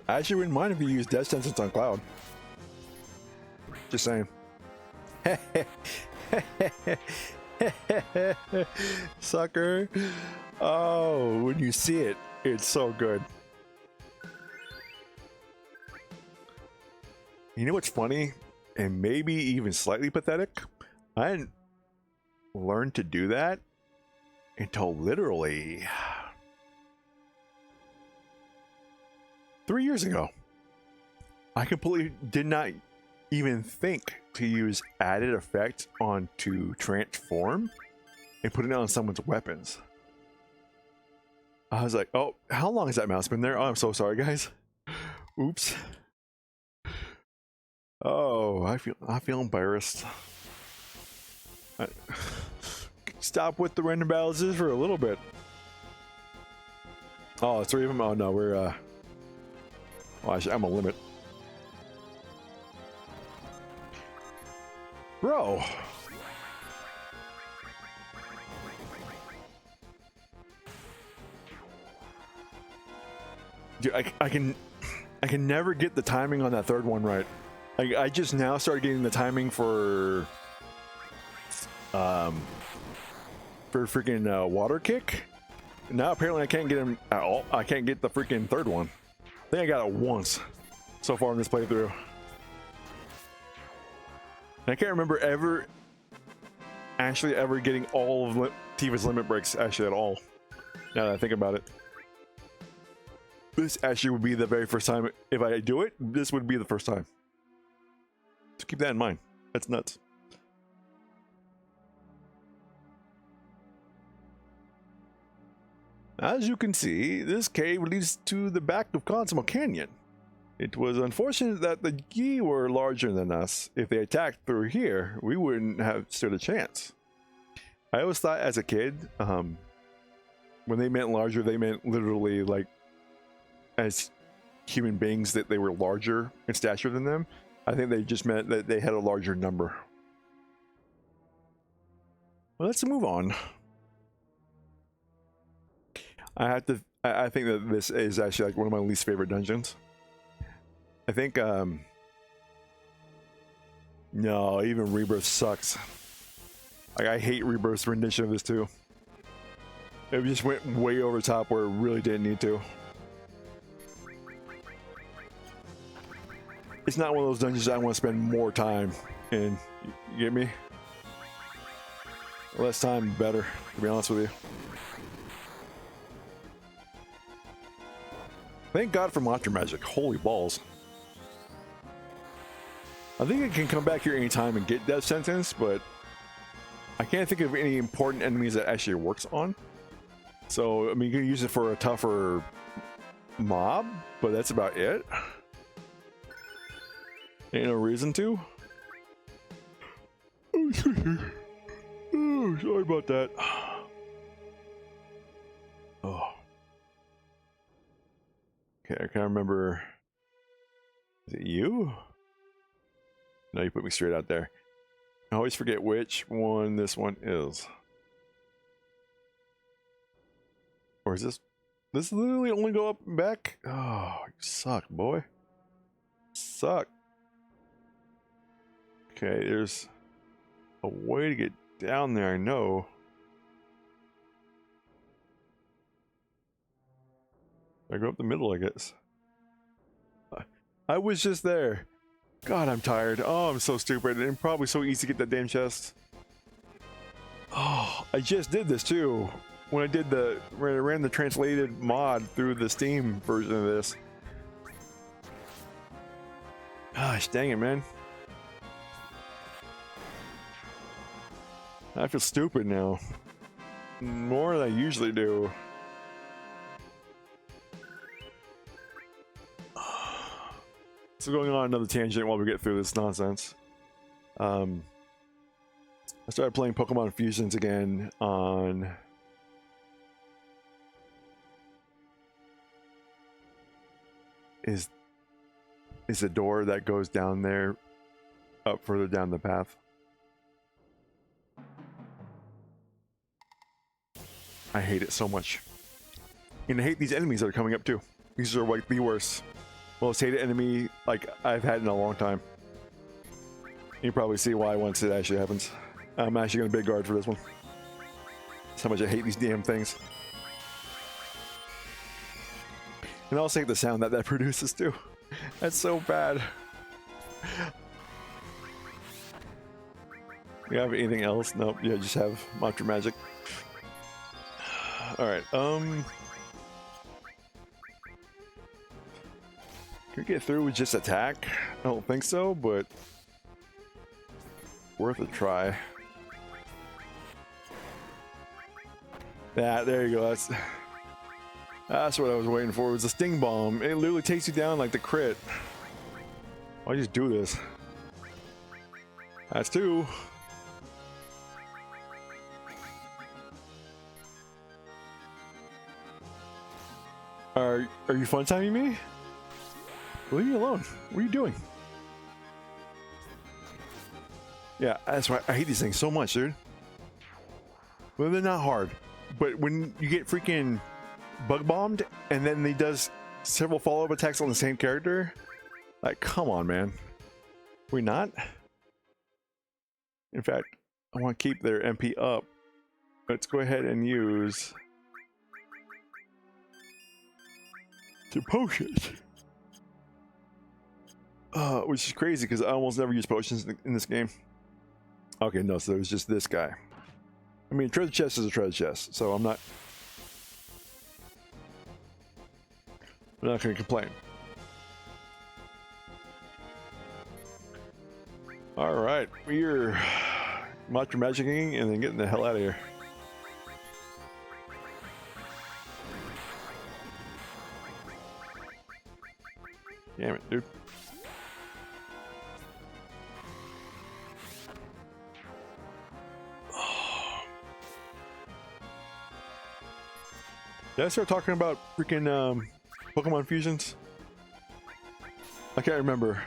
I actually wouldn't mind if you use death sentence on Cloud. Just saying. Sucker. Oh, when you see it, it's so good. You know what's funny? And maybe even slightly pathetic? I hadn't learned to do that until literally 3 years ago. I completely did not even think to use added effect onto transform and put it on someone's weapons. I was like, oh, how long has that mouse been there? Oh, I'm so sorry, guys. Oops. Oh, I feel embarrassed. Stop with the random battles just for a little bit. Oh, 3 of them. Oh no, we're oh, I'm a limit, bro. Dude, I can never get the timing on that third one right. I just now started getting the timing for freaking water kick. Now apparently I can't get him at all. I can't get the freaking third one. I think I got it once so far in this playthrough. And I can't remember ever getting all of Tifa's limit breaks actually at all. Now that I think about it. This actually would be the very first time. If I do it, this would be the first time. Keep that in mind. That's nuts. As you can see, this cave leads to the back of Consummate Canyon. It was unfortunate that the Yi were larger than us. If they attacked through here, we wouldn't have stood a chance. I always thought as a kid, when they meant larger, they meant literally like as human beings that they were larger in stature than them. I think they just meant that they had a larger number. Well, let's move on. I think that this is actually like one of my least favorite dungeons. I think, no, even Rebirth sucks. Like, I hate Rebirth's rendition of this too. It just went way over top where it really didn't need to. It's not one of those dungeons I want to spend more time in. You get me? Less time, better, to be honest with you. Thank God for monster magic. Holy balls. I think it can come back here anytime and get death sentence, but I can't think of any important enemies that actually works on. So, I mean, you can use it for a tougher mob, but that's about it. Ain't no reason to. Oh, sorry about that. Oh. Okay, I can't remember. Is it you? No, you put me straight out there. I always forget which one this one is. Or is this literally only go up and back? Oh, you suck, boy. Suck. Okay, there's a way to get down there, I know. I go up the middle, I guess. I was just there. God, I'm tired. Oh, I'm so stupid. And probably so easy to get that damn chest. Oh, I just did this too. When I ran the translated mod through the Steam version of this. Gosh, dang it, man. I feel stupid now. More than I usually do. So going on another tangent while we get through this nonsense. I started playing Pokemon Fusions again on is the door that goes down there up further down the path. I hate it so much. And I hate these enemies that are coming up too. These are like the worst. Most hated enemy like I've had in a long time. You probably see why once it actually happens. I'm actually gonna big guard for this one. That's how much I hate these damn things. And I'll say the sound that produces too. That's so bad. You have anything else? Nope. Yeah, just have monster magic. All right. Can we get through with just attack? I don't think so, but worth a try. Yeah, there you go. That's what I was waiting for. It was a sting bomb. It literally takes you down like the crit. Why just do this? That's two. Are you fun timing me? Leave me alone. What are you doing? Yeah, that's why I hate these things so much, dude. Well, they're not hard, but when you get freaking bug bombed and then he does several follow-up attacks on the same character, like, come on, man. We not? In fact, I want to keep their MP up. Let's go ahead and use the potions. Which is crazy because I almost never use potions in this game. Okay, no, so it was just this guy. I mean, treasure chest is a treasure chest, so I'm not going to complain. All right, we're monster magicking and then getting the hell out of here. Damn it, dude. Did I start talking about freaking Pokemon fusions? I can't remember.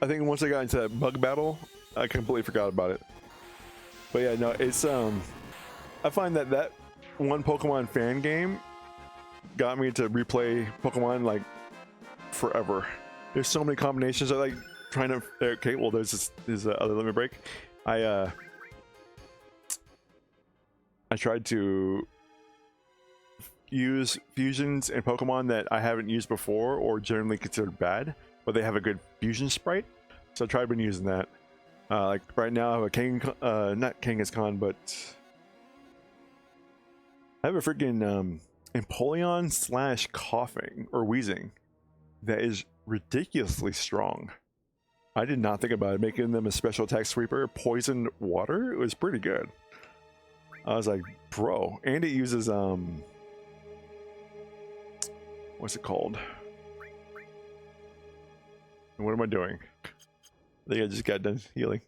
I think once I got into that bug battle, I completely forgot about it. But yeah, no, it's I find that that one Pokemon fan game got me to replay Pokemon like forever. There's so many combinations. I like trying to. Okay, well, there's other limit break. I tried to use fusions in Pokemon that I haven't used before or generally considered bad, but they have a good fusion sprite. So I tried been using that. Like right now, I have a King, not Kangaskhan, but I have a freaking Empoleon slash coughing or wheezing that is ridiculously strong. I did not think about it. Making them a special attack sweeper, poisoned water, it was pretty good. I was like, bro, and it uses what's it called? What am I doing? I think I just got done healing.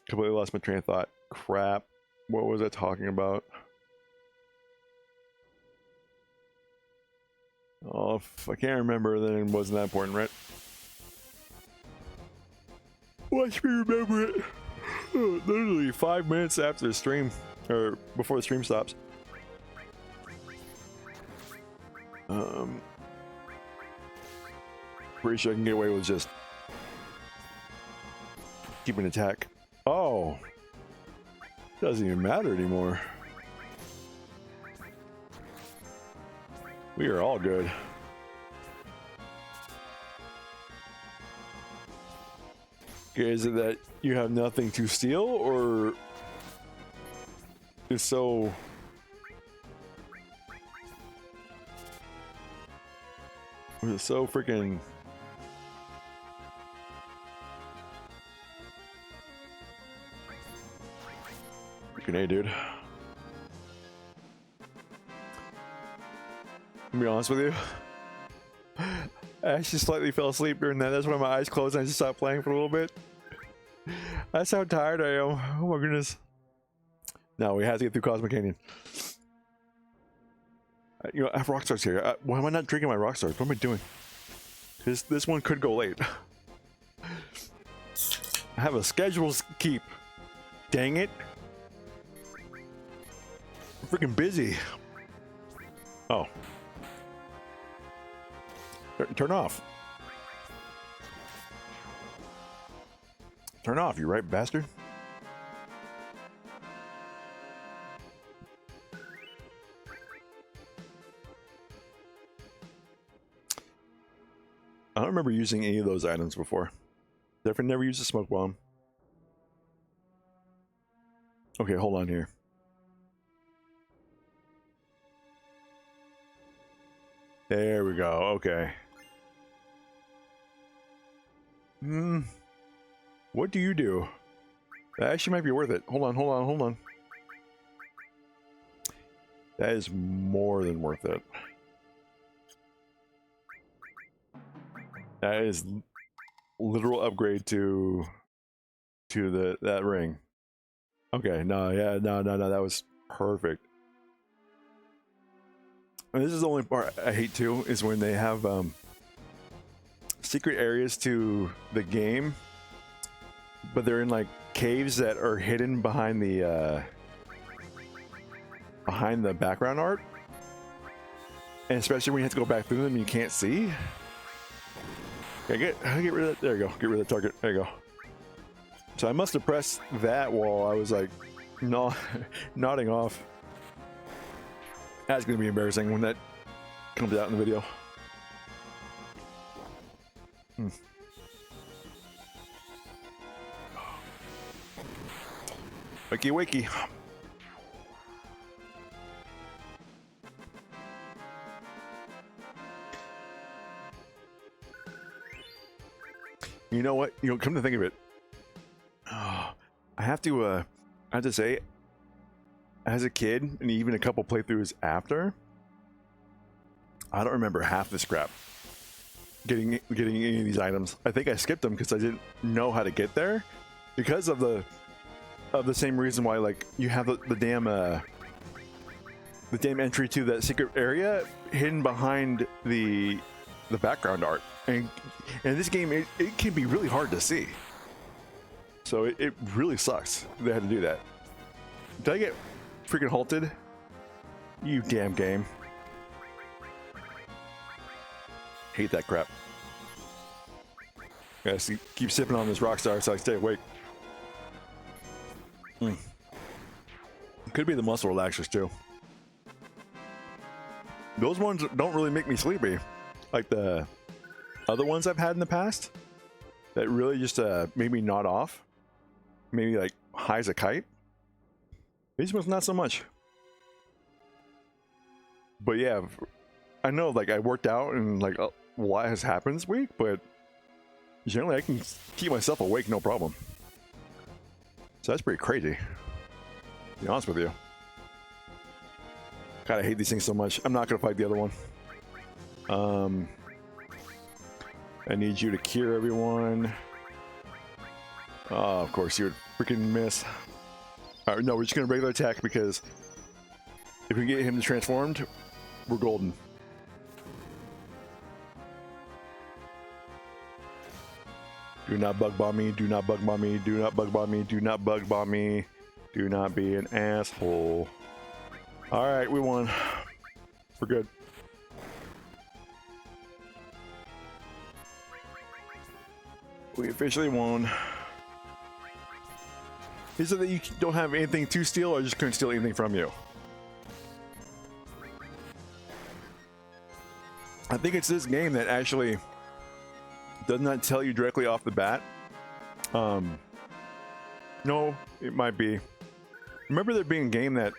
Completely lost my train of thought. Crap. What was I talking about? Oh, if I can't remember, then it wasn't that important, right? Watch me remember it. Literally 5 minutes after the stream, or before the stream stops. Pretty sure I can get away with just keeping attack. Oh, doesn't even matter anymore. We are all good. Okay, is it that you have nothing to steal, or it's so? Was it so freaking? Freaking A, dude. To be honest with you, I actually slightly fell asleep during that. That's why my eyes closed and I just stopped playing for a little bit. That's how tired I am. Oh my goodness. No, we have to get through Cosmic Canyon. You know, I have Rockstars here. Why am I not drinking my Rockstars? What am I doing? This one could go late. I have a schedule to keep. Dang it. I'm freaking busy. Oh. Turn off. Turn off, you right bastard. I don't remember using any of those items before. Definitely never used a smoke bomb. Okay, hold on here. There we go. Okay. What do you do? That actually might be worth it. Hold on, hold on, hold on. That is more than worth it. That is literal upgrade to that ring. Okay, no, yeah, no, that was perfect. And this is the only part I hate too, is when they have secret areas to the game, but they're in like caves that are hidden behind the background art, and especially when you have to go back through them, you can't see. Okay, get rid of that. There you go. Get rid of the target. There you go. So I must have pressed that while I was like nodding off. That's gonna be embarrassing when that comes out in the video. Wakey wakey. You know what? You know, come to think of it, I have to say, as a kid, and even a couple playthroughs after, I don't remember half this crap. Getting any of these items. I think I skipped them because I didn't know how to get there, because of the same reason why, like, you have the damn entry to that secret area hidden behind the background art, and in this game it can be really hard to see. So it really sucks they had to do that. Did I get freaking halted? You damn game. Hate that crap. Gotta keep sipping on this Rockstar so I stay awake. Could be the muscle relaxers too. Those ones don't really make me sleepy, like the other ones I've had in the past that really just made me nod off, maybe like high as a kite. These ones not so much. But yeah, I know, like, I worked out and like a lot has happened this week, but generally I can keep myself awake no problem. So that's pretty crazy, to be honest with you. God, I hate these things so much. I'm not gonna fight the other one. I need you to cure everyone. Oh, of course you would freaking miss. All right, no, we're just gonna regular attack, because if we get him transformed, we're golden. Do not bug bomb me, do not bug bomb me, do not bug bomb me, do not bug bomb me. Do not be an asshole. Alright, we won. We're good. We officially won. Is it that you don't have anything to steal, or just couldn't steal anything from you? I think it's this game that actually does not tell you directly off the bat. No, it might be. Remember there being a game that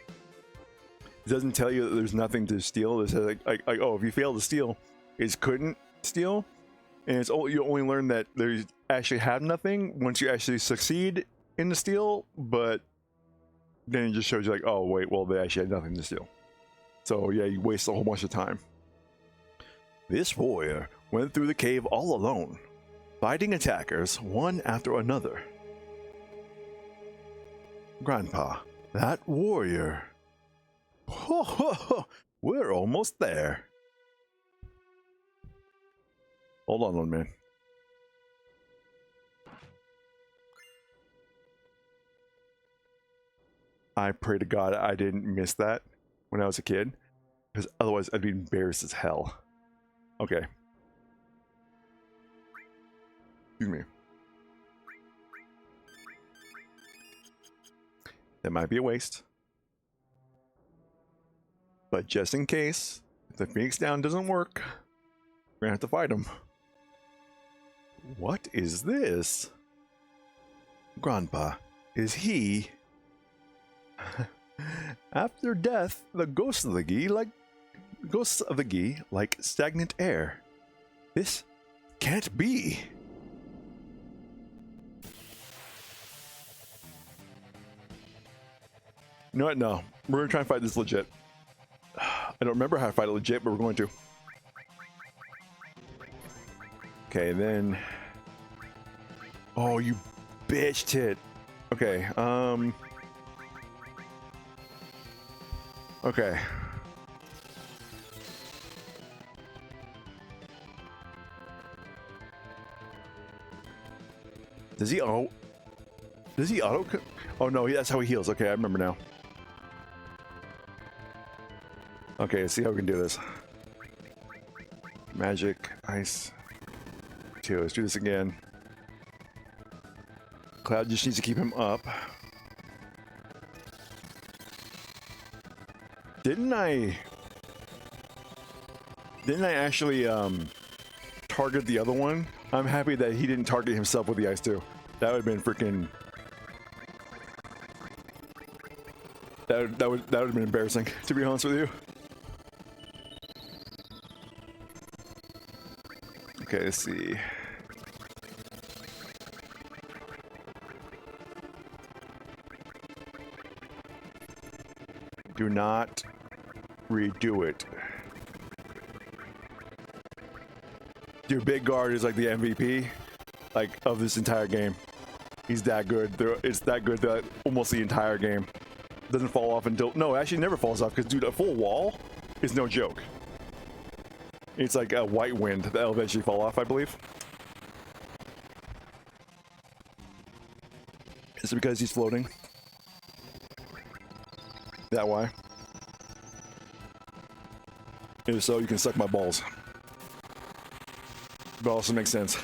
doesn't tell you that there's nothing to steal. It says like, oh, if you fail to steal, it's couldn't steal, and it's you only learn that there's actually have nothing once you actually succeed in the steal. But then it just shows you like, oh wait, well they actually had nothing to steal. So yeah, you waste a whole bunch of time. This warrior went through the cave all alone, fighting attackers one after another. Grandpa, that warrior. Ho, ho, ho. We're almost there. Hold on one minute. I pray to God I didn't miss that when I was a kid, because otherwise I'd be embarrassed as hell. Okay. Excuse me. That might be a waste. But just in case, if the Phoenix Down doesn't work, we're gonna have to fight him. What is this? Grandpa, is he... After death, the ghosts of the Gi like stagnant air. This can't be. You know what? No, we're gonna try and fight this legit. I don't remember how to fight it legit, but we're going to. Okay, then. Oh, you bitch tit. Okay, okay. Does he auto? Does he auto? Oh no, that's how he heals. Okay, I remember now. Okay, let's see how we can do this. Magic, ice. Okay, let's do this again. Cloud just needs to keep him up. Didn't I actually target the other one? I'm happy that he didn't target himself with the ice too. That would have been freaking. That would have been embarrassing, to be honest with you. Okay, let's see. Do not redo it. Dude, Big Guard is like the MVP, like, of this entire game. He's that good. It's that good that almost the entire game doesn't fall off until... No, actually never falls off, because, dude, a full wall is no joke. It's like a white wind that'll eventually fall off, I believe. Is it because he's floating? That why? If so, you can suck my balls. But also makes sense.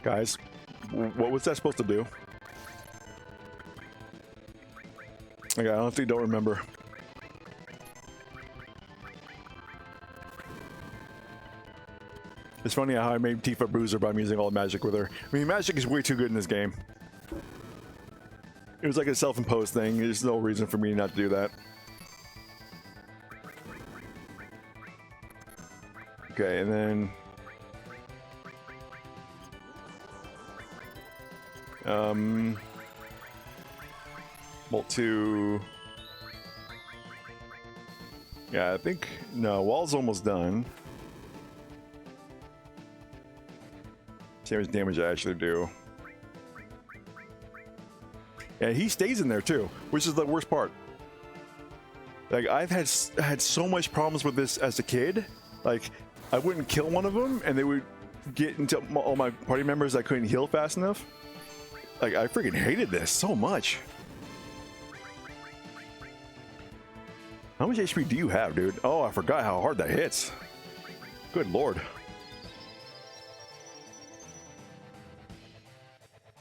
Guys, what was that supposed to do? Like, I honestly don't remember. It's funny how I made Tifa Bruiser by using all the magic with her. I mean, magic is way too good in this game. It was like a self-imposed thing. There's no reason for me not to do that. Okay, and then... Bolt 2... Yeah, I think... No, wall's almost done. See how much damage I actually do. Yeah, he stays in there too, which is the worst part. Like, I've had so much problems with this as a kid. Like, I wouldn't kill one of them, and they would get into all my party members I couldn't heal fast enough. Like, I freaking hated this so much. How much HP do you have, dude? Oh, I forgot how hard that hits. Good lord.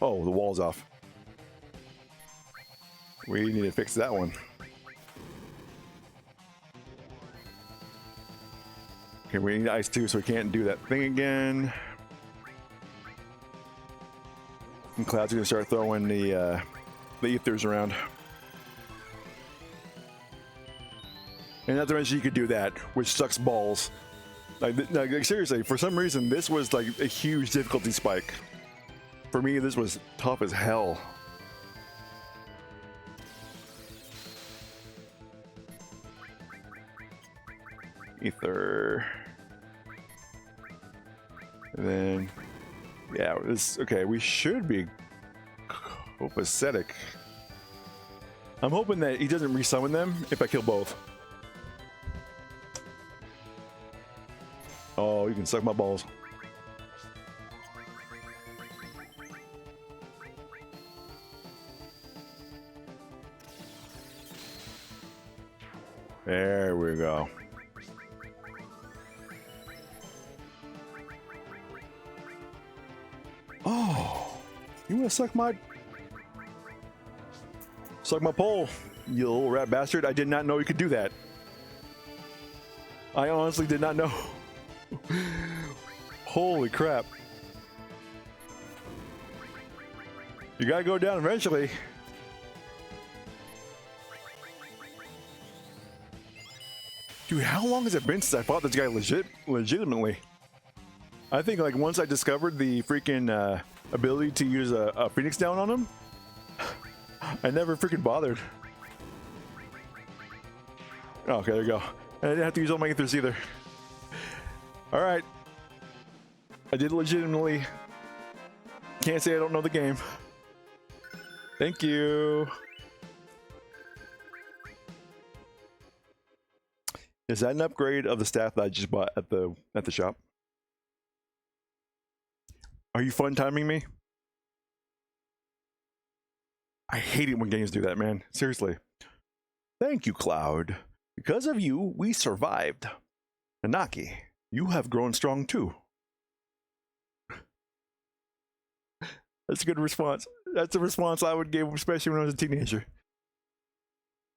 Oh, the wall's off. We need to fix that one. Okay, we need ice too, so we can't do that thing again. And Cloud's gonna start throwing the ethers around. And not to mention you could do that, which sucks balls. Like seriously, for some reason, this was like a huge difficulty spike. For me, this was tough as hell. Ether. And then, yeah, this, okay, we should be copacetic. I'm hoping that he doesn't resummon them if I kill both. Oh, you can suck my balls. There we go. Oh, you wanna suck my pole, you little rat bastard? I did not know you could do that. I honestly did not know. Holy crap. You gotta go down eventually. Dude, how long has it been since I fought this guy legitimately? I think like once I discovered the freaking ability to use a Phoenix down on him, I never freaking bothered. Oh, okay, there you go. And I didn't have to use all my ethers either. Alright. I did legitimately. Can't say I don't know the game. Thank you. Is that an upgrade of the staff that I just bought at the shop? Are you fun timing me? I hate it when games do that, man. Seriously. Thank you, Cloud. Because of you, we survived. Nanaki, you have grown strong too. That's a good response. That's a response I would give, especially when I was a teenager.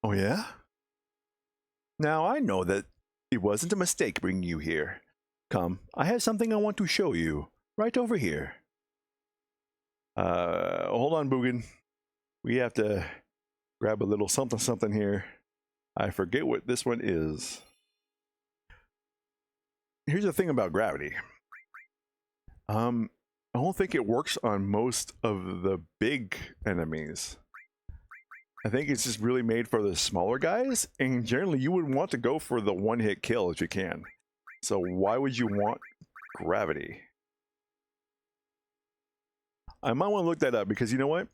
Oh yeah? Now I know that it wasn't a mistake bringing you here. Come, I have something I want to show you. Right over here. Hold on, Boogan. We have to grab a little something here. I forget what this one is. Here's the thing about gravity. I don't think it works on most of the big enemies. I think it's just really made for the smaller guys, and generally you would want to go for the one-hit kill if you can. So why would you want gravity? I might want to look that up because you know what?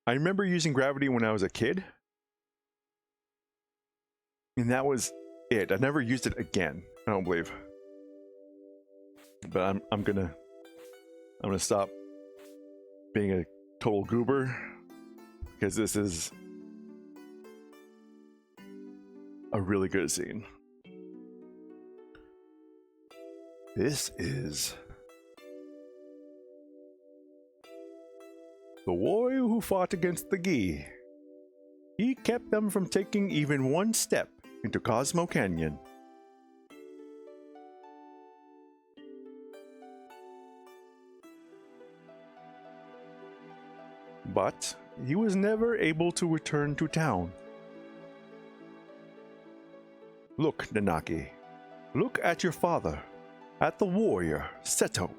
I remember using gravity when I was a kid, and that was it. I never used it again, I don't believe. But I'm gonna stop being a total goober because this is a really good scene. This is the warrior who fought against the Gi. He kept them from taking even one step into Cosmo Canyon. But he was never able to return to town. Look, Nanaki. Look at your father. At the warrior, Seto.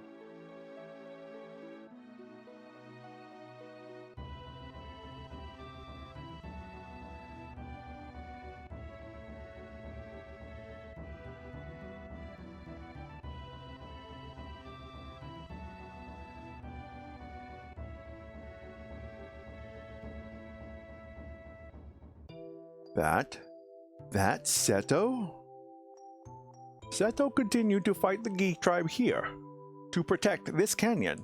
That Seto? Seto continued to fight the Gi tribe here, to protect this canyon.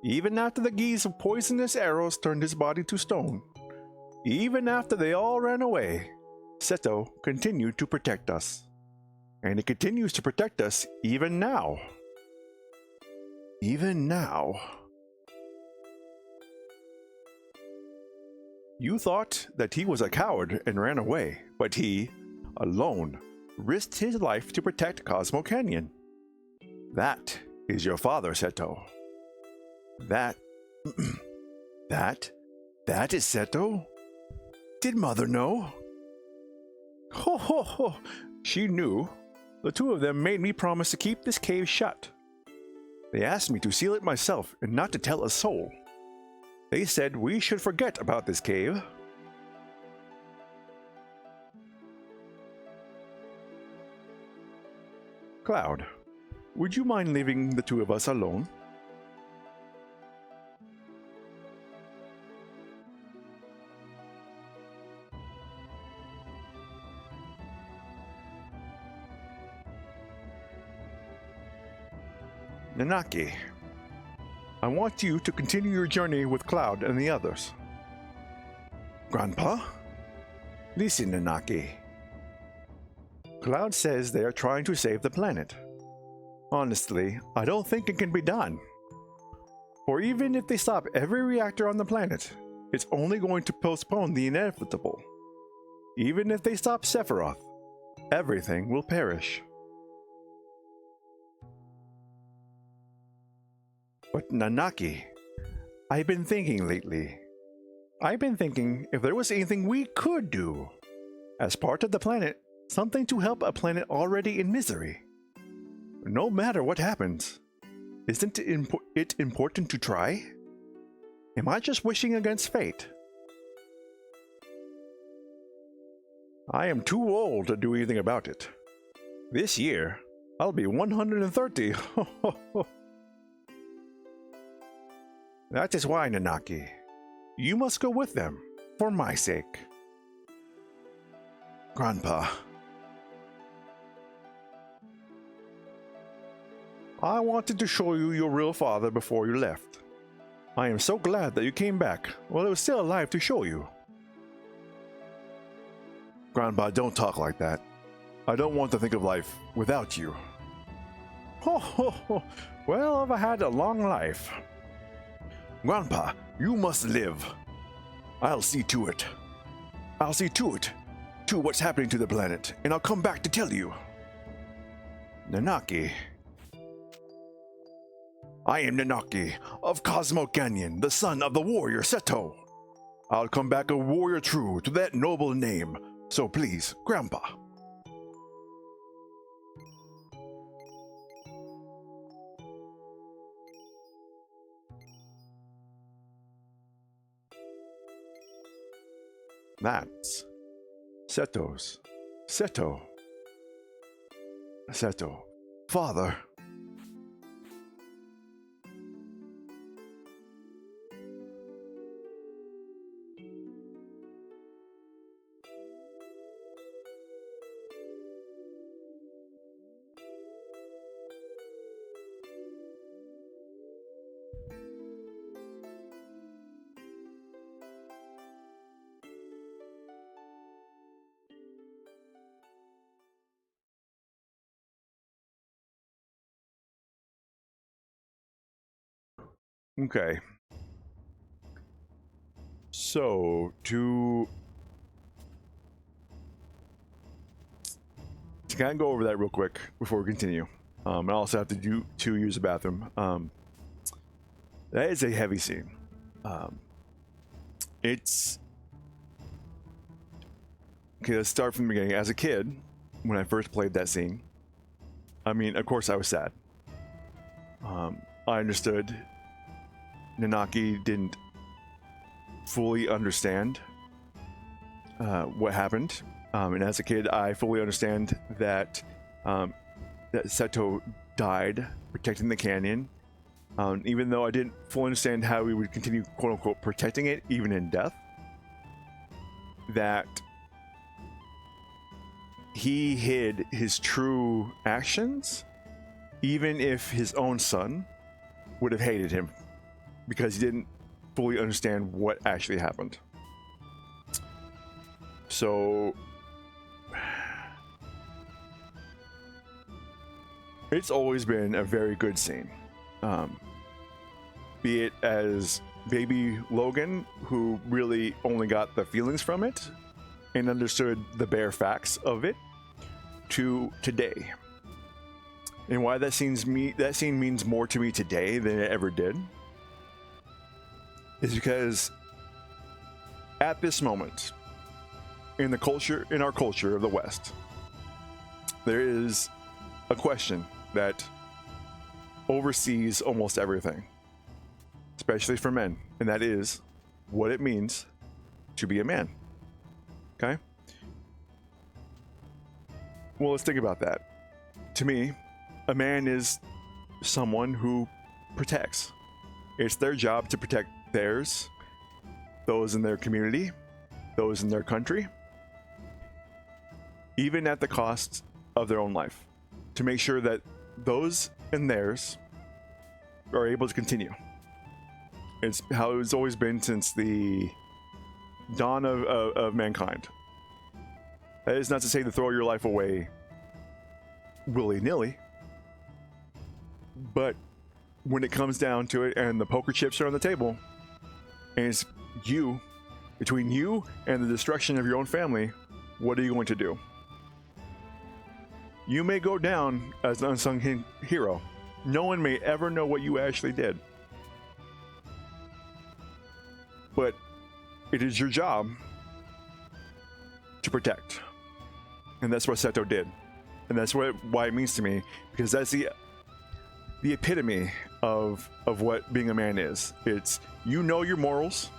Even after the Gi's poisonous arrows turned his body to stone, even after they all ran away, Seto continued to protect us. And he continues to protect us even now. Even now. You thought that he was a coward and ran away, but he, alone, risked his life to protect Cosmo Canyon. That is your father, Seto. That is Seto? Did Mother know? Ho ho ho! She knew. The two of them made me promise to keep this cave shut. They asked me to seal it myself and not to tell a soul. They said we should forget about this cave. Cloud, would you mind leaving the two of us alone? Nanaki, I want you to continue your journey with Cloud and the others. Grandpa? Listen, Nanaki. Cloud says they are trying to save the planet. Honestly, I don't think it can be done. For even if they stop every reactor on the planet, it's only going to postpone the inevitable. Even if they stop Sephiroth, everything will perish. But Nanaki, I've been thinking lately. I've been thinking if there was anything we could do, as part of the planet, something to help a planet already in misery. No matter what happens, isn't it important to try? Am I just wishing against fate? I am too old to do anything about it. This year, I'll be 130. That is why, Nanaki, you must go with them, for my sake. Grandpa. I wanted to show you your real father before you left. I am so glad that you came back while he was still alive to show you. Grandpa, don't talk like that. I don't want to think of life without you. Ho ho ho! Well, I've had a long life. Grandpa, you must live. I'll see to it. I'll see to it, to what's happening to the planet, and I'll come back to tell you. Nanaki. I am Nanaki of Cosmo Canyon, the son of the warrior Seto. I'll come back a warrior true to that noble name, so please, Grandpa. That's Seto. Father. Okay. So to kind of go over that real quick before we continue. I also have to use the bathroom. That is a heavy scene. It's okay. Let's start from the beginning. As a kid, when I first played that scene, I mean, of course, I was sad. I understood. Nanaki didn't fully understand what happened, and as a kid, I fully understand that that Seto died protecting the canyon. Even though I didn't fully understand how we would continue, quote unquote, protecting it even in death, that he hid his true actions, even if his own son would have hated him because he didn't fully understand what actually happened. So it's always been a very good scene. Be it as baby Logan, who really only got the feelings from it and understood the bare facts of it, to today. And why that scene means more to me today than it ever did is because at this moment in our culture of the West, there is a question that oversees almost everything, especially for men, and that is what it means to be a man. Okay? Well, let's think about that. To me, a man is someone who protects. It's their job to protect theirs, those in their community, those in their country, even at the cost of their own life, to make sure that those in theirs are able to continue. It's how it's always been since the dawn of mankind. That is not to say to throw your life away willy-nilly, but when it comes down to it and the poker chips are on the table and it's between you and the destruction of your own family, what are you going to do? You may go down as an unsung hero. No one may ever know what you actually did. But it is your job to protect. And that's what Seto did. And that's why it means to me, because that's the epitome of what being a man is. It's, you know your morals,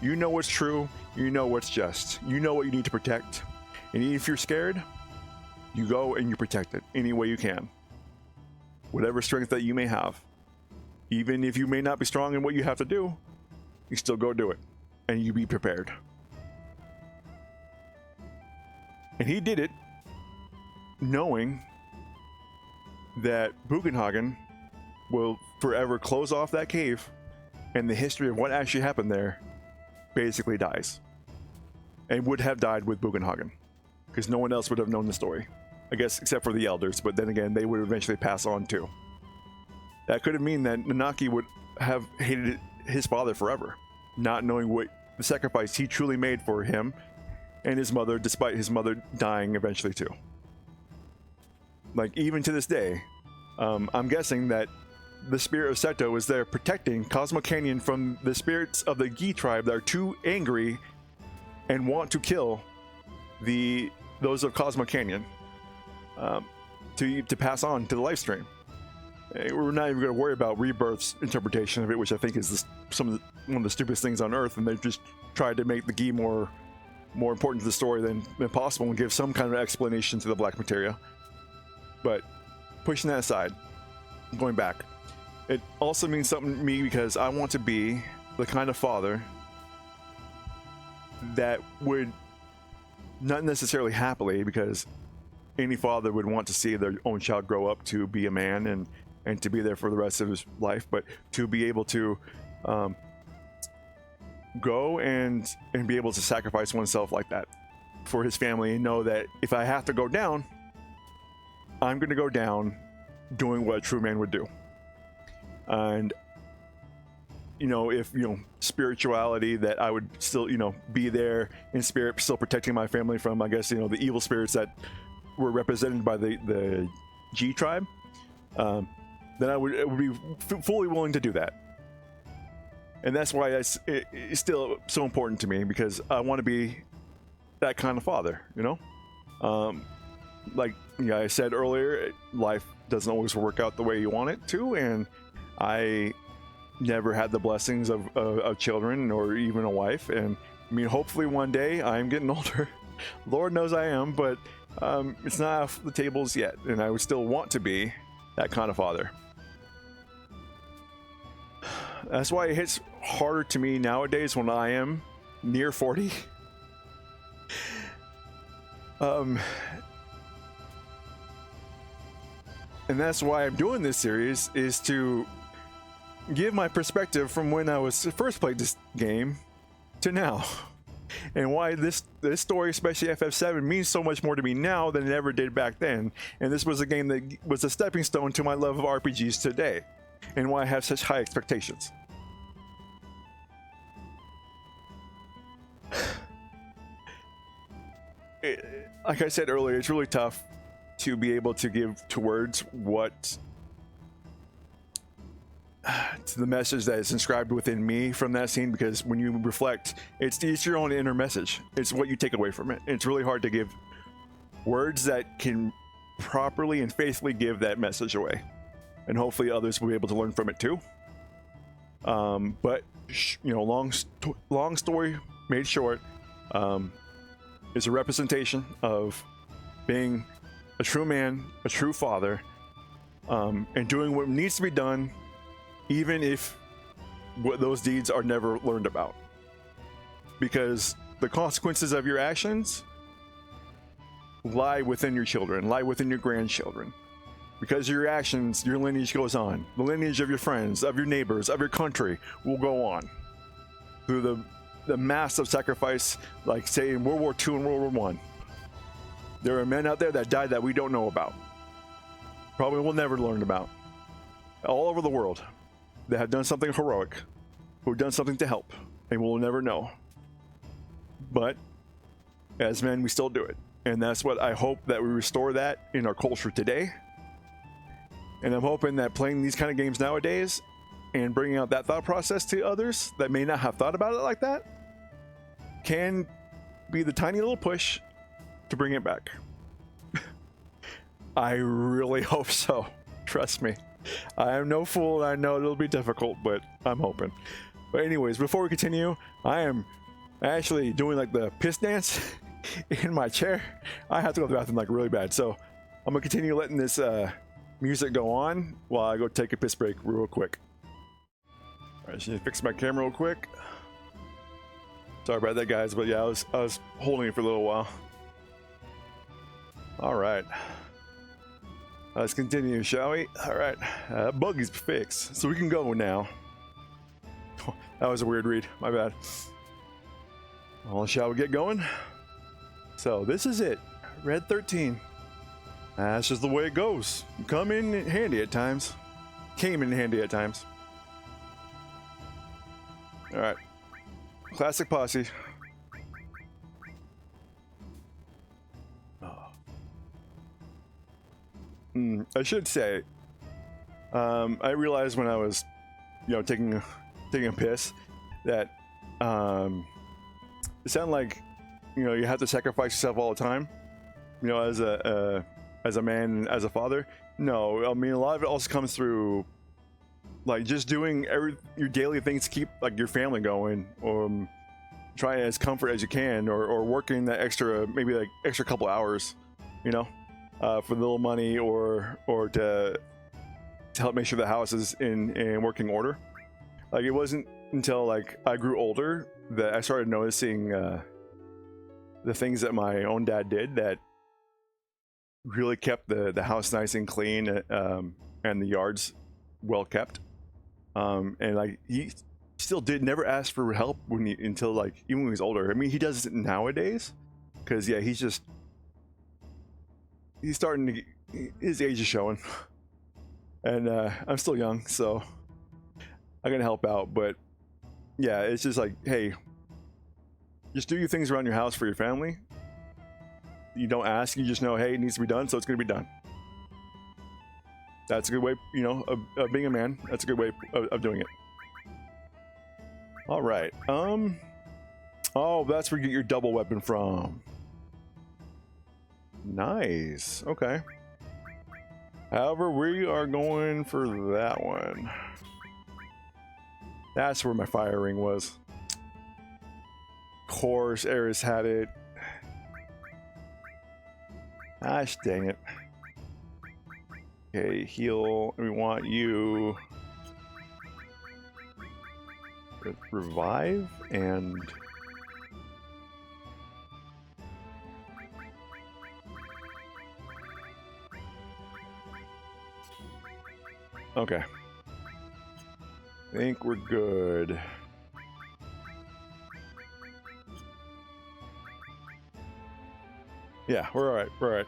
you know what's true, you know what's just, you know what you need to protect. And if you're scared, you go and you protect it any way you can. Whatever strength that you may have. Even if you may not be strong in what you have to do, you still go do it. And you be prepared. And he did it knowing that Bugenhagen will forever close off that cave, and the history of what actually happened there basically dies. And would have died with Bugenhagen, because no one else would have known the story. I guess except for the elders, but then again, they would eventually pass on too. That could have mean that Nanaki would have hated his father forever, not knowing what the sacrifice he truly made for him and his mother, despite his mother dying eventually too. Like, even to this day, I'm guessing that the spirit of Seto is there protecting Cosmo Canyon from the spirits of the Gi tribe that are too angry and want to kill those of Cosmo Canyon, to pass on to the life stream. We're not even going to worry about Rebirth's interpretation of it, which I think is one of the stupidest things on Earth, and they've just tried to make the Gi more more important to the story than possible and give some kind of explanation to the black materia. But pushing that aside, going back, it also means something to me because I want to be the kind of father that would, not necessarily happily, because any father would want to see their own child grow up to be a man and to be there for the rest of his life, but to be able to go and be able to sacrifice oneself like that for his family and know that if I have to go down, I'm going to go down doing what a true man would do. And if spirituality, that I would still be there in spirit, still protecting my family from, I guess, the evil spirits that were represented by the G tribe, then I would be fully willing to do that. And that's why it's still so important to me, because I want to be that kind of father, like I said earlier, life doesn't always work out the way you want it to, and I never had the blessings of children or even a wife. And I mean, hopefully one day, I'm getting older, Lord knows I am, but it's not off the tables yet, and I would still want to be that kind of father. That's why it hits harder to me nowadays when I am near 40. And that's why I'm doing this series, is to give my perspective from when I was first played this game to now, and why this story, especially FF7, means so much more to me now than it ever did back then. And this was a game that was a stepping stone to my love of RPGs today, and why I have such high expectations. Like I said earlier, it's really tough to be able to give to words what to the message that is inscribed within me from that scene, because when you reflect, it's your own inner message. It's what you take away from it. It's really hard to give words that can properly and faithfully give that message away, and hopefully others will be able to learn from it too. But long story made short, is a representation of being a true man, a true father, and doing what needs to be done, even if those deeds are never learned about. Because the consequences of your actions lie within your children, lie within your grandchildren. Because of your actions, your lineage goes on. The lineage of your friends, of your neighbors, of your country will go on through the massive sacrifice, like say in World War II and World War I. There are men out there that died that we don't know about, probably will never learn about, all over the world, that have done something heroic, who have done something to help, and we'll never know. But as men, we still do it, and that's what I hope, that we restore that in our culture today. And I'm hoping that playing these kind of games nowadays and bringing out that thought process to others that may not have thought about it like that can be the tiny little push to bring it back. I really hope so. Trust me. I am no fool, and I know it'll be difficult, but I'm hoping. But anyways, before we continue, I am actually doing like the piss dance in my chair. I have to go to the bathroom like really bad, so I'm gonna continue letting this music go on while I go take a piss break real quick. Alright, just need to fix my camera real quick. Sorry about that, guys, but yeah, I was holding it for a little while. Alright. Let's continue, shall we? Alright. Buggy's fixed, so we can go now. That was a weird read, my bad. Well, shall we get going? So, this is it. Red 13. That's just the way it goes. Come in handy at times. Came in handy at times. Alright. Classic posse. I should say, I realized when I was, taking a piss, that it sounded like, you have to sacrifice yourself all the time, as a man, as a father. No, I mean, a lot of it also comes through, like, just doing your daily things to keep, like, your family going, try as comfort as you can, or working that extra, maybe like extra couple hours, you know, for the little money, or to help make sure the house is in working order. Like, it wasn't until like I grew older that I started noticing the things that my own dad did that really kept the house nice and clean, and the yards well kept. And like, he still never ask for help until like, even when he was older. I mean, he does it nowadays because, yeah, he's starting to get, his age is showing. And I'm still young, so I'm gonna help out. But yeah, it's just like, hey, just do your things around your house for your family. You don't ask, you just know, hey, it needs to be done, so it's gonna be done. That's a good way, you know, of being a man. That's a good way of doing it. All right. Oh, that's where you get your double weapon from. Nice. Okay. However, we are going for that one. That's where my fire ring was. Of course, Eris had it. Gosh dang it. Okay, heal. We want you with revive and okay. I think we're good. Yeah, we're all right. We're all right.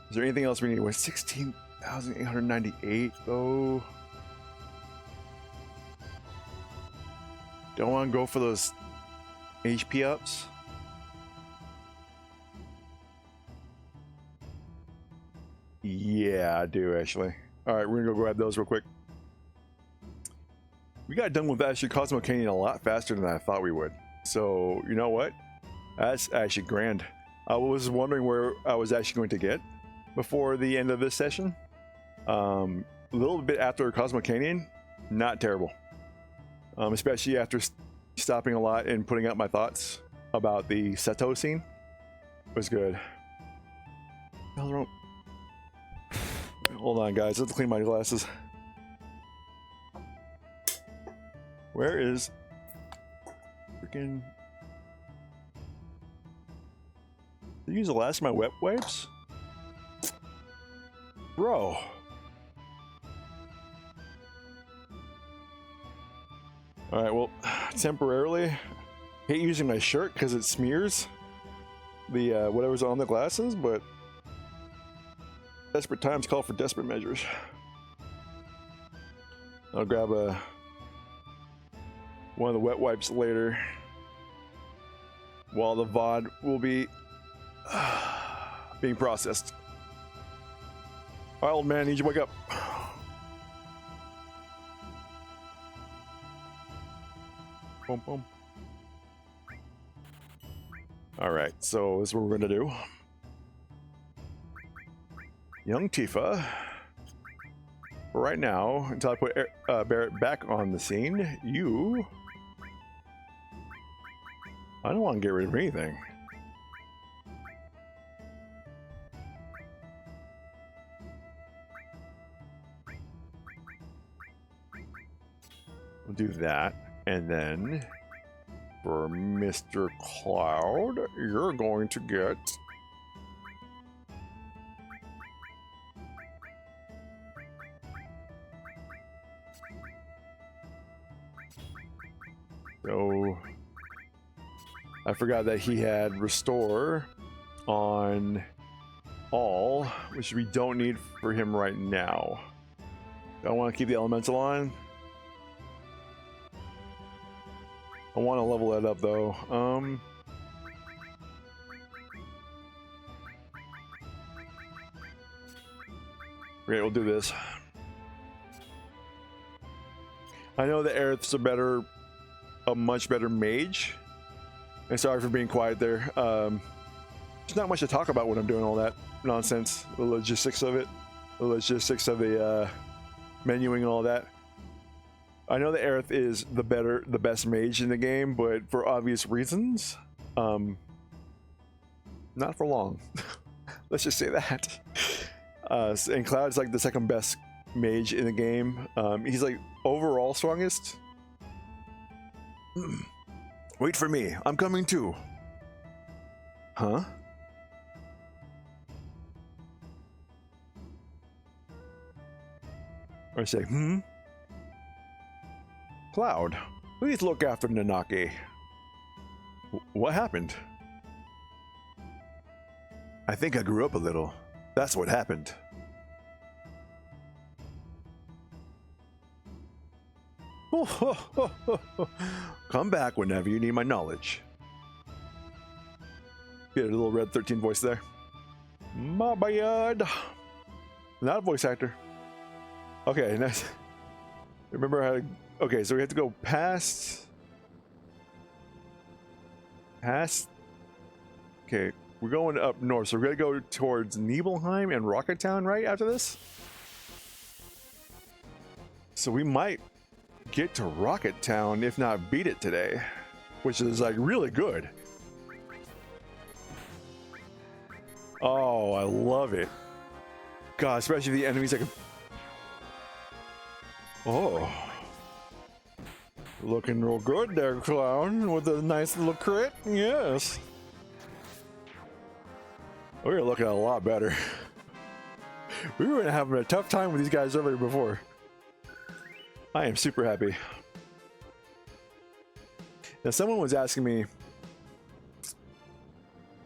Is there anything else we need? We're 16,898 though. Don't want to go for those HP ups. Yeah, I do actually. All right, we're gonna go grab those real quick. We got done with actually Cosmo Canyon a lot faster than I thought we would. So you know what? That's actually grand. I was wondering where I was actually going to get before the end of this session. A little bit after Cosmo Canyon, not terrible. Especially after stopping a lot and putting out my thoughts about the Seto scene. It was good. Hold on, guys. Let's clean my glasses. Where is freaking? Did you use the last of my wet wipes? Bro. Alright, well, temporarily, hate using my shirt because it smears the whatever's on the glasses, but desperate times call for desperate measures. I'll grab one of the wet wipes later while the VOD will be being processed. Alright, old man, I need you to wake up. Boom, boom. Alright, so this is what we're gonna do. Young Tifa. For right now, until I put Barrett back on the scene, you... I don't want to get rid of anything. We'll do that, and then for Mr. Cloud, you're going to get so I forgot that he had restore on all, which we don't need for him right now. I want to keep the elemental on. I want to level it up though. Great, we'll do this. I know the Aerith's a much better mage. And sorry for being quiet there. There's not much to talk about when I'm doing all that nonsense. The logistics of it, the logistics of the menuing and all that. I know that Aerith is the best mage in the game, but for obvious reasons, not for long. Let's just say that. And Cloud's like the second best mage in the game. He's like overall strongest. Wait for me, I'm coming too. Huh? Or say, Cloud, please look after Nanaki. What happened? I think I grew up a little. That's what happened. Come back whenever you need my knowledge. Get a little Red 13 voice there. My bad. Not a voice actor. Okay, next. Remember how to... Okay, so we have to go past... Okay, we're going up north, so we're gonna go towards Nibelheim and Rocket Town right after this. So we might get to Rocket Town, if not beat it today, which is like really good. Oh, I love it. God, especially the enemies like... Oh. Looking real good there, Clown, with a nice little crit. Yes. We're looking a lot better. We were having a tough time with these guys over here before. I am super happy. Now, someone was asking me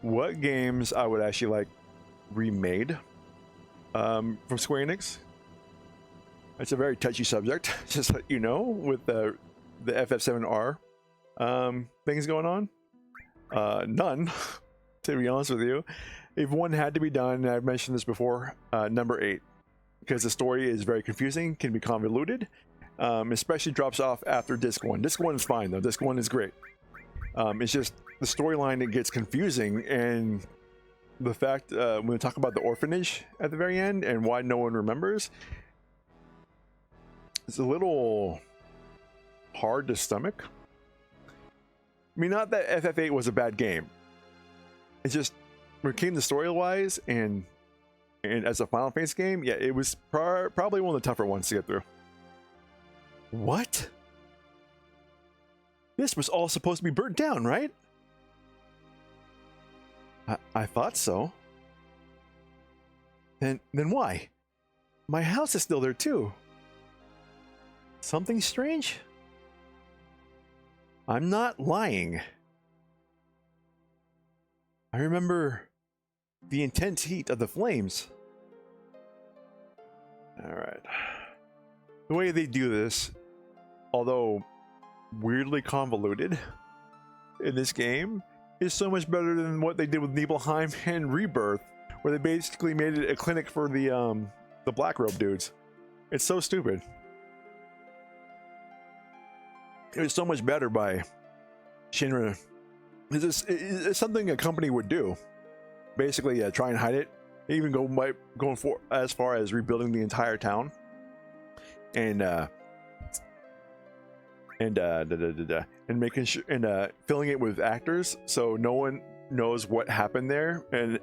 what games I would actually like remade from Square Enix. It's a very touchy subject, just so you know, with the FF7R things going on. None, to be honest with you. If one had to be done, and I've mentioned this before, number 8, because the story is very confusing, can be convoluted, especially drops off after disc 1. Disc 1 is fine though. Disc 1 is great. It's just the storyline that gets confusing, and the fact when we talk about the orphanage at the very end and why no one remembers, it's a little hard to stomach. I mean, not that FF8 was a bad game. It's just when it came to story-wise and as a Final Fantasy game, yeah, it was probably one of the tougher ones to get through. What? This was all supposed to be burnt down, right? I thought so. Then why? My house is still there too. Something strange? I'm not lying. I remember the intense heat of the flames. Alright. The way they do this, although weirdly convoluted in this game, is so much better than what they did with Nibelheim and Rebirth, where they basically made it a clinic for the black robe dudes. It's so stupid. It was so much better by Shinra. It's something a company would do. Basically, try and hide it. They even going for as far as rebuilding the entire town, and making sure and filling it with actors so no one knows what happened there, and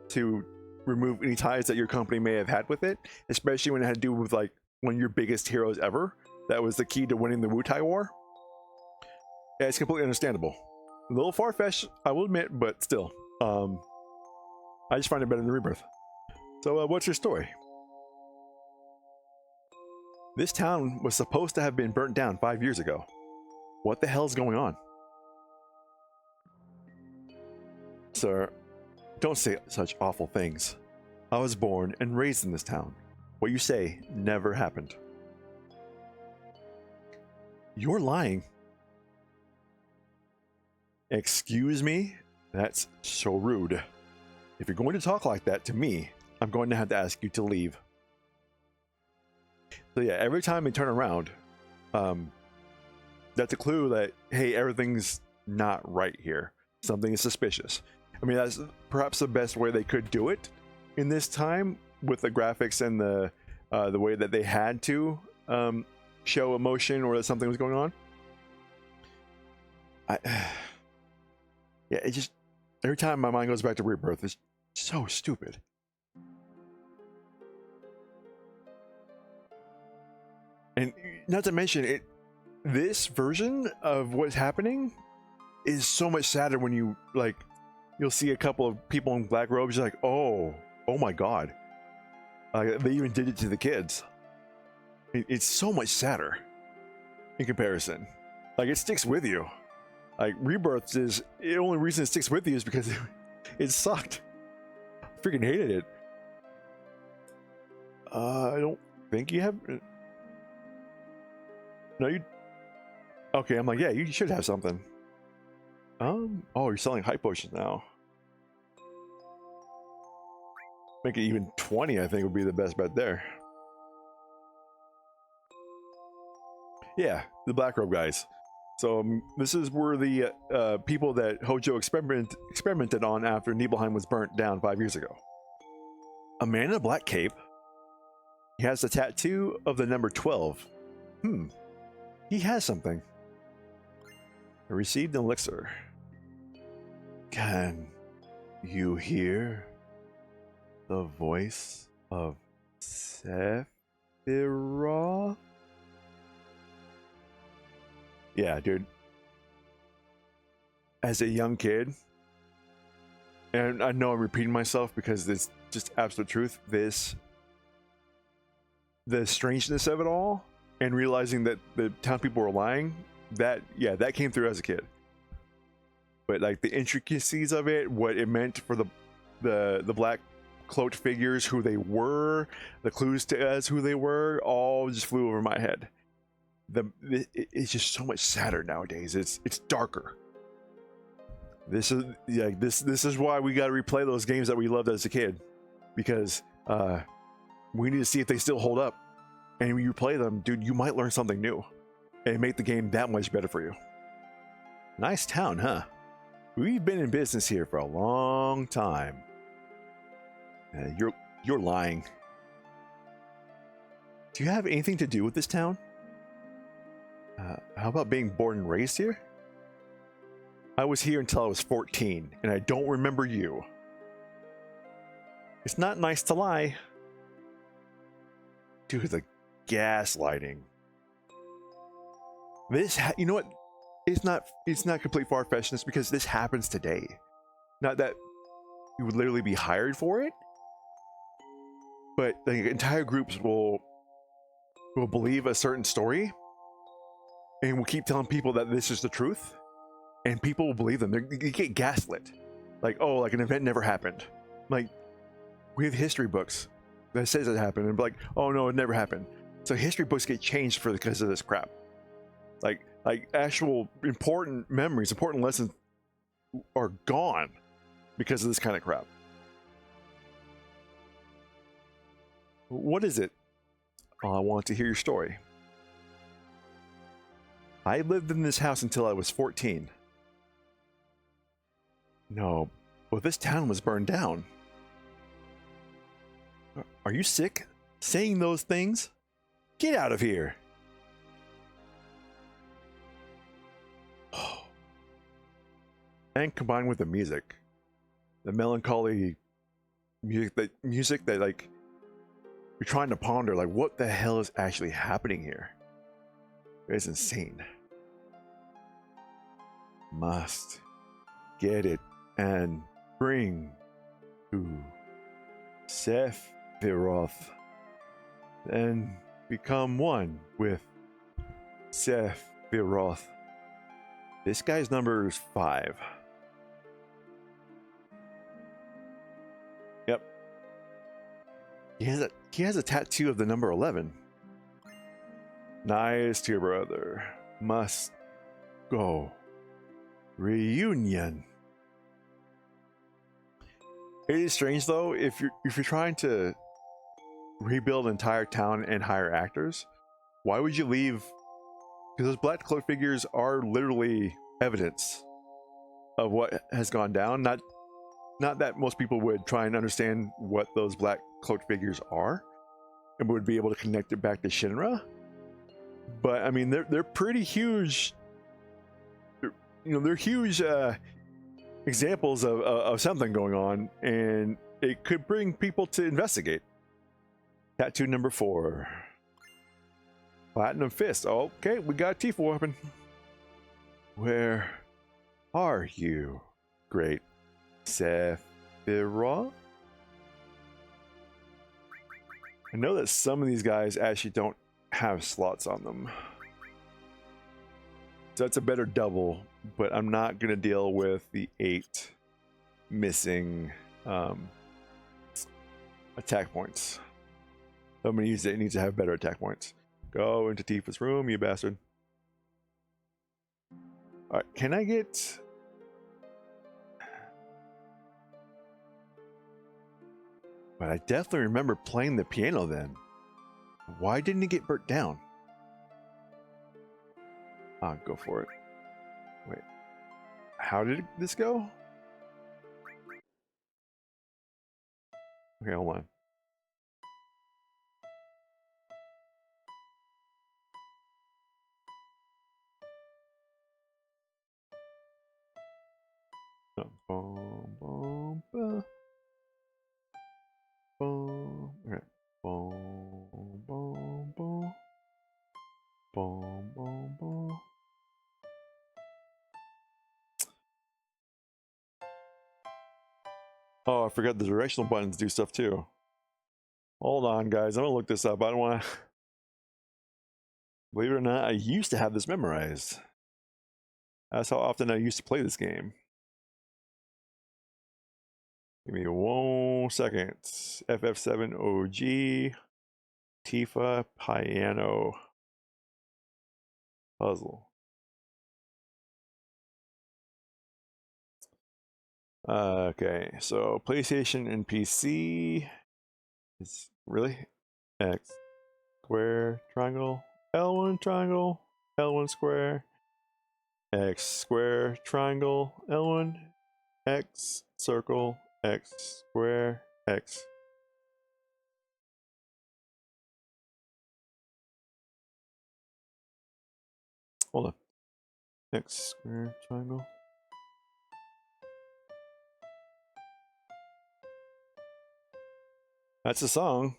to remove any ties that your company may have had with it, especially when it had to do with like one of your biggest heroes ever. That was the key to winning the Wutai War. Yeah, it's completely understandable. A little far-fetched, I will admit, but still. I just find it better than Rebirth. So, what's your story? This town was supposed to have been burnt down 5 years ago. What the hell's going on? Sir, don't say such awful things. I was born and raised in this town. What you say never happened. You're lying. Excuse me? That's so rude. If you're going to talk like that to me, I'm going to have to ask you to leave. So yeah, every time they turn around, that's a clue that, hey, everything's not right here. Something is suspicious. I mean, that's perhaps the best way they could do it in this time with the graphics and the way that they had to show emotion or that something was going on. Yeah, it just every time my mind goes back to Rebirth, it's so stupid. And not to mention it, this version of what's happening is so much sadder when you like, you'll see a couple of people in black robes. You're like, oh my god, they even did it to the kids. It's so much sadder in comparison. Like, it sticks with you. Like, Rebirth is the only reason it sticks with you is because it sucked. I freaking hated it. I don't think you have. No, you. Okay, I'm like, yeah, you should have something. Oh, you're selling hype potions now. Make it even 20, I think would be the best bet there. Yeah, the black robe guys. So this is where the people that Hojo experimented on after Nibelheim was burnt down 5 years ago. A man in a black cape. He has a tattoo of the number 12. He has something. I received an elixir. Can you hear the voice of Sephiroth? Yeah, dude. As a young kid, and I know I'm repeating myself because it's just absolute truth, the strangeness of it all, and realizing that the town people were lying, that came through as a kid. But like the intricacies of it, what it meant for the black cloaked figures, who they were, the clues to as who they were, all just flew over my head. It's just so much sadder nowadays. It's darker. This is why we got to replay those games that we loved as a kid, because we need to see if they still hold up. And when you play them, dude, you might learn something new and make the game that much better for you. Nice town, huh? We've been in business here for a long time. You're lying. Do you have anything to do with this town? How about being born and raised here? I was here until I was 14, and I don't remember you. It's not nice to lie. Dude, the gaslighting. You know what? It's not complete far-fetchedness, because this happens today. Not that you would literally be hired for it, but the entire groups will believe a certain story, and will keep telling people that this is the truth, and people will believe them. They get gaslit, like, oh, like an event never happened. Like, we have history books that says it happened, and like, oh no, it never happened. So history books get changed because of this crap. Like actual important memories, important lessons are gone because of this kind of crap. What is it? Oh, I want to hear your story. I lived in this house until I was 14. No, well, this town was burned down. Are you sick? Saying those things? Get out of here. And combined with the music, the melancholy music that like you're trying to ponder, like, what the hell is actually happening here? It's insane. Must get it and bring to Sephiroth, and become one with Sephiroth. This guy's number is 5. Yep. He has a tattoo of the number 11. Nice to your brother. Must go. Reunion. It is strange though, if you're trying to rebuild an entire town and hire actors, why would you leave? Because those black cloak figures are literally evidence of what has gone down. Not that most people would try and understand what those black cloak figures are and would be able to connect it back to Shinra. but I mean they're pretty huge. They're huge examples of something going on, and it could bring people to investigate. Tattoo number 4. Platinum Fist. Okay, we got a Tifa weapon. Where are you, great Sephiroth? I know that some of these guys actually don't have slots on them. So that's a better double, but I'm not going to deal with the 8 missing attack points. I'm going to use it. It needs to have better attack points. Go into Tifa's room, you bastard. Alright, can I get... But I definitely remember playing the piano then. Why didn't it get burnt down? I'll go for it. Wait. How did this go? Okay, hold on. Boom, boom, boom. Boom. Okay. Boom, boom, boom. Boom, boom, boom. Oh, I forgot the directional buttons do stuff too. Hold on, guys. I'm gonna look this up. I don't want to. Believe it or not, I used to have this memorized. That's how often I used to play this game. Give me 1 second. FF7 OG. Tifa Piano Puzzle. Okay, so PlayStation and PC is really X square triangle L1 triangle L1 square X square triangle L1 X circle X square X. Hold on. X square triangle. That's a song.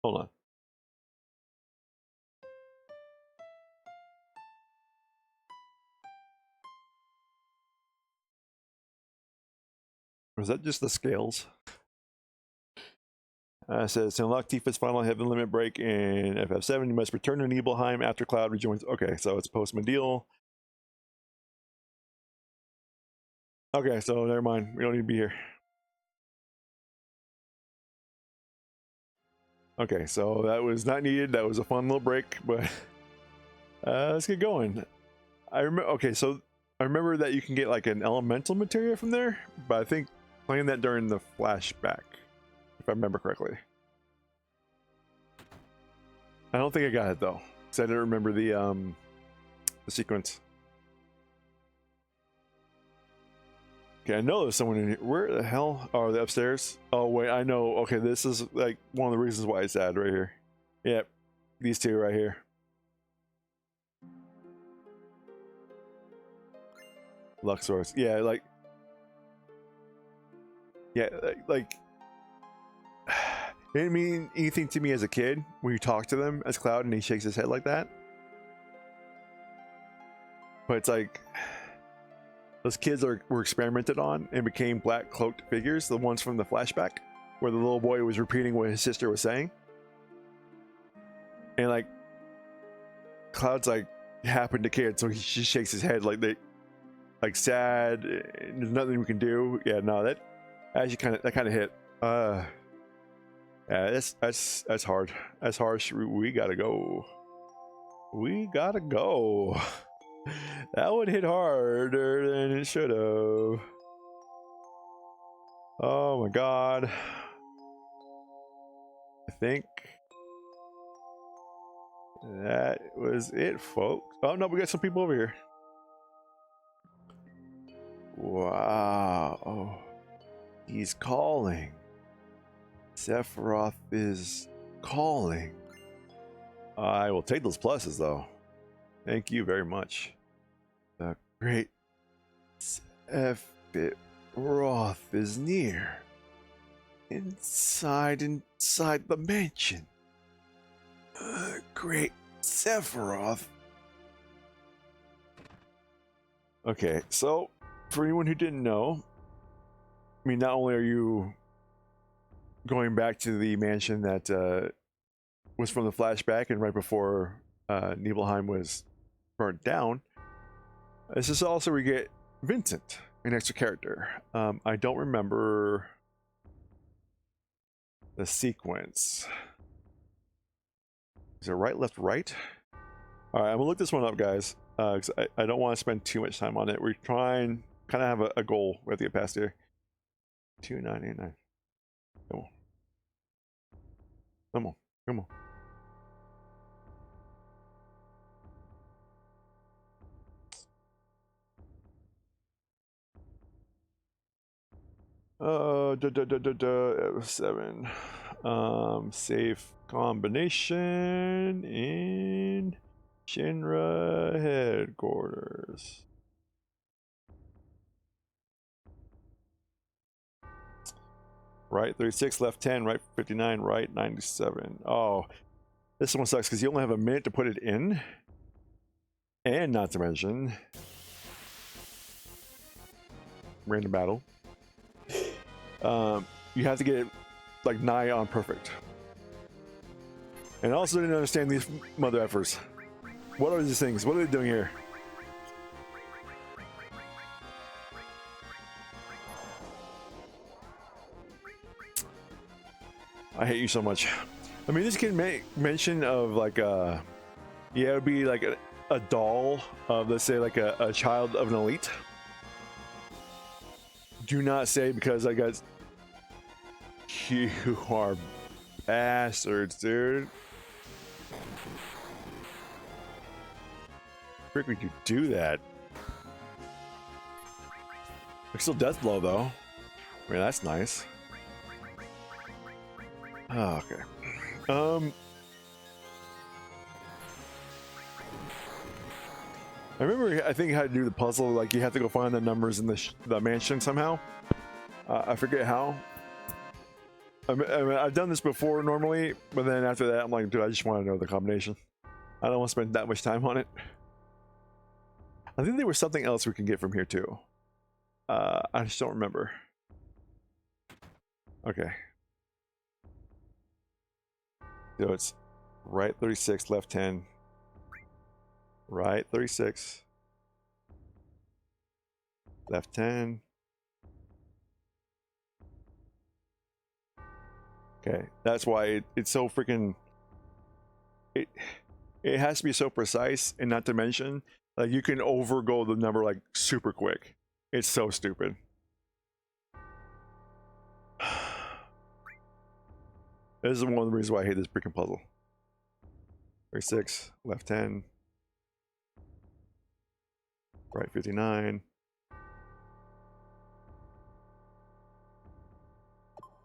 Hold on. Or is that just the scales? Says to unlock Tifa's final heaven limit break in FF7, you must return to Nibelheim after Cloud rejoins. Okay, so it's post-Medeal. Okay, so never mind. We don't need to be here. Okay, so that was not needed. That was a fun little break, but let's get going. I remember. Okay, so I remember that you can get like an elemental materia from there, but I think playing that during the flashback, if I remember correctly. I don't think I got it though, because I didn't remember the sequence. Okay, I know there's someone in here. Where the hell are they upstairs? Oh wait, I know. Okay, this is like one of the reasons why it's sad right here. Yep, these two right here. Luxors. Yeah, like it didn't mean anything to me as a kid when you talk to them as Cloud and he shakes his head like that. But it's like those kids were experimented on and became black cloaked figures, the ones from the flashback where the little boy was repeating what his sister was saying. And like Cloud's like happened to kids, so he just shakes his head like sad, there's nothing we can do. Yeah, no, that actually kind of hit. Yeah, that's hard. That's harsh. We gotta go. We gotta go. That one hit harder than it should have. Oh my god. I think that was it, folks. Oh no, we got some people over here. Wow. Oh, he's calling. Sephiroth is calling. I will take those pluses, though. Thank you very much. The great Sephiroth is near. Inside the mansion. Great Sephiroth. Okay, so for anyone who didn't know, I mean, not only are you going back to the mansion that was from the flashback and right before Nibelheim was burnt down, this is also where we get Vincent, an extra character. I don't remember the sequence. Is it right, left, right? All right, I'm gonna look this one up, guys, because I don't want to spend too much time on it. We're trying, kind of have a goal we have to get past here. 2989. Come on. Come on. Come on. 7. Safe combination in Shinra headquarters. Right 36, left 10, right 59, right 97. Oh, this one sucks because you only have a minute to put it in. And not to mention, random battle. You have to get it like nigh on perfect. And I also didn't understand these mother effers. What are these things? What are they doing here? I hate you so much. I mean, this can make mention of like yeah, it would be like a doll of, let's say, like a child of an elite. Do not say, because I got... You are bastards, dude. Frick would you do that? It's still death blow, though. I mean, that's nice. Oh, okay. I remember, I think, how to do the puzzle. Like, you have to go find the numbers in the mansion somehow. I forget how. I mean, I've done this before normally, but then after that, I'm like, dude, I just want to know the combination. I don't want to spend that much time on it. I think there was something else we can get from here too. I just don't remember. Okay. So it's right 36, left 10. Right 36. Left 10. Okay, that's why it's so freaking... It has to be so precise, and not to mention, like, you can overgo the number like super quick. It's so stupid. This is one of the reasons why I hate this freaking puzzle. 36, left 10. Right 59.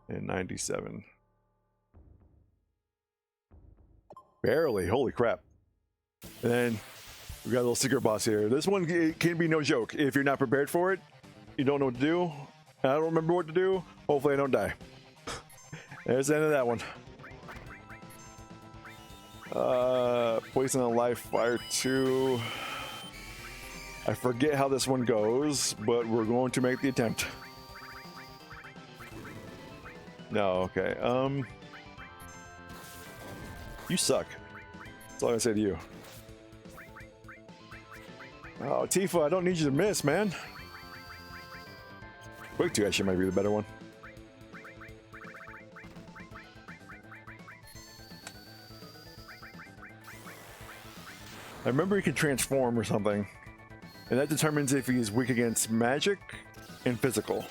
And 97. Barely, holy crap. And then we got a little secret boss here. This one can be no joke. If you're not prepared for it, you don't know what to do. I don't remember what to do. Hopefully I don't die. There's the end of that one. Poison on life, fire 2. I forget how this one goes, but we're going to make the attempt. No, okay. You suck. That's all I say to you. Oh, Tifa, I don't need you to miss, man. Quick 2 actually might be the better one. I remember he can transform or something, and that determines if he's weak against magic and physical.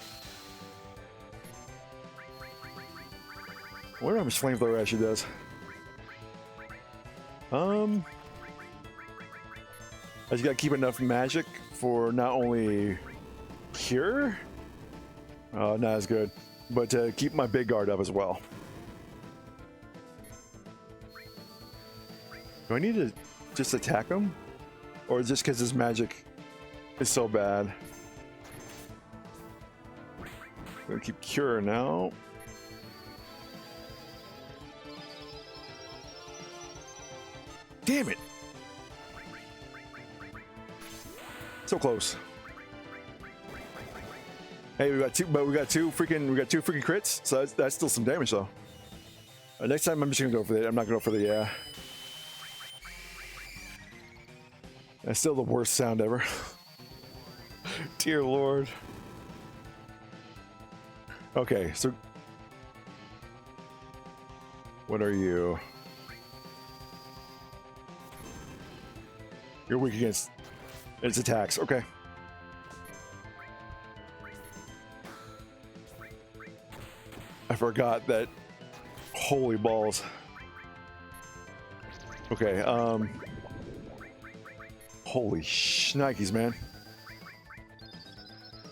I wonder how much flamethrower actually does. I just gotta keep enough magic for not only cure, not as good, but to keep my big guard up as well. Do I need to just attack him? Or just because his magic is so bad? I'm gonna keep Cure now. Damn it! So close. Hey, we got two freaking crits, so that's still some damage though. Next time I'm just gonna go for the. I'm not gonna go for the. Yeah. That's still the worst sound ever. Dear Lord. Okay, so what are you? You're weak against its attacks. Okay. I forgot that. Holy balls. Okay, holy shnikes, man.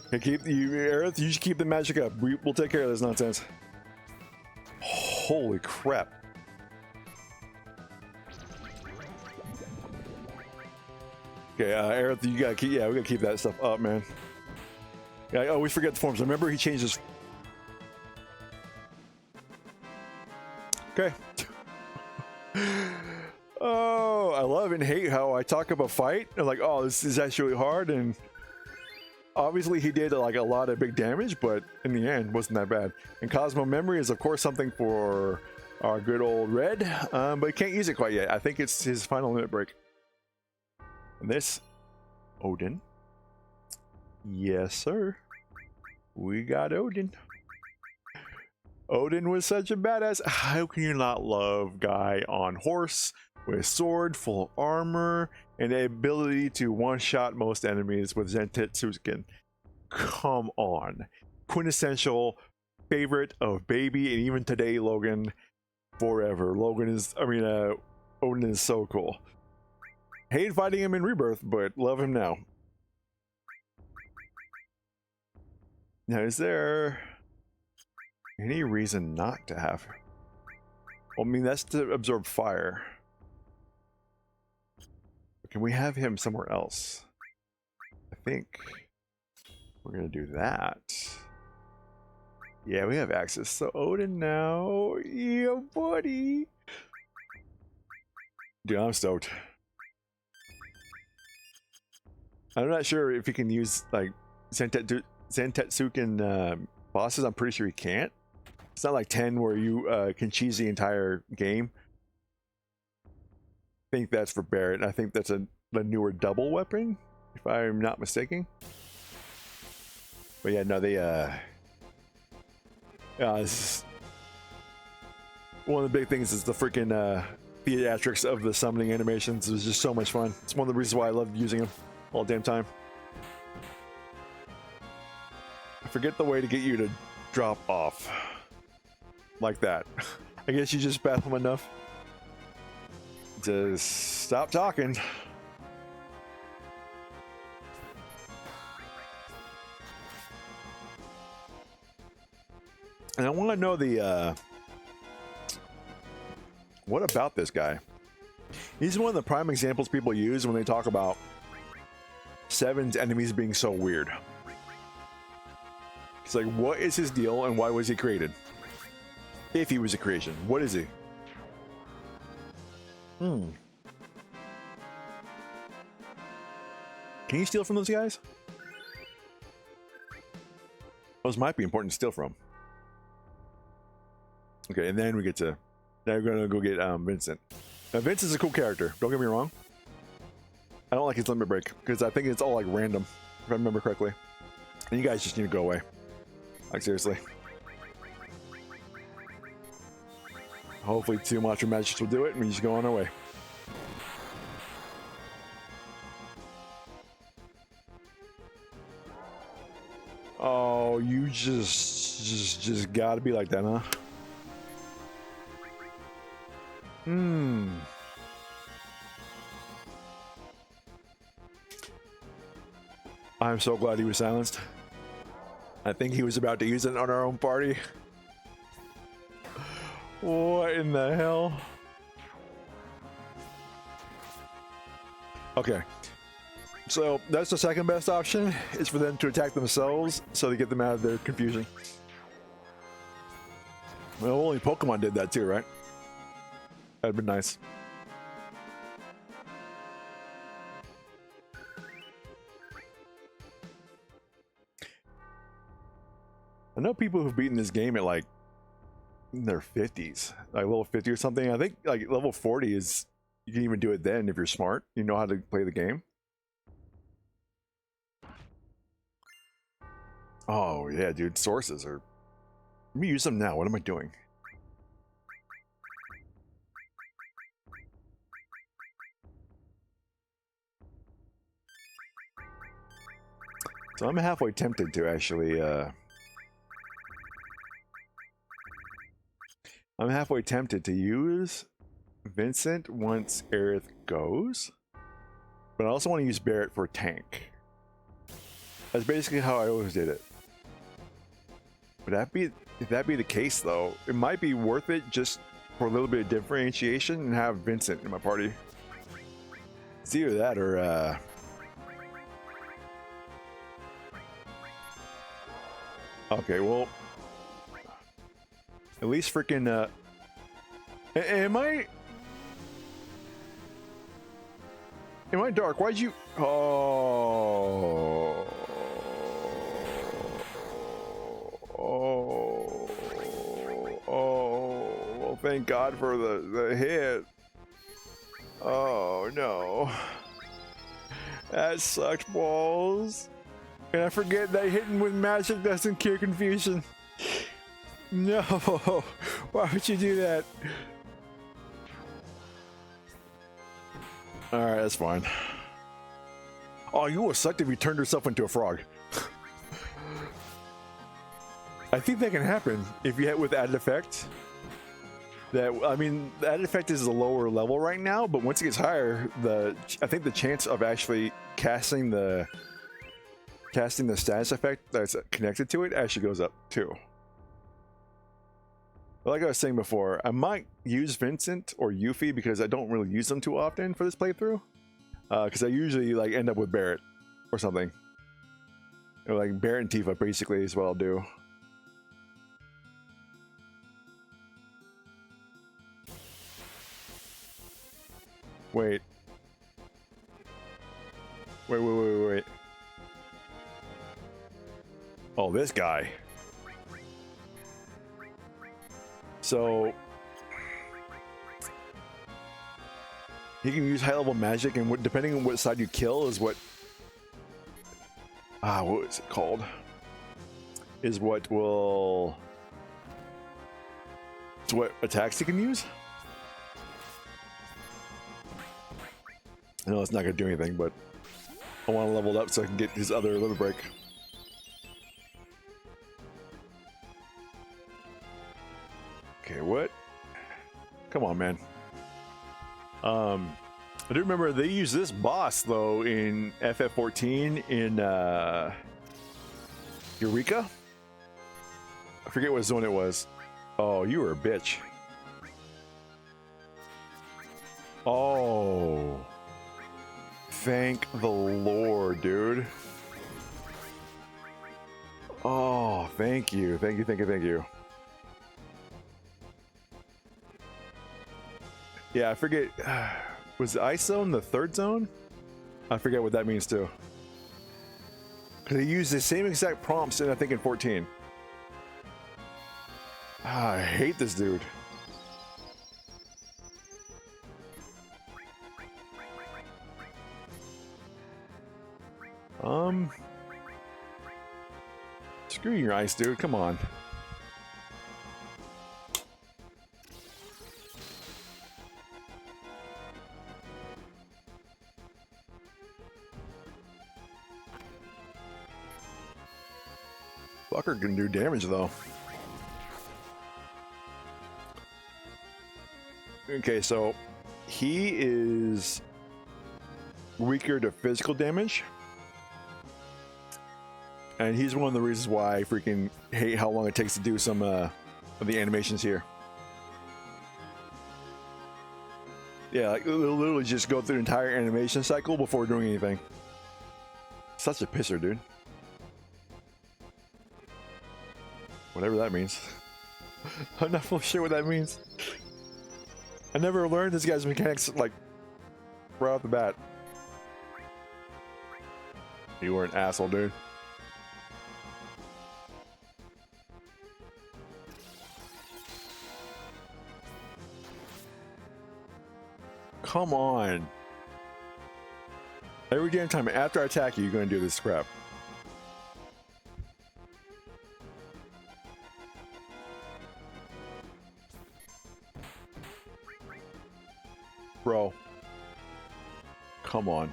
Okay, keep you, Aerith, you should keep the magic up. We'll take care of this nonsense. Holy crap. Okay, Aerith, you gotta keep, yeah, we gotta keep that stuff up, man. Yeah, I always forget the forms. Remember, he changes. Okay. Oh, I love and hate how I talk about fight. I'm like, oh, this is actually hard, and obviously he did like a lot of big damage, but in the end, wasn't that bad. And Cosmo Memory is, of course, something for our good old Red, but he can't use it quite yet. I think it's his final limit break. And this, Odin. Yes, sir. We got Odin. Odin was such a badass. How can you not love guy on horse with sword, full of armor, and the ability to one-shot most enemies with Zentetsuken? Come on. Quintessential favorite of baby, and even today, Logan, forever. Odin is so cool. Hate fighting him in Rebirth, but love him now. Now, is there any reason not to have her? Well, I mean, that's to absorb fire. Can we have him somewhere else? I think we're gonna do that. Yeah, we have access. So Odin now. Yeah, buddy. Dude, I'm stoked. I'm not sure if he can use like Zentetsuken bosses. I'm pretty sure he can't. It's not like 10 where you can cheese the entire game. I think that's for Barret. I think that's a newer double weapon, if I'm not mistaken. But yeah, no, they this is one of the big things is the freaking theatrics of the summoning animations. It was just so much fun. It's one of the reasons why I love using them all the damn time. I forget the way to get you to drop off like that. I guess you just battle him enough. Just stop talking. And I want to know the what about this guy? He's one of the prime examples people use when they talk about 7's enemies being so weird. It's like, what is his deal and why was he created? If he was a creation, what is he? Can you steal from those guys? Those might be important to steal from. Okay, and then we get to... Now we're gonna go get Vincent. Now Vince is a cool character, don't get me wrong. I don't like his limit break, because I think it's all like random, if I remember correctly. And you guys just need to go away. Like seriously. Hopefully 2 Macho Magics will do it and we just go on our way. Oh, you just gotta be like that, huh? I'm so glad he was silenced. I think he was about to use it on our own party. What in the hell? Okay. So that's the second best option, is for them to attack themselves so they get them out of their confusion. Well, only Pokemon did that too, right? That'd been nice. I know people who've beaten this game at like in their 50s, like level 50 or something. I think like level 40 is, you can even do it then if you're smart, you know how to play the game. Oh yeah, dude, sources are, let me use them now. What am I doing? So I'm halfway tempted to actually I'm halfway tempted to use Vincent once Aerith goes, but I also want to use Barret for tank. That's basically how I always did it. Would that be, if that be the case though, it might be worth it just for a little bit of differentiation and have Vincent in my party. It's either that or okay, well, at least freaking am I dark? Why'd you, oh, well, thank God for the hit. Oh no, that sucked balls. And I forget that hitting with magic doesn't cure confusion. No, why would you do that? Alright, that's fine. Oh, you would have sucked if you turned yourself into a frog. I think that can happen if you hit with added effect. That, I mean, the added effect is a lower level right now, but once it gets higher, I think the chance of actually casting the status effect that's connected to it actually goes up too. But like I was saying before, I might use Vincent or Yuffie because I don't really use them too often for this playthrough. Because I usually like end up with Barret or something. Or like Barret and Tifa basically is what I'll do. Wait. Wait. Oh, this guy. So he can use high level magic, and depending on what side you kill is what what is it called? Is what will, it's what attacks he can use. I know it's not gonna do anything, but I want to level it up so I can get his other limit break. Okay, what? Come on, man. I do remember they used this boss though in FF14 in Eureka. I forget what zone it was. Oh, you were a bitch. Oh, thank the Lord, dude. Oh, thank you. Yeah, I forget. Was the ice zone the third zone? I forget what that means too. Because they used the same exact prompts, I think in 14. I hate this dude. Screw your ice, dude. Come on. Fucker can do damage though. Okay, so he is weaker to physical damage. And he's one of the reasons why I freaking hate how long it takes to do some of the animations here. Yeah, like literally just go through the entire animation cycle before doing anything. Such a pisser, dude. Whatever that means. I'm not full sure what that means. I never learned this guy's mechanics like right off the bat. You were an asshole, dude. Come on. Every damn time after I attack you, you're gonna do this crap. Bro. Come on.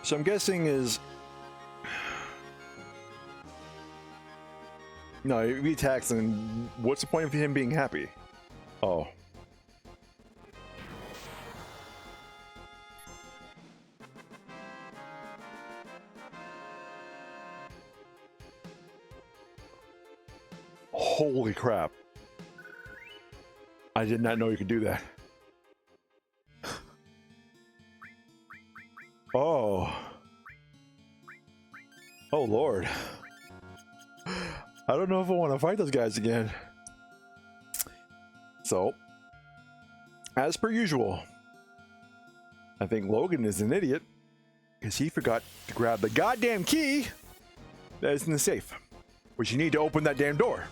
So I'm guessing is... No, if he attacks, then what's the point of him being happy? Oh. Holy crap. I did not know you could do that. Oh. Oh, Lord. I don't know if I want to fight those guys again. So, as per usual, I think Logan is an idiot because he forgot to grab the goddamn key that is in the safe, which you need to open that damn door.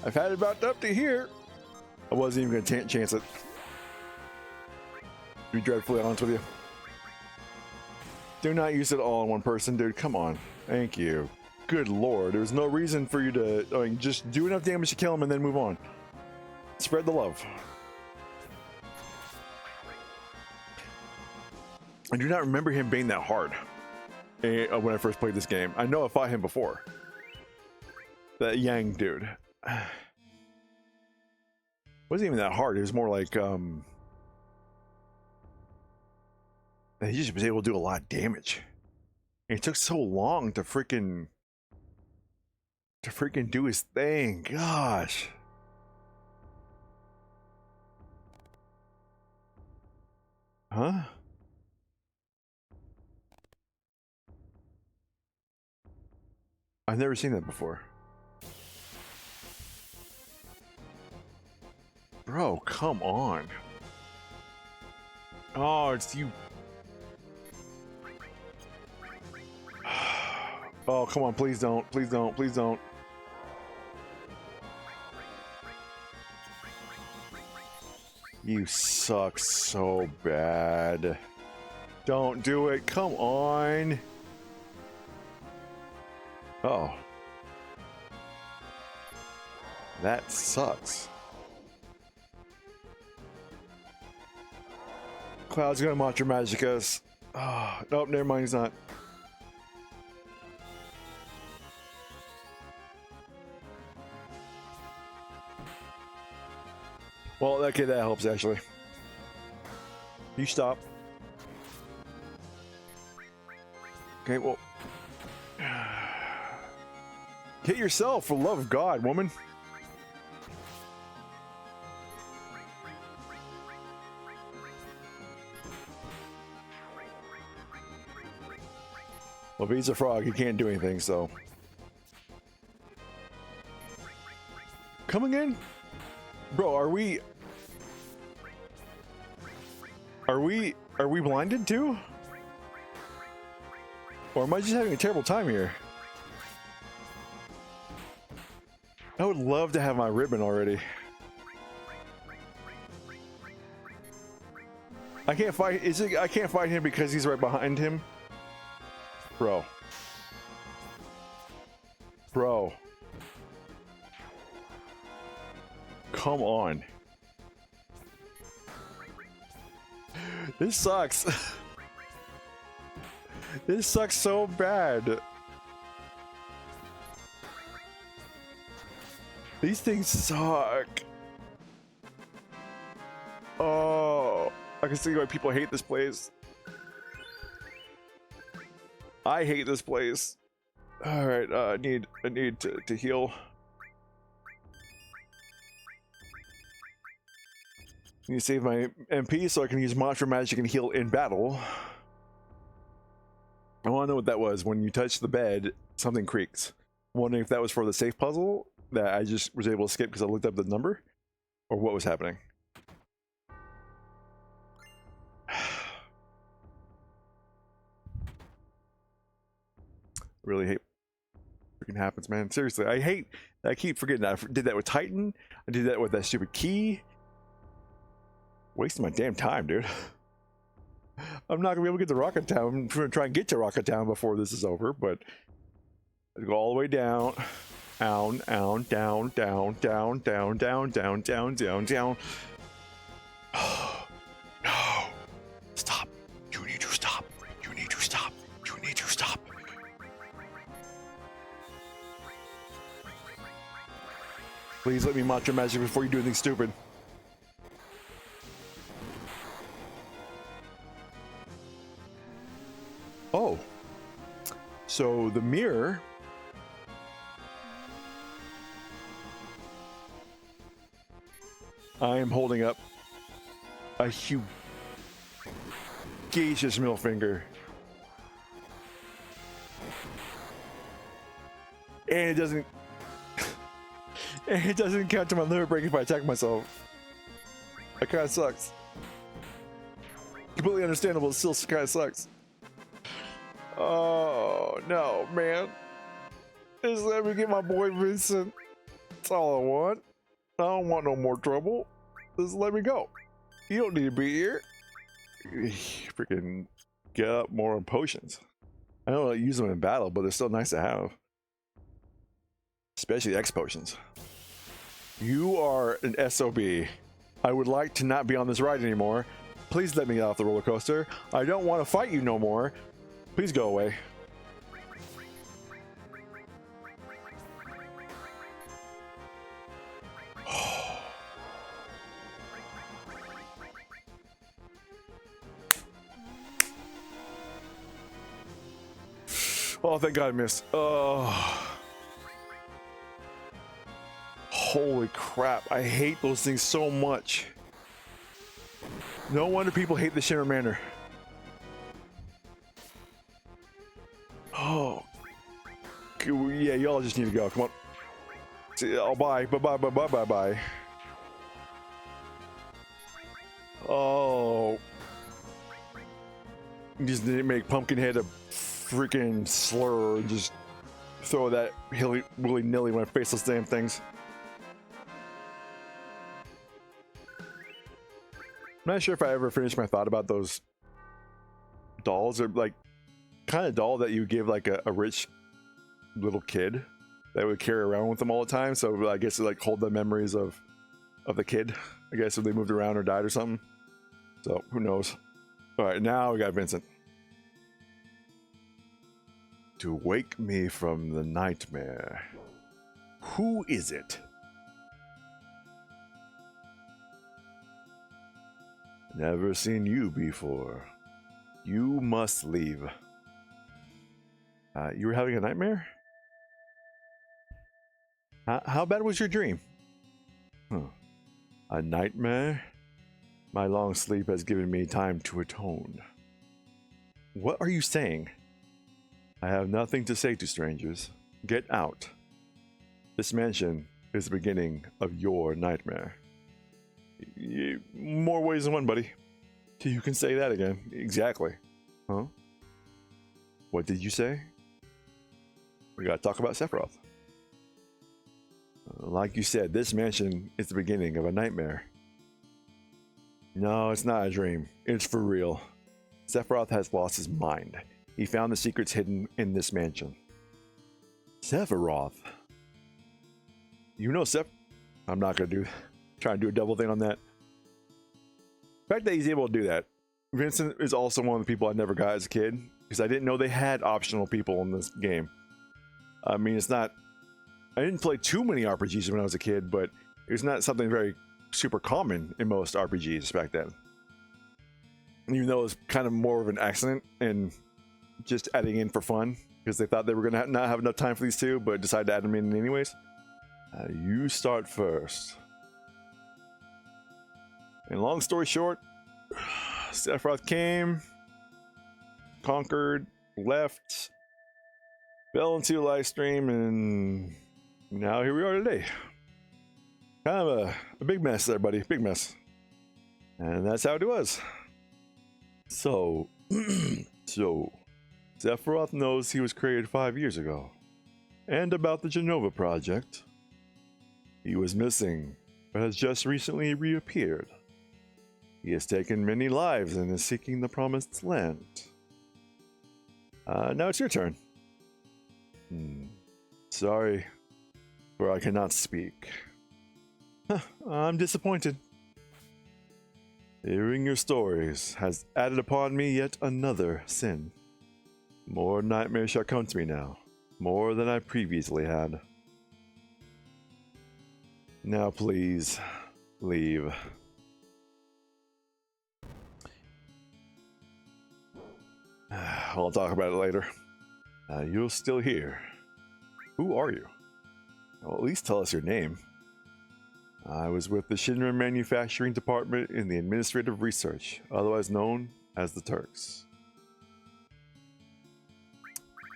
I've had it about up to here. I wasn't even going to chance it. To be dreadfully honest with you. Do not use it all on one person, dude. Come on. Thank you. Good lord. There's no reason for you to... I mean, just do enough damage to kill him and then move on. Spread the love. I do not remember him being that hard when I first played this game. I know I fought him before. That Yang dude. Wasn't even that hard. It was more like he just was able to do a lot of damage. And it took so long to freaking do his thing. Gosh. Huh? I've never seen that before. Bro, come on. Oh, it's you. Oh, come on, please don't. Please don't. Please don't. You suck so bad. Don't do it. Come on. Oh. That sucks. Cloud's gonna Mantra Magic us. Oh, nope, never mind, he's not. Well, okay, that helps actually. You stop. Okay, well. Hit yourself, for the love of God, woman. Well, if he's a frog, he can't do anything, so. Come again? Bro, are we blinded too? Or am I just having a terrible time here? I would love to have my ribbon already. I can't fight, I can't fight him because he's right behind him? Bro. Bro. Come on. This sucks. This sucks so bad. These things suck. Oh, I can see why people hate this place. I hate this place. All right, I need to heal. I need to save my MP so I can use monster magic and heal in battle. I want to know what that was. When you touch the bed, something creaks. I'm wondering if that was for the safe puzzle that I just was able to skip because I looked up the number, or what was happening. Really hate freaking happens, man. Seriously, I keep forgetting that. I did that with Titan. I did that with that stupid key. Wasting my damn time, dude. I'm not gonna be able to get to Rocket Town. I'm gonna try and get to Rocket Town before this is over, but I go all the way down. Down, down, down, down, down, down, down, down, down, down, down. No. Stop. You need to stop. You need to stop. You need to stop. Please let me monster magic before you do anything stupid. Oh. So the mirror. I am holding up a hugacious middle finger. And it doesn't count to my limit break if I attack myself. That kind of sucks. Completely understandable, it still kind of sucks. Oh, no, man. Just let me get my boy Vincent. That's all I want. I don't want no more trouble. Just let me go. You don't need to be here. Freaking get up more potions. I don't use them in battle, but they're still nice to have. Especially X potions. You are an SOB. I would like to not be on this ride anymore. Please let me get off the roller coaster. I don't want to fight you no more. Please go away. Oh, thank God I missed. Oh. Holy crap. I hate those things so much. No wonder people hate the Shimmer Manor. Oh. Yeah, y'all just need to go. Come on. See, oh, bye. Bye-bye, bye-bye, bye-bye. Oh. You just didn't make Pumpkinhead a freaking slur and just throw that willy-nilly when I face those damn things. I'm not sure if I ever finished my thought about those dolls. They're like kind of doll that you give like a rich little kid that would carry around with them all the time. So I guess it like hold the memories of the kid. I guess if they moved around or died or something. So who knows? All right, now we got Vincent. To wake me from the nightmare. Who is it? Never seen you before. You must leave. You were having a nightmare? How bad was your dream? Huh. A nightmare? My long sleep has given me time to atone. What are you saying? I have nothing to say to strangers. Get out. This mansion is the beginning of your nightmare. More ways than one, buddy. You can say that again. Exactly. Huh? What did you say? We gotta talk about Sephiroth. Like you said, this mansion is the beginning of a nightmare. No, it's not a dream. It's for real. Sephiroth has lost his mind. He found the secrets hidden in this mansion. Sephiroth? You know I'm not gonna try and do a double thing on that. The fact that he's able to do that. Vincent is also one of the people I never got as a kid, because I didn't know they had optional people in this game. I mean, it's not... I didn't play too many RPGs when I was a kid, but it was not something very super common in most RPGs back then. Even though it was kind of more of an accident and just adding in for fun because they thought they were going to not have enough time for these two, but decided to add them in anyways. You start first. And long story short, Sephiroth came, conquered, left, fell into a live stream, and now here we are today. Kind of a big mess there, buddy. Big mess. And that's how it was. So, Sephiroth knows he was created 5 years ago. And about the Genova project. He was missing, but has just recently reappeared. He has taken many lives and is seeking the promised land. Now it's your turn. Sorry, for I cannot speak. I'm disappointed. Hearing your stories has added upon me yet another sin. More nightmares shall come to me now, more than I previously had. Now please, leave. I'll talk about it later. You're still here. Who are you? Well, at least tell us your name. I was with the Shinra Manufacturing Department in the Administrative Research, otherwise known as the Turks.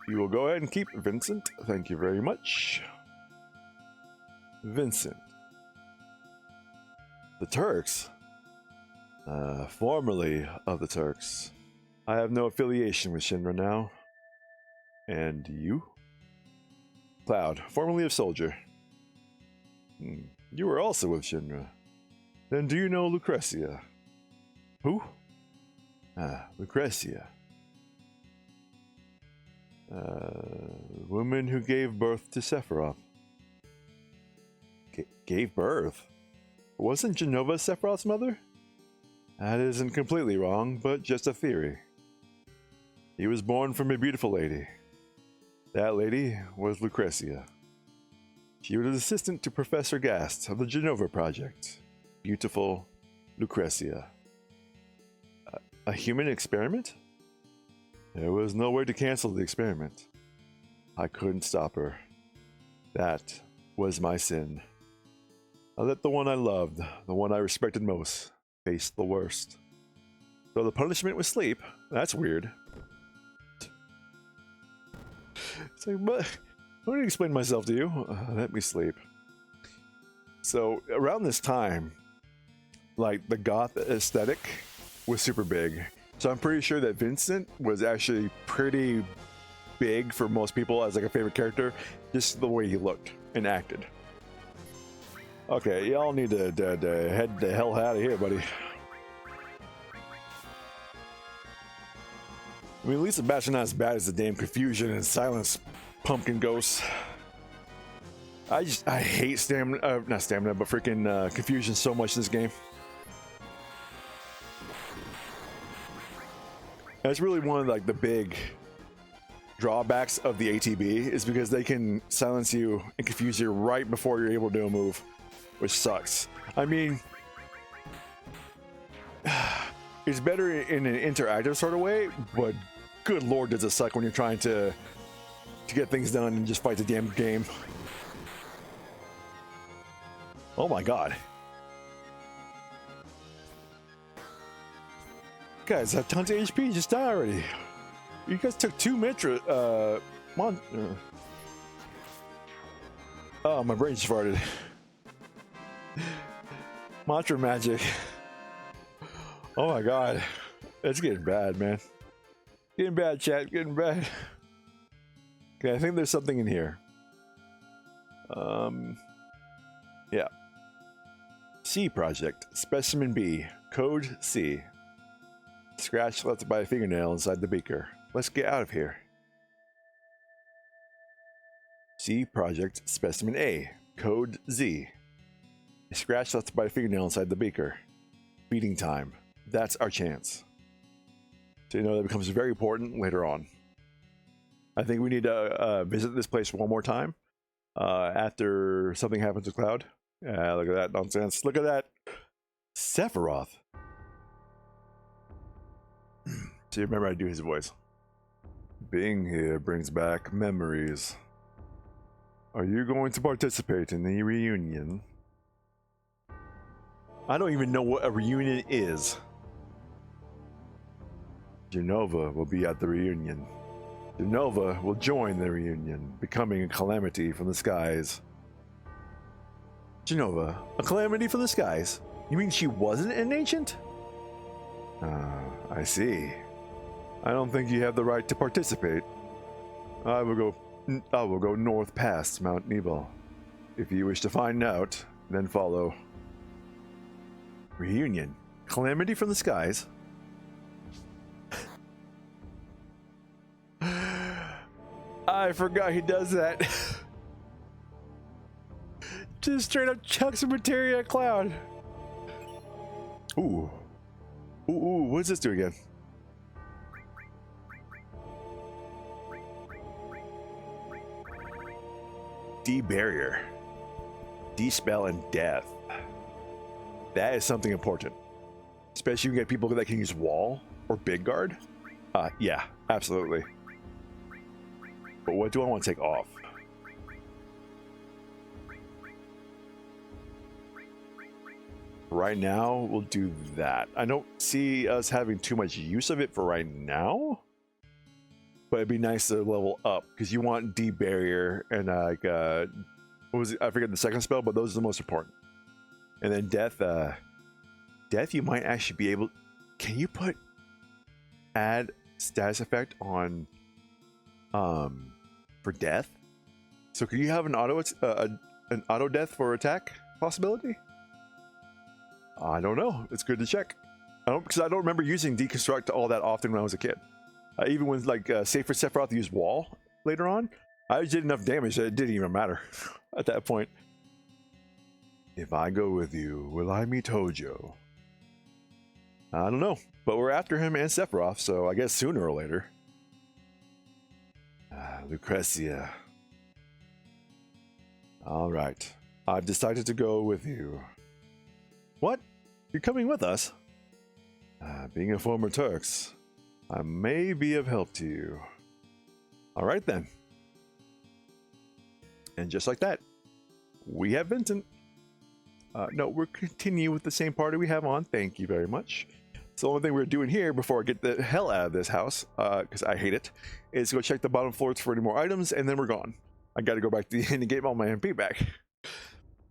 You will go ahead and keep Vincent. Thank you very much. Vincent. The Turks? Formerly of the Turks. I have no affiliation with Shinra now. And you? Cloud, formerly of Soldier. You were also with Shinra. Then do you know Lucretia? Who? Lucretia. Woman who gave birth to Sephiroth. Gave birth? Wasn't Genova Sephiroth's mother? That isn't completely wrong, but just a theory. He was born from a beautiful lady. That lady was Lucretia. She was an assistant to Professor Gast of the Genova Project. Beautiful Lucretia. A human experiment? There was no way to cancel the experiment. I couldn't stop her. That was my sin. I let the one I loved, the one I respected most, face the worst. So the punishment was sleep. That's weird. It's like, but let me explain myself to you. Let me sleep. So around this time, like the goth aesthetic was super big. So I'm pretty sure that Vincent was actually pretty big for most people as like a favorite character, just the way he looked and acted. Okay, y'all need to head the hell out of here, buddy. I mean, at least the bats are not as bad as the damn confusion and silence pumpkin ghosts. I hate stamina, not stamina, but freaking confusion so much in this game. That's really one of like the big drawbacks of the ATB is because they can silence you and confuse you right before you're able to do a move, which sucks. I mean, it's better in an interactive sort of way, but good lord does it suck when you're trying to get things done and just fight the damn game. Oh my god. Guys have tons of HP, just die already. You guys took 2 Mitra, oh, my brain just farted. Mantra magic. Oh my god. It's getting bad, man. Getting bad, chat, getting bad. Okay, I think there's something in here. Yeah. C project, specimen B, code C. Scratch left by a fingernail inside the beaker. Let's get out of here. C project, specimen A, code Z. A scratch left by a fingernail inside the beaker. Feeding time. That's our chance. So you know that becomes very important later on. I think we need to visit this place one more time after something happens to Cloud. Yeah, look at that nonsense. Look at that. Sephiroth. So you remember I do his voice. Being here brings back memories. Are you going to participate in the reunion? I don't even know what a reunion is. Genova will be at the reunion. Genova will join the reunion, becoming a calamity from the skies. Genova, a calamity from the skies? You mean she wasn't an ancient? I see. I don't think you have the right to participate. I will go north past Mount Nebel. If you wish to find out, then follow. Reunion. Calamity from the skies? I forgot he does that. Just straight up chucks some materia at Cloud. Ooh. Ooh, what does this do again? De-barrier. De-spell and death. That is something important. Especially when you get people that can use wall or big guard. Yeah, absolutely. But what do I want to take off? Right now, we'll do that. I don't see us having too much use of it for right now. But it'd be nice to level up because you want de-barrier and what was it? I forget the second spell, but those are the most important. And then death. Death, you might actually be able. Can you add status effect on for death? So can you have an auto death for attack possibility? I don't know. It's good to check. Because I don't remember using deconstruct all that often when I was a kid. Even when say for Sephiroth used wall later on, I did enough damage that it didn't even matter at that point. If I go with you, will I meet Hojo? I don't know, but we're after him and Sephiroth, so I guess sooner or later. Lucretia. Alright, I've decided to go with you. What? You're coming with us? Being a former Turks, I may be of help to you. Alright then. And just like that, we have Vincent. No, we'll continue with the same party we have on. Thank you very much. So the only thing we're doing here before I get the hell out of this house, because I hate it, is go check the bottom floors for any more items, and then we're gone. I got to go back to the inn and get all my MP back.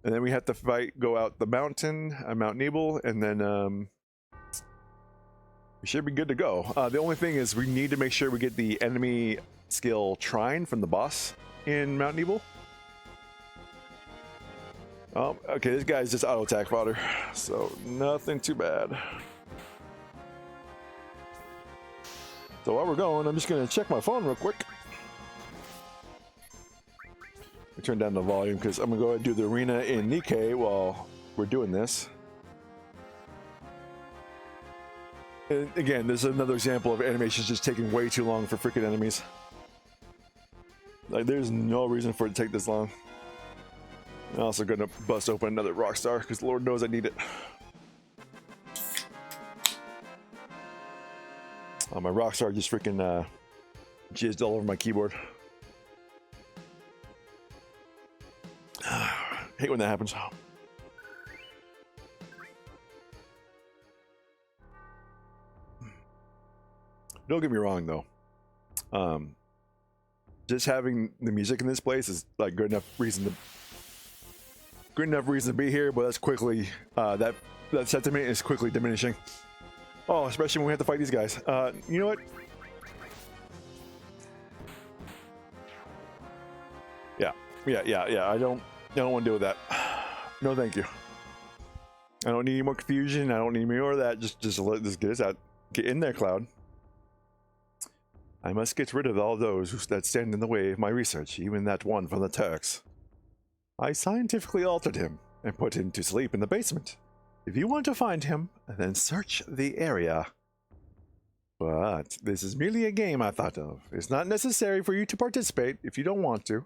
And then we have to go out the mountain, Mount Nebel, and then we should be good to go. The only thing is we need to make sure we get the enemy skill Trine from the boss in Mount Nebel. Oh, okay, this guy's just auto attack fodder, so nothing too bad. So while we're going, I'm just gonna check my phone real quick. I turn down the volume because I'm gonna go ahead and do the arena in Nikkei while we're doing this. And again, this is another example of animations just taking way too long for freaking enemies. Like, there's no reason for it to take this long. I'm also gonna bust open another Rockstar because Lord knows I need it. My Rockstar just freaking jizzed all over my keyboard. Hate when that happens. Don't get me wrong though. Just having the music in this place is like good enough reason to be here, but that's quickly that sentiment is quickly diminishing. Oh, especially when we have to fight these guys. You know what? Yeah. I don't want to deal with that. No, thank you. I don't need any more confusion. I don't need any more of that. Just let this get us out. Get in there, Cloud. I must get rid of all those that stand in the way of my research, even that one from the Turks. I scientifically altered him and put him to sleep in the basement. If you want to find him, then search the area. But this is merely a game I thought of. It's not necessary for you to participate if you don't want to.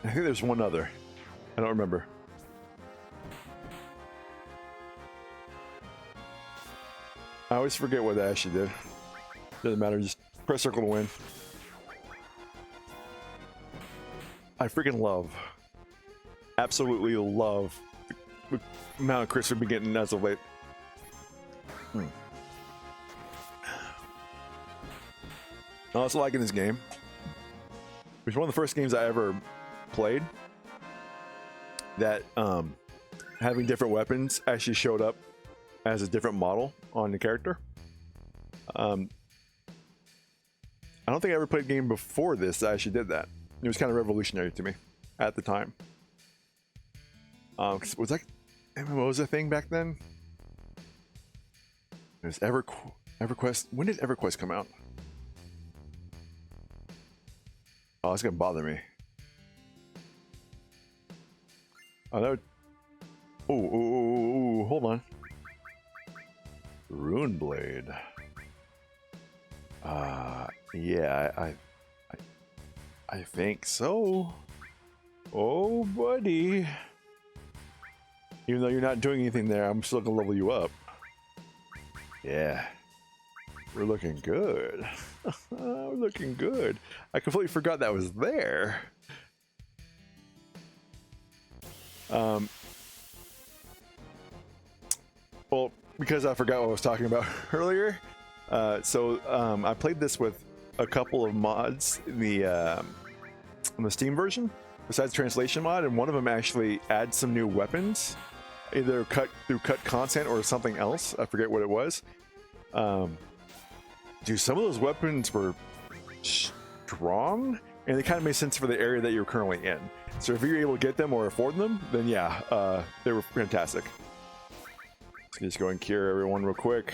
I think there's one other. I don't remember. I always forget what that actually did. Doesn't matter, just press circle to win. I freaking love, absolutely love the amount of Chris we've been getting as of late. I also liking this game. It was one of the first games I ever played that having different weapons actually showed up as a different model on the character. I don't think I ever played a game before this that actually did that. It was kind of revolutionary to me at the time. Was that MMOs a thing back then? It was EverQuest. When did EverQuest come out? Oh, it's gonna bother me. Oh, that would... Ooh, hold on. Rune Blade. Yeah, I think so. Oh, buddy. Even though you're not doing anything there, I'm still gonna level you up. Yeah. We're looking good. We're looking good. I completely forgot that was there. Well, because I forgot what I was talking about earlier. I played this with a couple of mods in the Steam version, besides translation mod, and one of them actually adds some new weapons, either cut content or something else. I forget what it was. Dude, some of those weapons were strong, and they kind of made sense for the area that you're currently in. So if you're able to get them or afford them, then yeah, they were fantastic. Let's just go and cure everyone real quick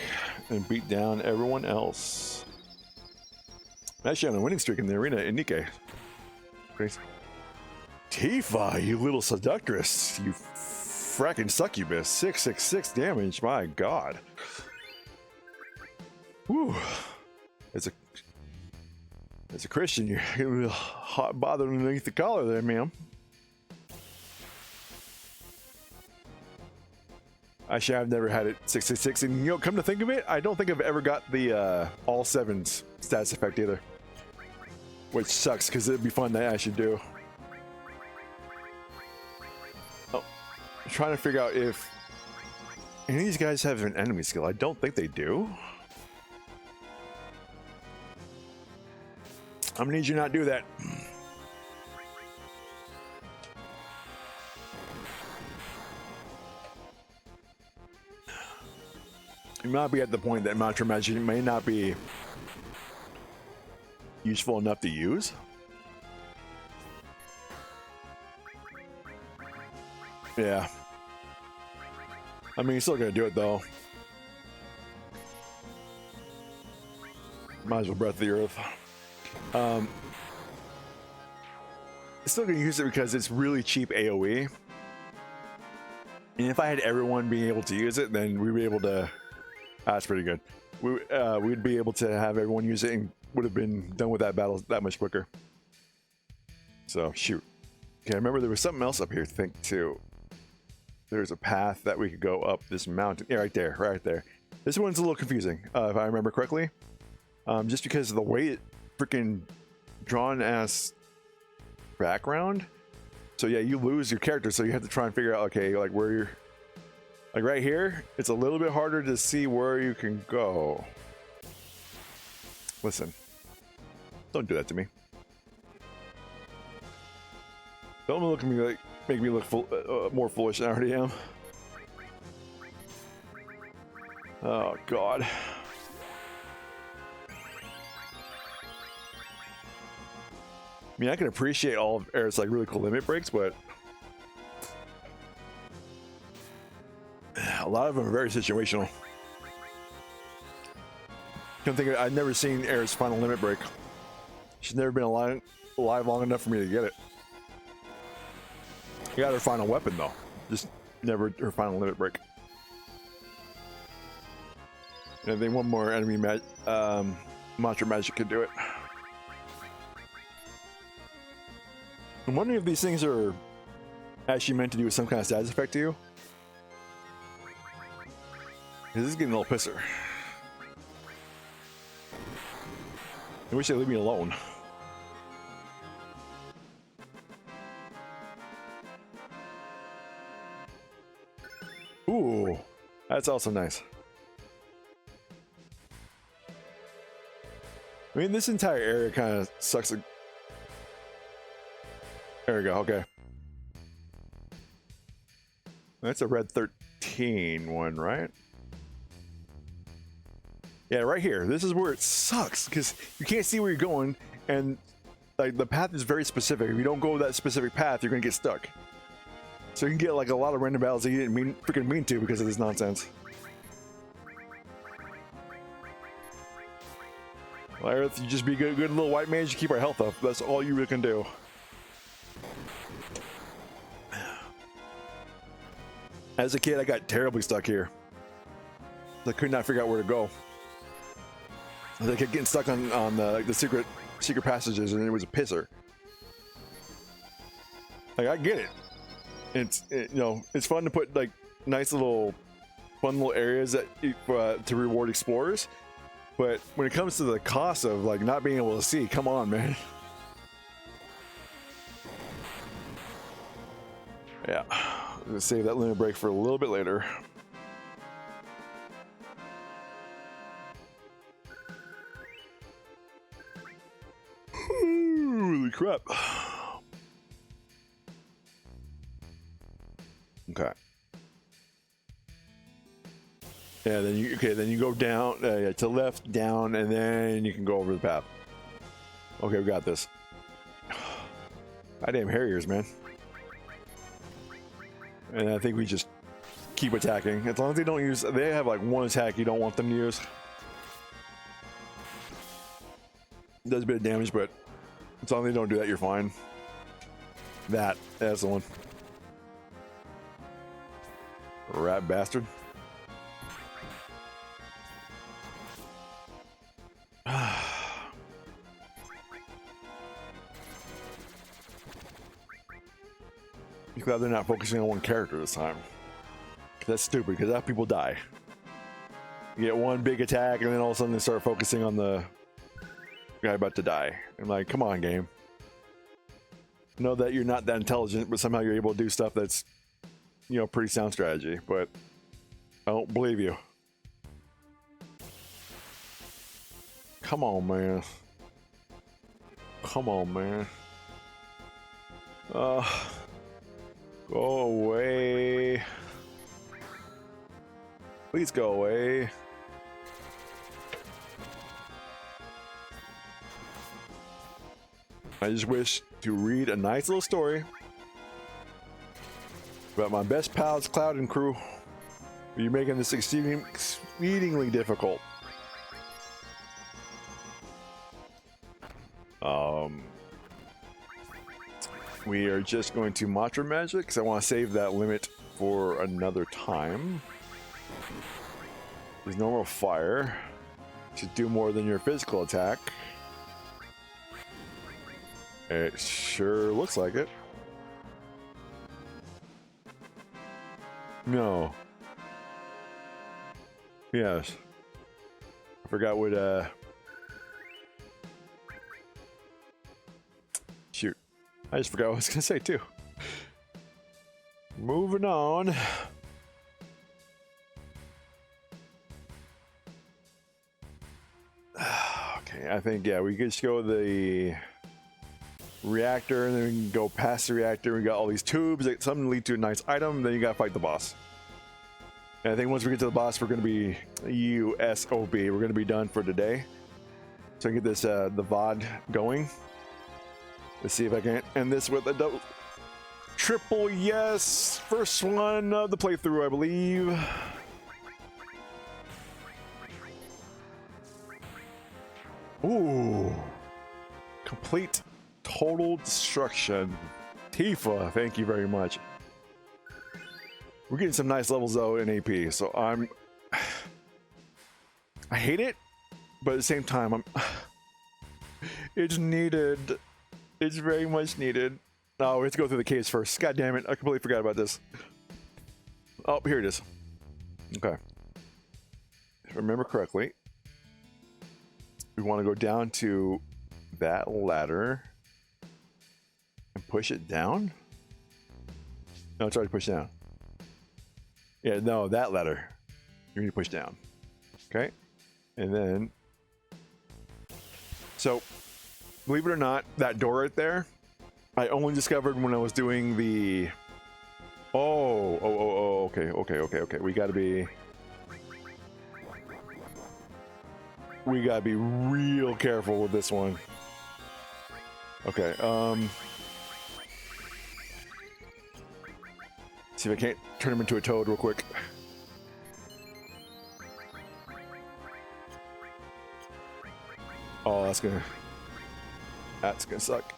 and beat down everyone else. I'm actually on a winning streak in the arena in Nikkei. Crazy. Tifa, you little seductress. You fracking succubus. 666 damage, my god. Whew. As a Christian, you're getting a little hot bothered underneath the collar there, ma'am. Actually, I've never had it 666, and you know, come to think of it, I don't think I've ever got the all sevens status effect either, which sucks because it'd be fun to actually do. Oh, I'm trying to figure out if any of these guys have an enemy skill. I don't think they do. I'm gonna need you to not do that. You might be at the point that mantra magic may not be useful enough to use. Yeah. I mean, you're still gonna do it though. Might as well breath the earth. Still gonna use it because it's really cheap AoE. And if I had everyone being able to use it, then we'd be able to. That's pretty good. We'd be able to have everyone use it and would have been done with that battle that much quicker. So shoot. Okay, I remember there was something else up here. Think too. There's a path that we could go up this mountain. Yeah, right there. This one's a little confusing, if I remember correctly. Just because of the way it freaking drawn ass background. So yeah, you lose your character, so you have to try and figure out, okay, like where you're. Like right here, it's a little bit harder to see where you can go. Listen, don't do that to me. Don't look at me like make me look more foolish than I already am. Oh god. I mean, I can appreciate all of Aerith's like really cool limit breaks, but a lot of them are very situational. Can't think of, I've never seen Aerith's final limit break. She's never been alive long enough for me to get it. You got her final weapon though, just never her final limit break. And I think one more enemy mantra magic could do it. I'm wondering if these things are actually meant to do some kind of status effect to you. This is getting a little pisser. I wish they'd leave me alone. Ooh, that's also nice. I mean, this entire area kind of sucks. There we go, okay. That's a red 13 one, right? Yeah, right here. This is where it sucks, because you can't see where you're going, and like the path is very specific. If you don't go that specific path, you're gonna get stuck. So you can get like a lot of random battles that you didn't freaking mean to because of this nonsense. Well, Aerith, you just be good little white mage, you keep our health up. That's all you really can do. As a kid, I got terribly stuck here. I could not figure out where to go. I kept getting stuck on the secret passages, and it was a pisser. Like, I get it. You know, it's fun to put like nice little, fun little areas that to reward explorers. But when it comes to the cost of like not being able to see, come on, man. Yeah, I'm gonna save that limit break for a little bit later. Holy crap. Okay. Yeah, then you go down to left, down, and then you can go over the path. Okay, we got this. Goddamn Harriers, man. And I think we just keep attacking. As long as they don't use, they have like one attack you don't want them to use. It does a bit of damage, but as long as they don't do that, you're fine. That's the one. Rat bastard. Glad they're not focusing on one character this time. That's stupid, because that people die. You get one big attack, and then all of a sudden they start focusing on the guy about to die. I'm like, come on, game. I know that you're not that intelligent, but somehow you're able to do stuff that's, you know, pretty sound strategy, but I don't believe you. Come on, man. Come on, man. Go away. Please go away. I just wish to read a nice little story about my best pals, Cloud and crew. You're making this exceedingly difficult. We are just going to mantra magic because I want to save that limit for another time. There's normal fire. Should do more than your physical attack. It sure looks like it. No. Yes. I forgot what, shoot. I just forgot what I was gonna say too. Moving on. Okay, I think, yeah, we could just go the reactor, and then we can go past the reactor. We got all these tubes that some lead to a nice item, then you gotta fight the boss. And I think once we get to the boss, we're gonna be USOB. We're gonna be done for today. So I can get this the VOD going. Let's see if I can end this with a double, triple yes. First one of the playthrough, I believe. Ooh, complete total destruction. Tifa, thank you very much. We're getting some nice levels though in AP, so I hate it, but at the same time, it's needed. It's very much needed. No, we have to go through the caves first. God damn it, I completely forgot about this. Oh, here it is. Okay. If I remember correctly, we want to go down to that ladder and push it down. No, it's already pushed down. Yeah, no, that ladder. You need to push down. Okay. And then, so, believe it or not, that door right there, I only discovered when I was doing the... okay. We gotta be real careful with this one. Okay, see if I can't turn him into a toad real quick. Oh, that's gonna suck.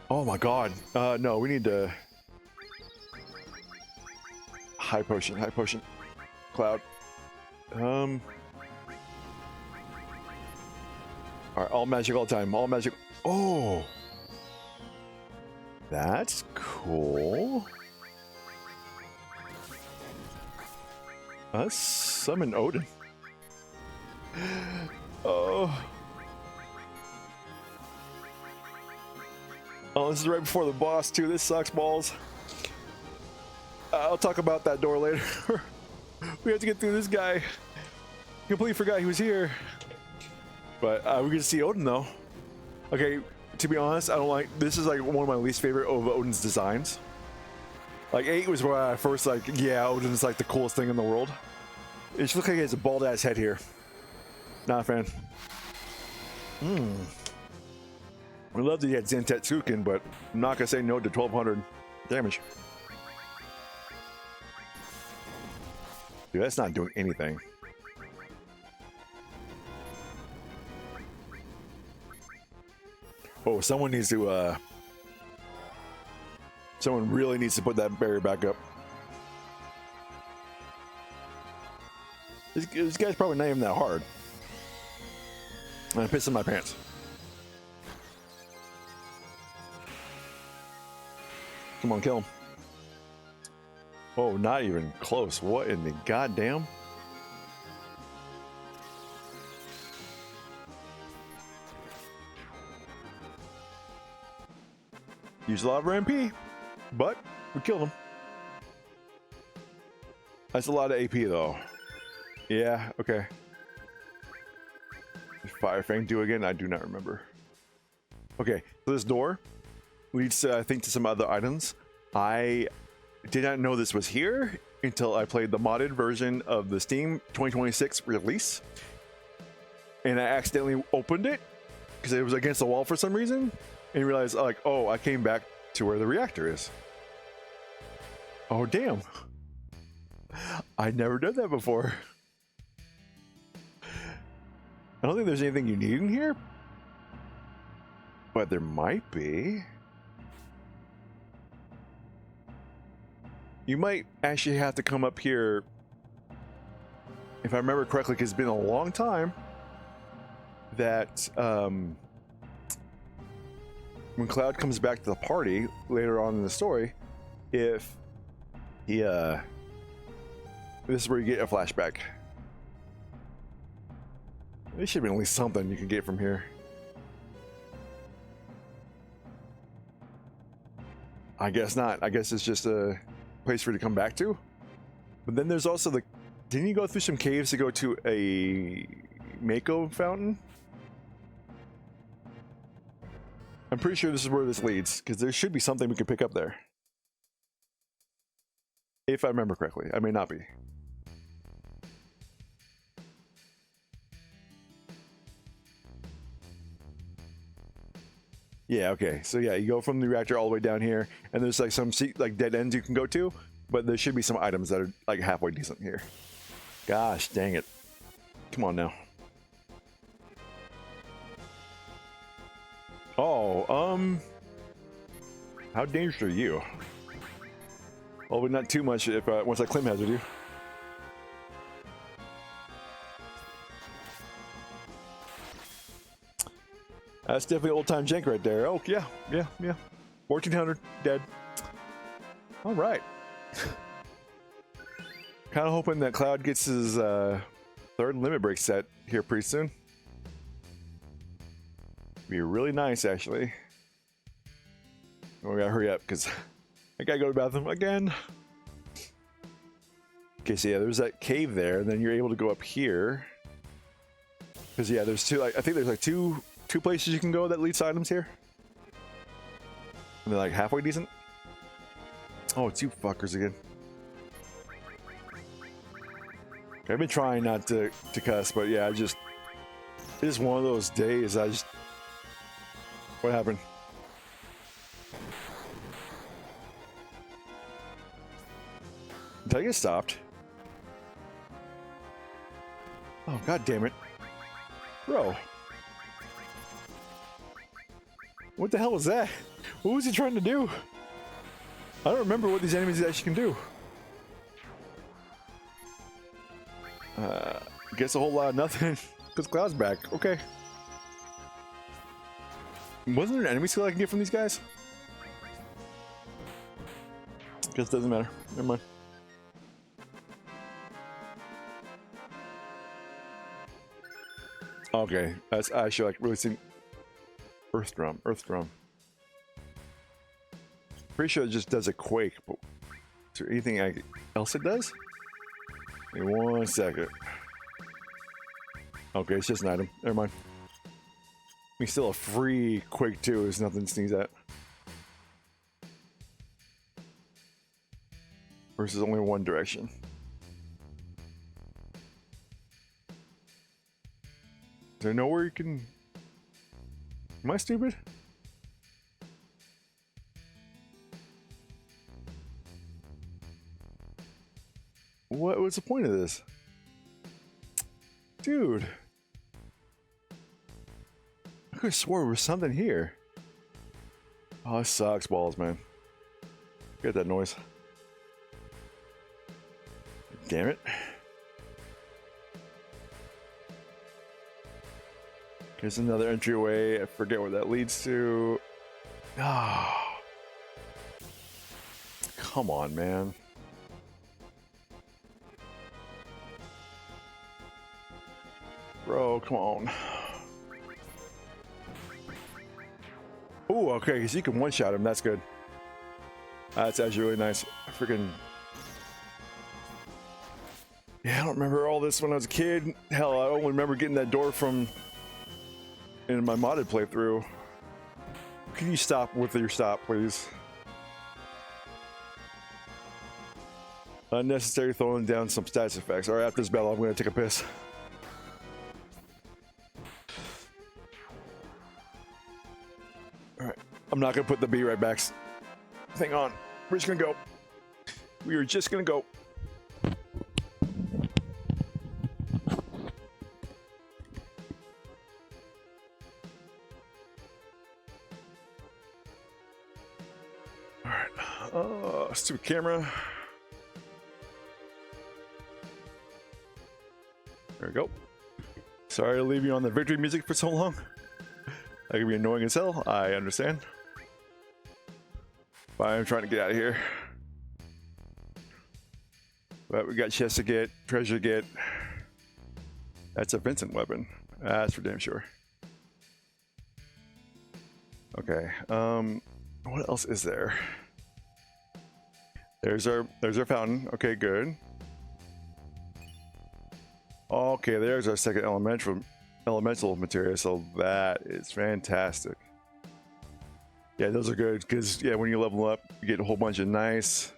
Oh my god. No, we need to... High potion. Cloud. Alright, all magic all the time. All magic. Oh! That's cool. Let's summon Odin. Oh. Oh, this is right before the boss too. This sucks balls. I'll talk about that door later. We have to get through this guy. Completely forgot he was here. But we get to see Odin though. Okay, to be honest, I don't like... This is like one of my least favorite of Odin's designs. Like 8 was where I first like, yeah, Odin's like the coolest thing in the world. It just looks like he has a bald ass head here. Not a fan. I love that he had Zentetsuken, but I'm not gonna say no to 1200 damage. Dude, that's not doing anything. Oh, someone needs to, someone really needs to put that barrier back up. This guy's probably not even that hard. I'm pissing my pants. Come on, kill him. Oh, not even close. What in the goddamn? Use a lot of our MP, but we killed him. That's a lot of AP though. Yeah, okay. Fire Fang do again? I do not remember. Okay, so this door leads to, I think, to some other items. I did not know this was here until I played the modded version of the Steam 2026 release. And I accidentally opened it because it was against the wall for some reason. And realized, like, oh, I came back to where the reactor is. Oh, damn. I'd never done that before. I don't think there's anything you need in here. But there might be. You might actually have to come up here, if I remember correctly, because it's been a long time, that when Cloud comes back to the party later on in the story, if he this is where you get a flashback. There should be at least something you can get from here. I guess not. I guess it's just a place for you to come back to. But then there's also the... Didn't you go through some caves to go to a Mako fountain? I'm pretty sure this is where this leads, because there should be something we could pick up there. If I remember correctly. I may not be. Yeah, okay. So yeah, you go from the reactor all the way down here, and there's like some like dead ends you can go to, but there should be some items that are like halfway decent here. Gosh, dang it. Come on now. Oh, how dangerous are you? Well, but not too much if once I Clim hazard you. That's definitely old time jank right there. Oh yeah, yeah, yeah. 1400 dead. All right. Kind of hoping that Cloud gets his third limit break set here pretty soon. Be really nice, actually. We gotta hurry up because I gotta go to the bathroom again. Okay, so yeah, there's that cave there, and then you're able to go up here. Because yeah, there's two. Like, I think there's like two places you can go that leads to items here. And they're like halfway decent. Oh, it's you fuckers again. Okay, I've been trying not to cuss, but yeah, it is one of those days. What happened? Did I get stopped? Oh, god damn it. Bro. What the hell was that? What was he trying to do? I don't remember what these enemies actually can do. Guess a whole lot of nothing. Because Cloud's back. Okay. Wasn't there an enemy skill I can get from these guys? Guess it doesn't matter. Never mind. Okay, that's actually like really seeing Earth Drum. Pretty sure it just does a quake, but is there anything else it does? Give me 1 second. Okay, it's just an item. Never mind. I mean, still a free quake too is nothing to sneeze at. Versus only one direction. Is there nowhere you can... Am I stupid? What was the point of this? Dude. I could have swore there was something here. Oh, this sucks balls, man. Get that noise. Damn it. Here's another entryway. I forget where that leads to. Oh. Come on, man. Bro, come on. Ooh, okay, because you can one-shot him. That's good. That's actually really nice. Freaking... Yeah, I don't remember all this when I was a kid. Hell, I only remember getting that door from... in my modded playthrough. Can you stop with your stop, please? Unnecessary throwing down some stats effects. Alright, after this battle, I'm going to take a piss. Alright, I'm not going to put the B right backs thing on. We're just going to go. We are just going to go. Stupid camera. There we go. Sorry to leave you on the victory music for so long. That can be annoying as hell. I understand. But I'm trying to get out of here. But we got chests to get, treasure to get. That's a Vincent weapon. That's for damn sure. Okay. What else is there? There's our fountain. Okay, good. Okay, there's our second elemental material, so that is fantastic. Yeah, those are good because yeah, when you level up, you get a whole bunch of nice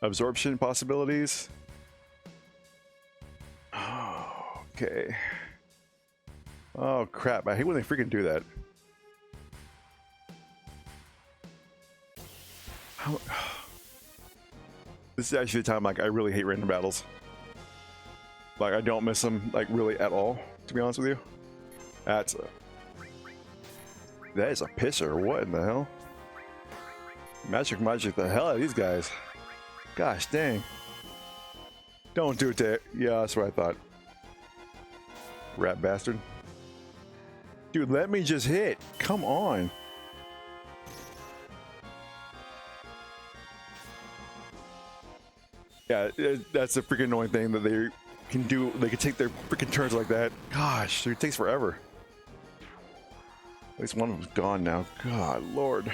absorption possibilities. Oh, okay. Oh crap! I hate when they freaking do that. This is actually the time like I really hate random battles. Like I don't miss them like really at all, to be honest with you. That is a pisser. What in the hell? Magic the hell out of these guys. Gosh dang. Don't do it to it. Yeah, that's what I thought. Rat bastard. Dude, let me just hit. Come on. Yeah, that's the freaking annoying thing that they can do. They can take their freaking turns like that. Gosh, it takes forever. At least one of them's gone now. God, Lord.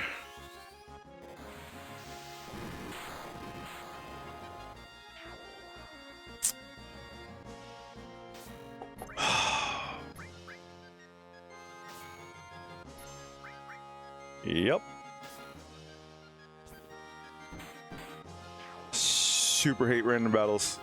Yep. Super hate random battles.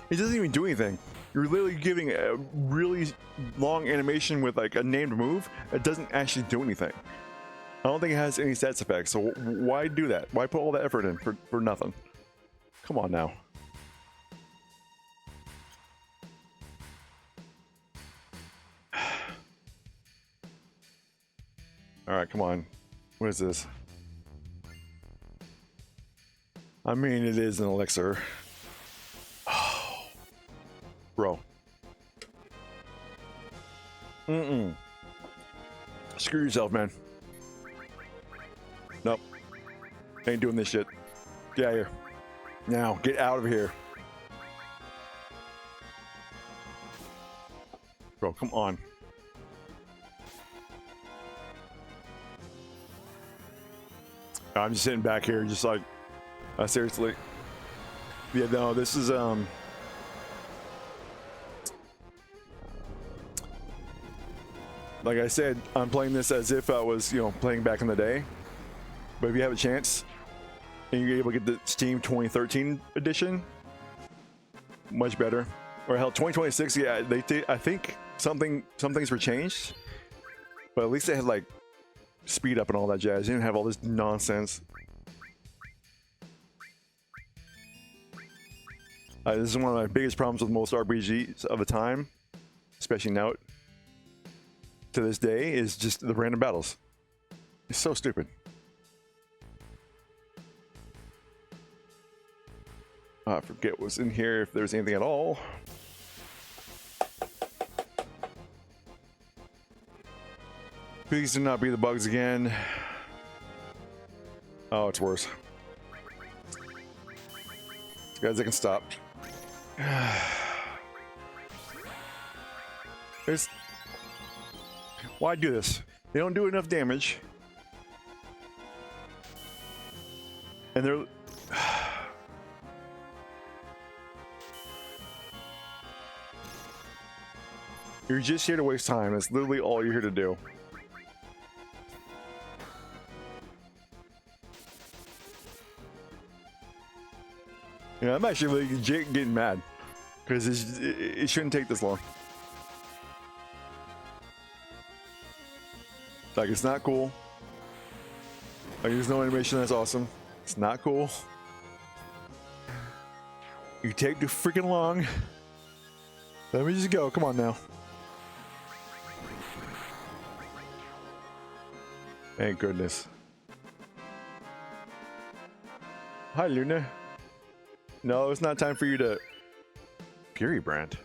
It doesn't even do anything. You're literally giving a really long animation with like a named move. It doesn't actually do anything. I don't think it has any stats effects. So why do that? Why put all that effort in for nothing? Come on now. All right, come on. What is this? I mean, it is an elixir. Oh, bro. Screw yourself, man. Nope. Ain't doing this shit. Get out of here. Now, get out of here. Bro, come on. I'm just sitting back here, just like, seriously. Yeah, no, this is, like I said, I'm playing this as if I was, you know, playing back in the day. But if you have a chance, and you're able to get the Steam 2013 edition, much better. Or hell, 2026, yeah, I think some things were changed. But at least they had, like, speed up and all that jazz. You didn't have all this nonsense. This is one of my biggest problems with most RPGs of the time, especially now to this day, is just the random battles. It's so stupid. I forget what's in here, if there's anything at all. Please do not be the bugs again. Oh, it's worse. Guys, they can stop. Why do this? They don't do enough damage. And they're... You're just here to waste time. That's literally all you're here to do. Yeah, I'm actually really getting mad because it shouldn't take this long. Like, it's not cool. Like, there's no animation that's awesome. It's not cool. You take too freaking long. Let me just go. Come on now. Thank goodness. Hi, Luna. No, it's not time for you to... Fury Brand.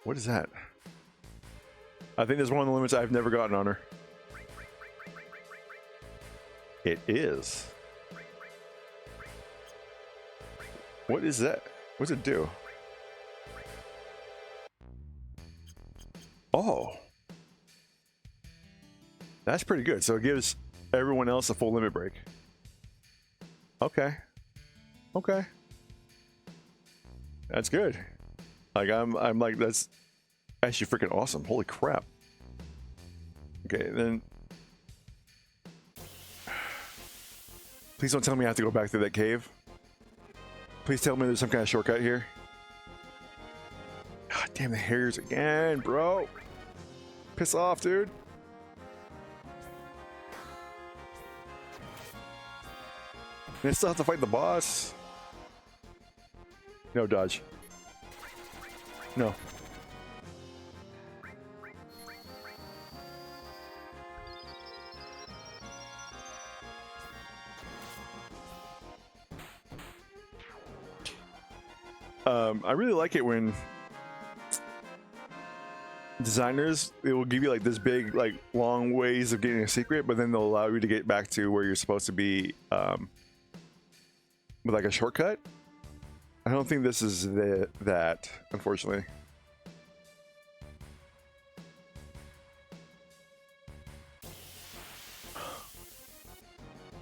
What is that? I think that's one of the limits I've never gotten on her. It is. What is that? What's it do? Oh. That's pretty good. So it gives everyone else a full limit break. Okay. Okay. That's good. Like, I'm like, that's actually freaking awesome. Holy crap. Okay, then. Please don't tell me I have to go back through that cave. Please tell me there's some kind of shortcut here. God damn, the hairs again, bro. Piss off, dude. And I still have to fight the boss. No, dodge. No. I really like it when designers, it will give you like this big, like long ways of getting a secret, but then they'll allow you to get back to where you're supposed to be with like a shortcut. I don't think this is that, unfortunately.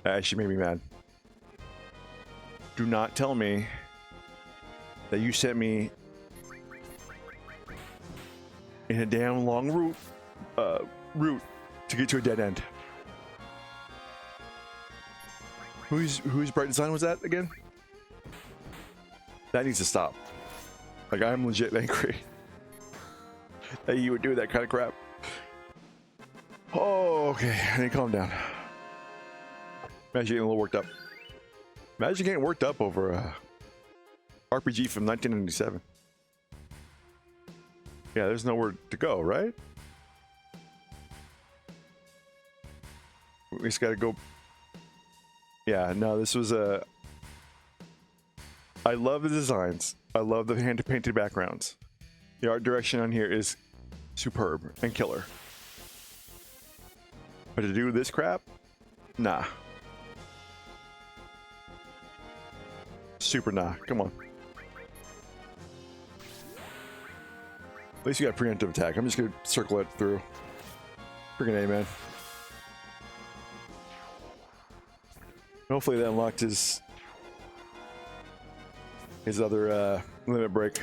That actually made me mad. Do not tell me that you sent me in a damn long route to get to a dead end. Whose bright design was that again? That needs to stop. Like, I'm legit angry that you would do that kind of crap. Oh, okay. I need to calm down. Imagine getting a little worked up. Imagine getting worked up over a RPG from 1997. Yeah, there's nowhere to go, right? We just gotta go. Yeah, no, this was a... I love the designs. I love the hand-painted backgrounds. The art direction on here is superb and killer. But to do this crap? Nah. Super nah. Come on. At least you got preemptive attack. I'm just gonna circle it through. Freaking A, man. Hopefully that unlocked his other limit break.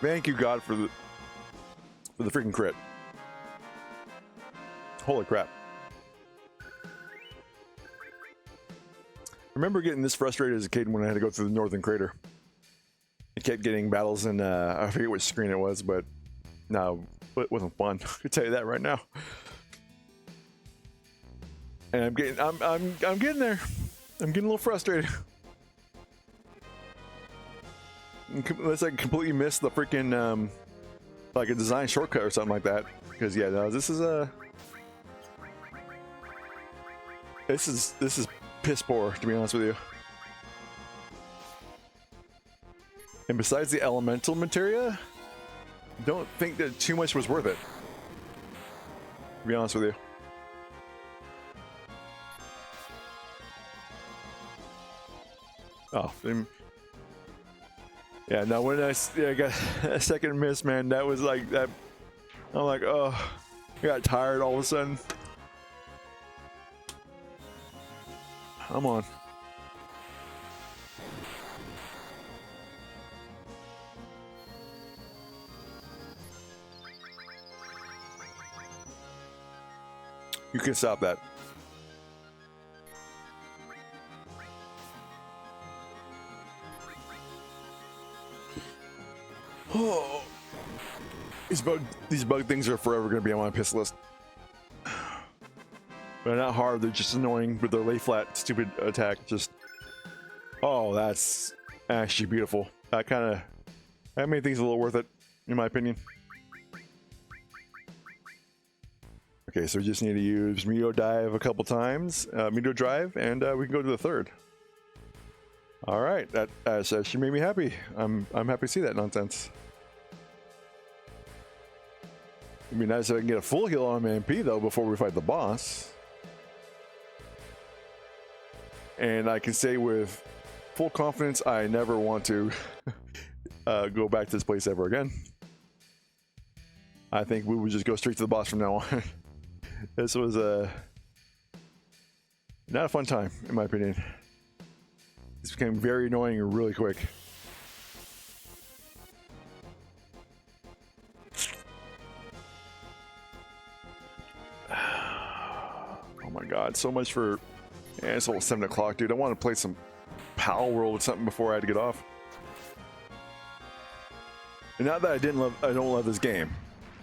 Thank you, God, for the freaking crit. Holy crap. I remember getting this frustrated as a kid when I had to go through the Northern Crater. I kept getting battles in I forget which screen it was, but no, it wasn't fun. I can tell you that right now. And I'm getting there. I'm getting a little frustrated. Unless I completely miss the freaking like a design shortcut or something like that. Because yeah, no, this is piss poor, to be honest with you. And besides the elemental materia, don't think that too much was worth it, to be honest with you. Oh, yeah, no, when I got a second miss, man, that was like that. I'm like, oh, I got tired all of a sudden. Come on. You can stop that. Oh, these bug things are forever going to be on my piss list. They're not hard, they're just annoying with their lay flat stupid attack. Just, oh, that's actually beautiful. That made things a little worth it, in my opinion. Okay, so we just need to use Meteor Dive a couple times, Meteor Drive, and we can go to the third. All right, that actually made me happy. I'm happy to see that nonsense. It'd be nice if I can get a full heal on my MP though before we fight the boss. And I can say with full confidence, I never want to go back to this place ever again. I think we would just go straight to the boss from now on. This was not a fun time, in my opinion. This became very annoying really quick. Oh my god, so much for... Yeah, it's almost 7 o'clock, dude. I want to play some Pal World or something before I had to get off. And not that I don't love this game.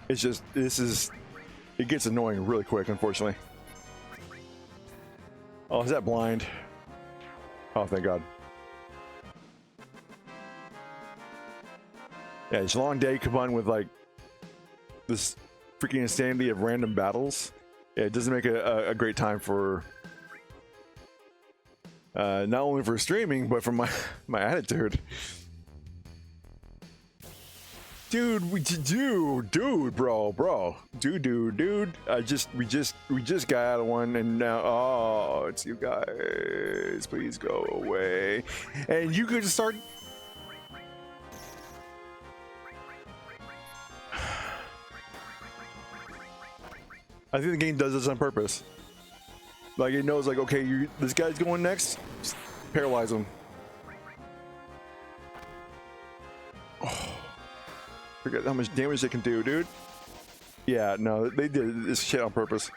It's just, it gets annoying really quick, unfortunately. Oh, is that blind? Oh, thank God. Yeah, it's a long day combined with like this freaking insanity of random battles. Yeah, it doesn't make a great time for Not only for streaming, but for my my attitude. Dude, bro. Dude. We just got out of one, and now, oh, it's you guys. Please go away. And you could start. I think the game does this on purpose. Like it knows, like, okay, this guy's going next. Just paralyze him. Oh. Forget how much damage they can do, dude. Yeah, no, they did this shit on purpose.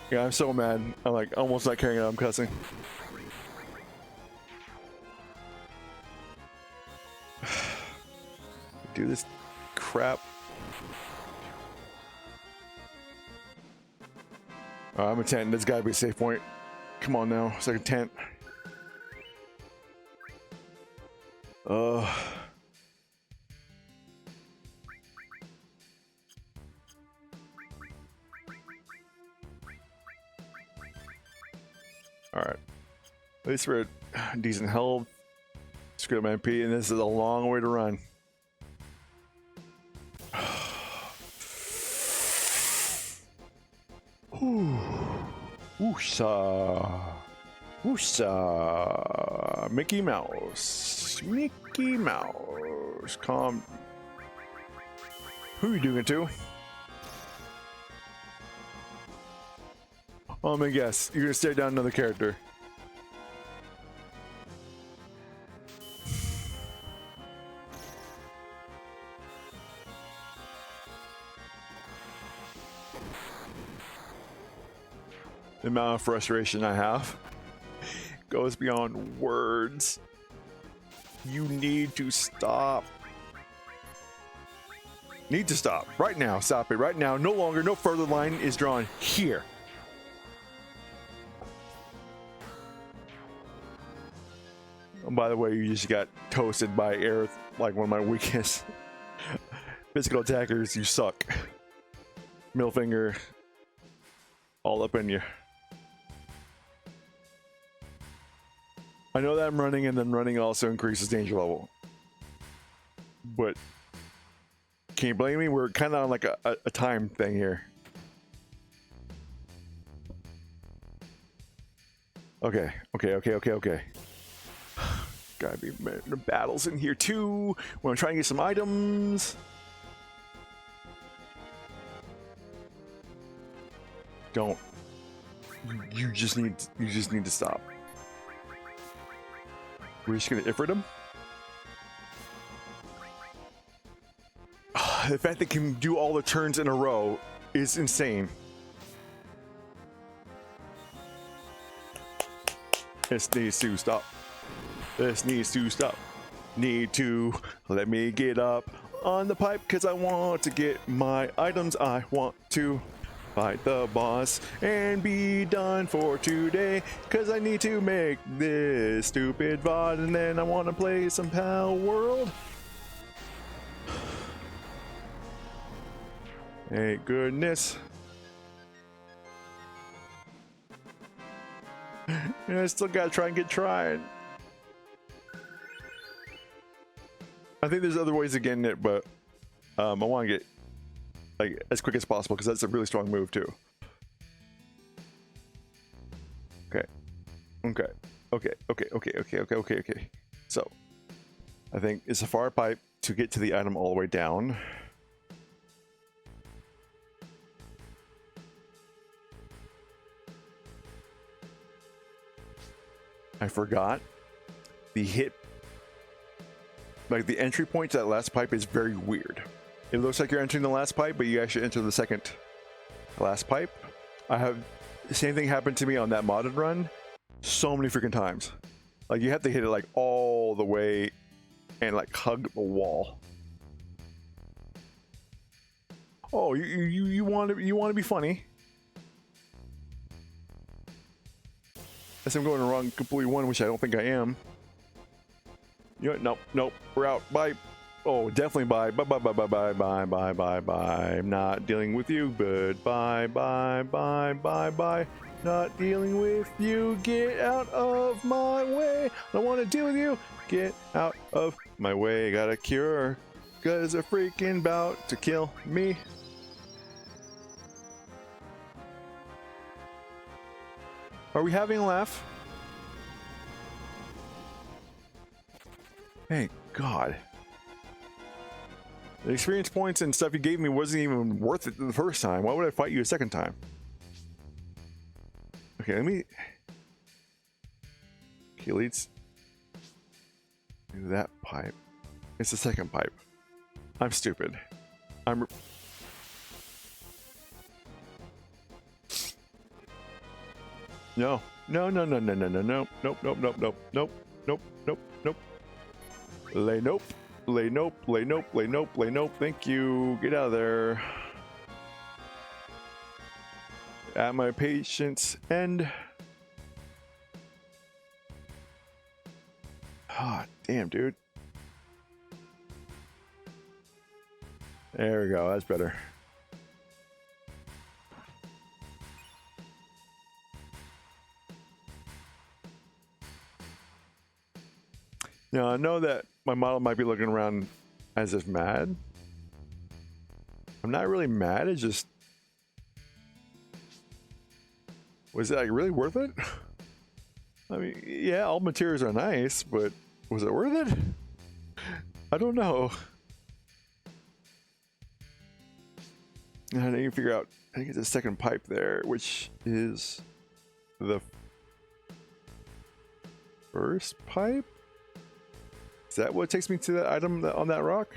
Yeah, I'm so mad. I'm like almost not carrying it. I'm cussing. Do this crap. I'm a tent. There's gotta be a safe point. Come on now, second tent. Alright. At least we're at decent health. Screw up my MP, and this is a long way to run. Woosah. Woosah. Mickey Mouse. Mickey Mouse. Calm. Who are you doing it to? Oh, let me guess. You're gonna stare down another character. The amount of frustration I have goes beyond words. You need to stop. Need to stop. Right now. Stop it. Right now. No longer. No further line is drawn here. Oh, by the way, you just got toasted by Aerith, like one of my weakest physical attackers. You suck. Middle finger all up in you. I know that I'm running, and then running also increases danger level. But can you blame me? We're kind of on like a time thing here. Okay. Gotta be battles in here too. We're gonna try and get some items. Don't. You just need to stop. We're just gonna Ifrit him. The fact that can do all the turns in a row is insane. This needs to stop. This needs to stop. Need to let me get up on the pipe because I want to get my items. I want to fight the boss and be done for today because I need to make this stupid VOD and then I want to play some Pal World. Hey, goodness. I still gotta try and get tried. I think there's other ways of getting it, but I want to get like as quick as possible because that's a really strong move too. Okay. So I think it's a far pipe to get to the item all the way down. I forgot the hit. Like the entry point to that last pipe is very weird. It looks like you're entering the last pipe, but you actually enter the second last pipe. I have the same thing happened to me on that modded run so many freaking times. Like you have to hit it like all the way and like hug the wall. Oh, you want to be funny? Guess I'm going the wrong complete one, which I don't think I am. You know what? Nope, we're out. Bye. Oh, definitely bye. Bye, bye, bye, bye, bye, bye, bye, bye, bye. I'm not dealing with you. Goodbye, bye, bye, bye, bye. Not dealing with you. Get out of my way. I don't want to deal with you. Get out of my way. Got a cure. Cause they're freaking about to kill me. Are we having a laugh? Thank God. The experience points and stuff you gave me wasn't even worth it the first time. Why would I fight you a second time? Okay, let me... Okay, let's do that pipe. It's the second pipe. I'm stupid. I'm... No. No, no, no, no, no, no, no. Nope, nope, nope, nope, nope, nope, nope, nope. Lay nope. Lay nope, lay nope, lay nope, lay nope. Thank you. Get out of there. At my patience end. Ah, damn, dude. There we go. That's better. Now, I know that my model might be looking around as if mad. I'm not really mad. It's just... Was it like really worth it? I mean, yeah, all materials are nice, but was it worth it? I don't know. And I need to figure out, I think it's a second pipe there, which is the first pipe? Is that what takes me to that item on that rock?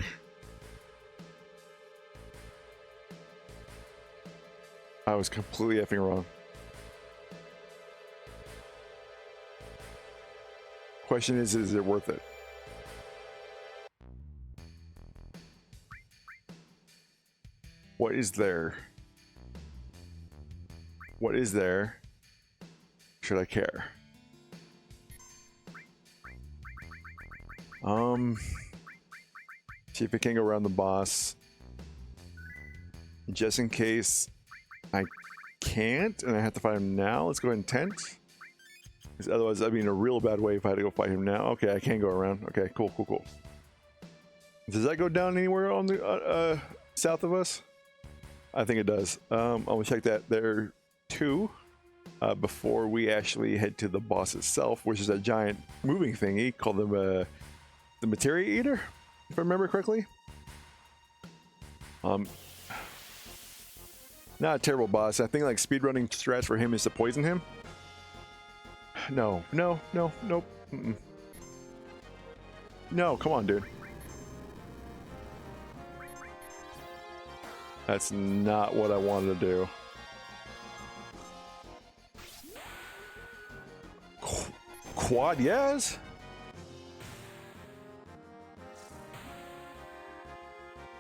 I was completely effing wrong. Question is it worth it? What is there? What is there? Should I care? See if I can go around the boss. Just in case I can't and I have to fight him now, let's go ahead and tent. Because otherwise that'd be in a real bad way if I had to go fight him now. Okay, I can go around. Okay, cool, cool, cool. Does that go down anywhere on the south of us? I think it does. I'm gonna check that there too before we actually head to the boss itself, which is a giant moving thingy called the Materia Eater, if I remember correctly. Not a terrible boss. I think like speedrunning strats for him is to poison him. No, no, no, nope. Mm-mm. No, come on, dude. That's not what I wanted to do. Quad, yes.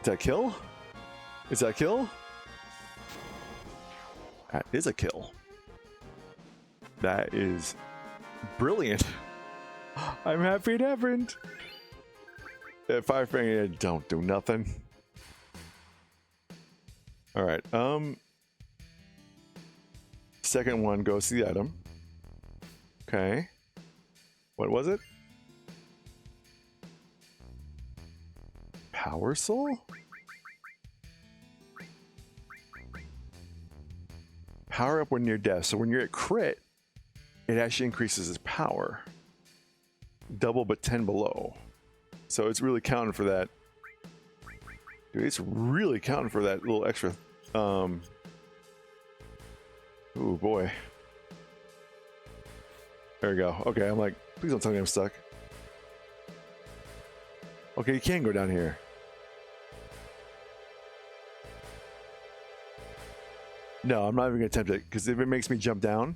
Is that kill? Is that kill? That is a kill. That is brilliant. I'm happy it happened. Fire Fang don't do nothing. All right. Second one goes to the item. Okay. What was it? Power Soul? Power up when near death. So when you're at crit, it actually increases its power. Double but 10 below. So it's really counting for that. Dude, it's really counting for that little extra. Ooh, boy. There we go. Okay, I'm like, please don't tell me I'm stuck. Okay, you can go down here. No, I'm not even gonna attempt it, because if it makes me jump down,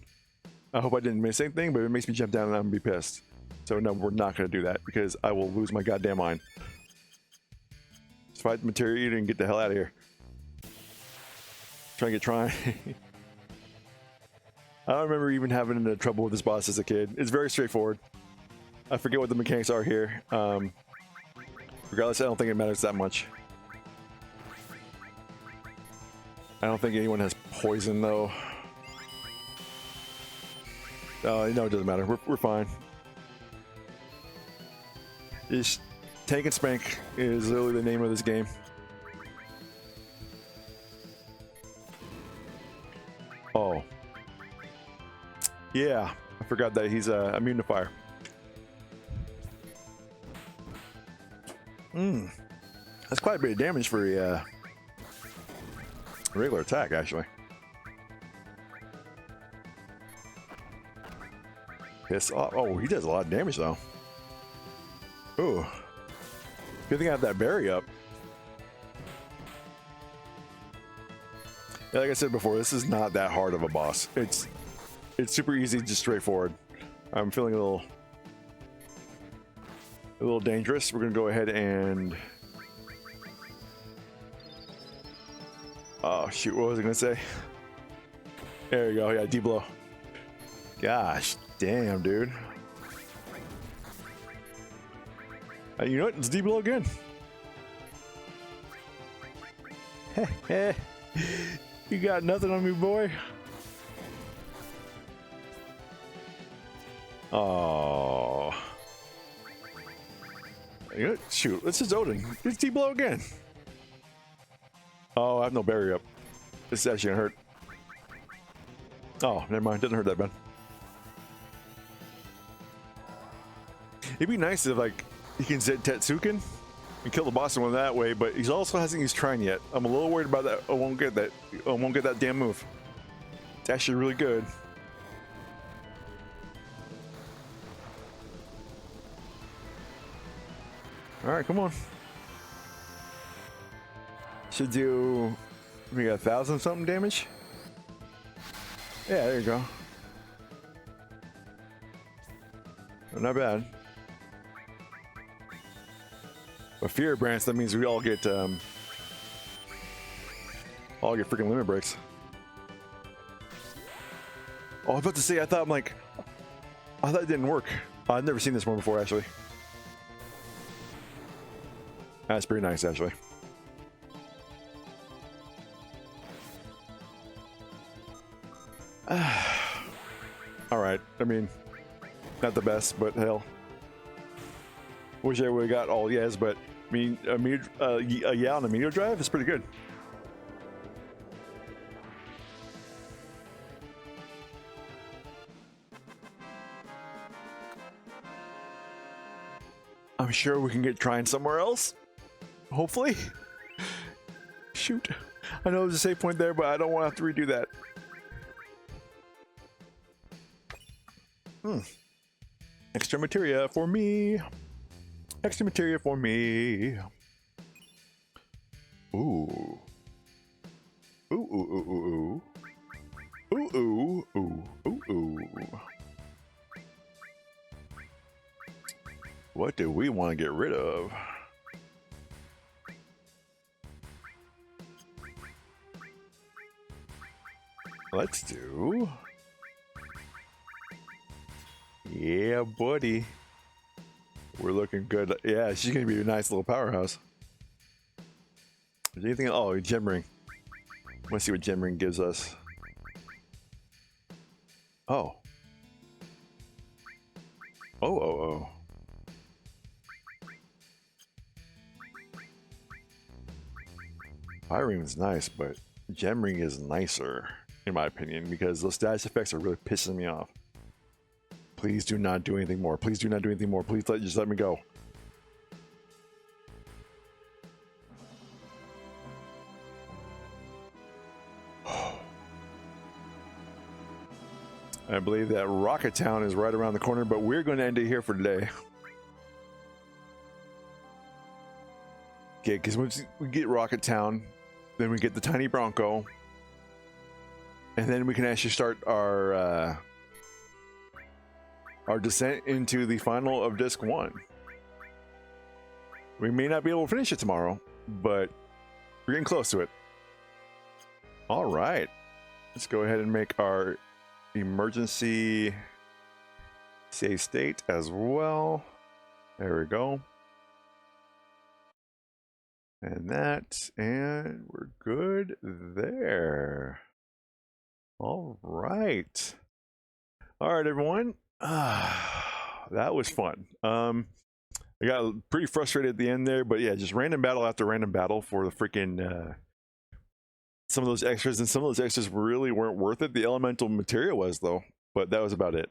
I hope I didn't miss anything, but if it makes me jump down, I'm gonna be pissed. So no, we're not gonna do that, because I will lose my goddamn mind. Let's fight the Materia Eater and get the hell out of here. Trying. I don't remember even having trouble with this boss as a kid. It's very straightforward. I forget what the mechanics are here. Regardless, I don't think it matters that much. I don't think anyone has poison though. No, it doesn't matter. We're fine. Just tank and spank is literally the name of this game. Oh. Yeah, I forgot that he's immune to fire. That's quite a bit of damage for a regular attack, actually. Piss off. Oh, he does a lot of damage, though. Ooh. Good thing I have that berry up. Yeah, like I said before, this is not that hard of a boss. It's super easy, just straightforward. I'm feeling a little dangerous. We're gonna go ahead and... Oh shoot, what was I gonna say? There you go, yeah, D-blow. Gosh, damn, dude. You know what? It's D-blow again. You got nothing on me, boy. Oh. You know what? Shoot, this is Odin. It's D-blow again. Oh, I have no barrier up. This is actually gonna hurt. Oh, never mind. Doesn't hurt that bad. It'd be nice if, like, he can Zed Tetsuken and kill the boss one that way, but he also hasn't used Trine yet. I'm a little worried about that. I won't get that damn move. It's actually really good. All right, come on. Should do, we got 1,000 something damage. Yeah, there you go. Not bad. But Fear Branch, that means we all get freaking limit breaks. Oh, I was about to say, I thought it didn't work. I've never seen this one before, actually. That's pretty nice, actually. All right. I mean, not the best, but hell. Wish I would have got all yes, but I mean, yeah, on a meteor drive is pretty good. I'm sure we can get trying somewhere else. Hopefully. Shoot. I know there's a save point there, but I don't want to have to redo that. Extra materia for me. Extra materia for me. Ooh. Ooh, ooh, ooh, ooh, ooh. Ooh, ooh, ooh, ooh, ooh. What do we want to get rid of? Let's do... Yeah, buddy. We're looking good. Yeah, she's gonna be a nice little powerhouse. Is there anything? Oh, gem ring. Let's see what gem ring gives us. Oh. Oh, oh, oh. Fire ring is nice, but gem ring is nicer, in my opinion, because those status effects are really pissing me off. Please do not do anything more. Please do not do anything more. Please just let me go. I believe that Rocket Town is right around the corner, but we're going to end it here for today. Okay, because once we get Rocket Town, then we get the Tiny Bronco, and then we can actually start our descent into the final of Disc 1. We may not be able to finish it tomorrow, but we're getting close to it. All right. Let's go ahead and make our emergency save state as well. There we go. And that, and we're good there. All right. All right, everyone. That was fun. I got pretty frustrated at the end there, but yeah, just random battle after random battle for the freaking some of those extras, and some of those extras really weren't worth it. The elemental material was, though, but that was about it.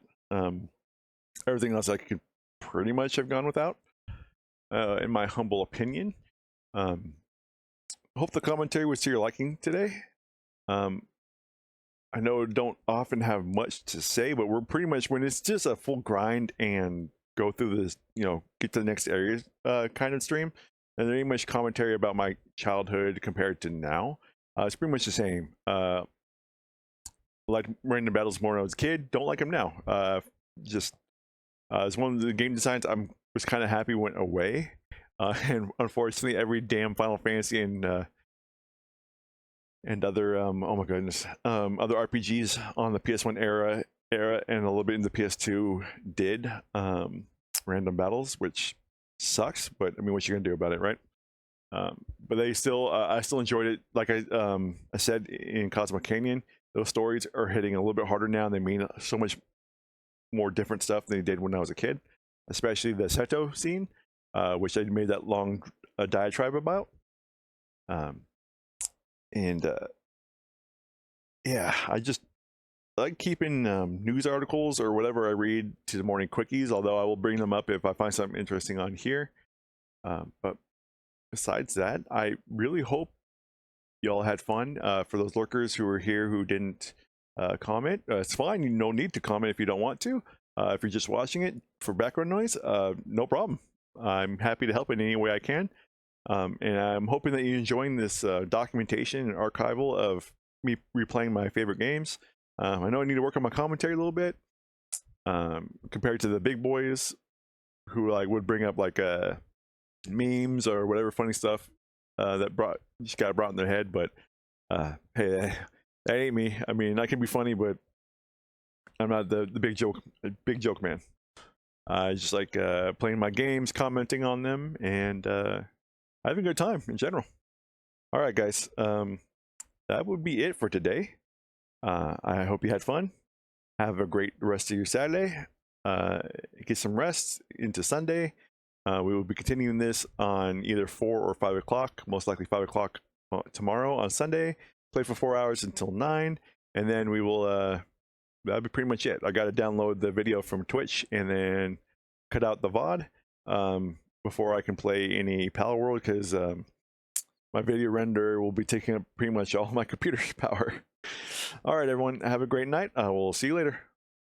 Everything else I could pretty much have gone without, in my humble opinion. Hope the commentary was to your liking today. I know I don't often have much to say, but we're pretty much, when it's just a full grind and go through this, get to the next area kind of stream, and there ain't much commentary about my childhood compared to now. It's pretty much the same. Like random battles more when I was a kid, don't like them now. Just it's one of the game designs I was kind of happy went away, and unfortunately every damn Final Fantasy and other oh my goodness, other RPGs on the PS1 era and a little bit in the PS2 did random battles, which sucks, but I mean, what you gonna do about it, right? But they still, I still enjoyed it. Like I said in Cosmic Canyon, those stories are hitting a little bit harder now, and they mean so much more different stuff than they did when I was a kid, especially the Seto scene, which I made that long diatribe about. Yeah, I just like keeping news articles or whatever I read to the morning quickies, although I will bring them up if I find something interesting on here. But besides that, I really hope y'all had fun. For those lurkers who are here who didn't comment, it's fine. You no need to comment if you don't want to. If you're just watching it for background noise, no problem. I'm happy to help in any way I can. And I'm hoping that you're enjoying this documentation and archival of me replaying my favorite games. I know I need to work on my commentary a little bit compared to the big boys who like would bring up like memes or whatever funny stuff that just got brought in their head. But hey, that ain't me. I mean, I can be funny, but I'm not the big joke man. I just like playing my games, commenting on them, and having a good time in general. All right, guys. That would be it for today. I hope you had fun. Have a great rest of your Saturday. Get some rest into Sunday. We will be continuing this on either 4 or 5 o'clock, most likely 5 o'clock tomorrow on Sunday. Play for 4 hours until 9, and then we will, that'll be pretty much it. I got to download the video from Twitch and then cut out the VOD before I can play any Pal World, because my video render will be taking up pretty much all my computer's power. All right, everyone, have a great night. I will see you later.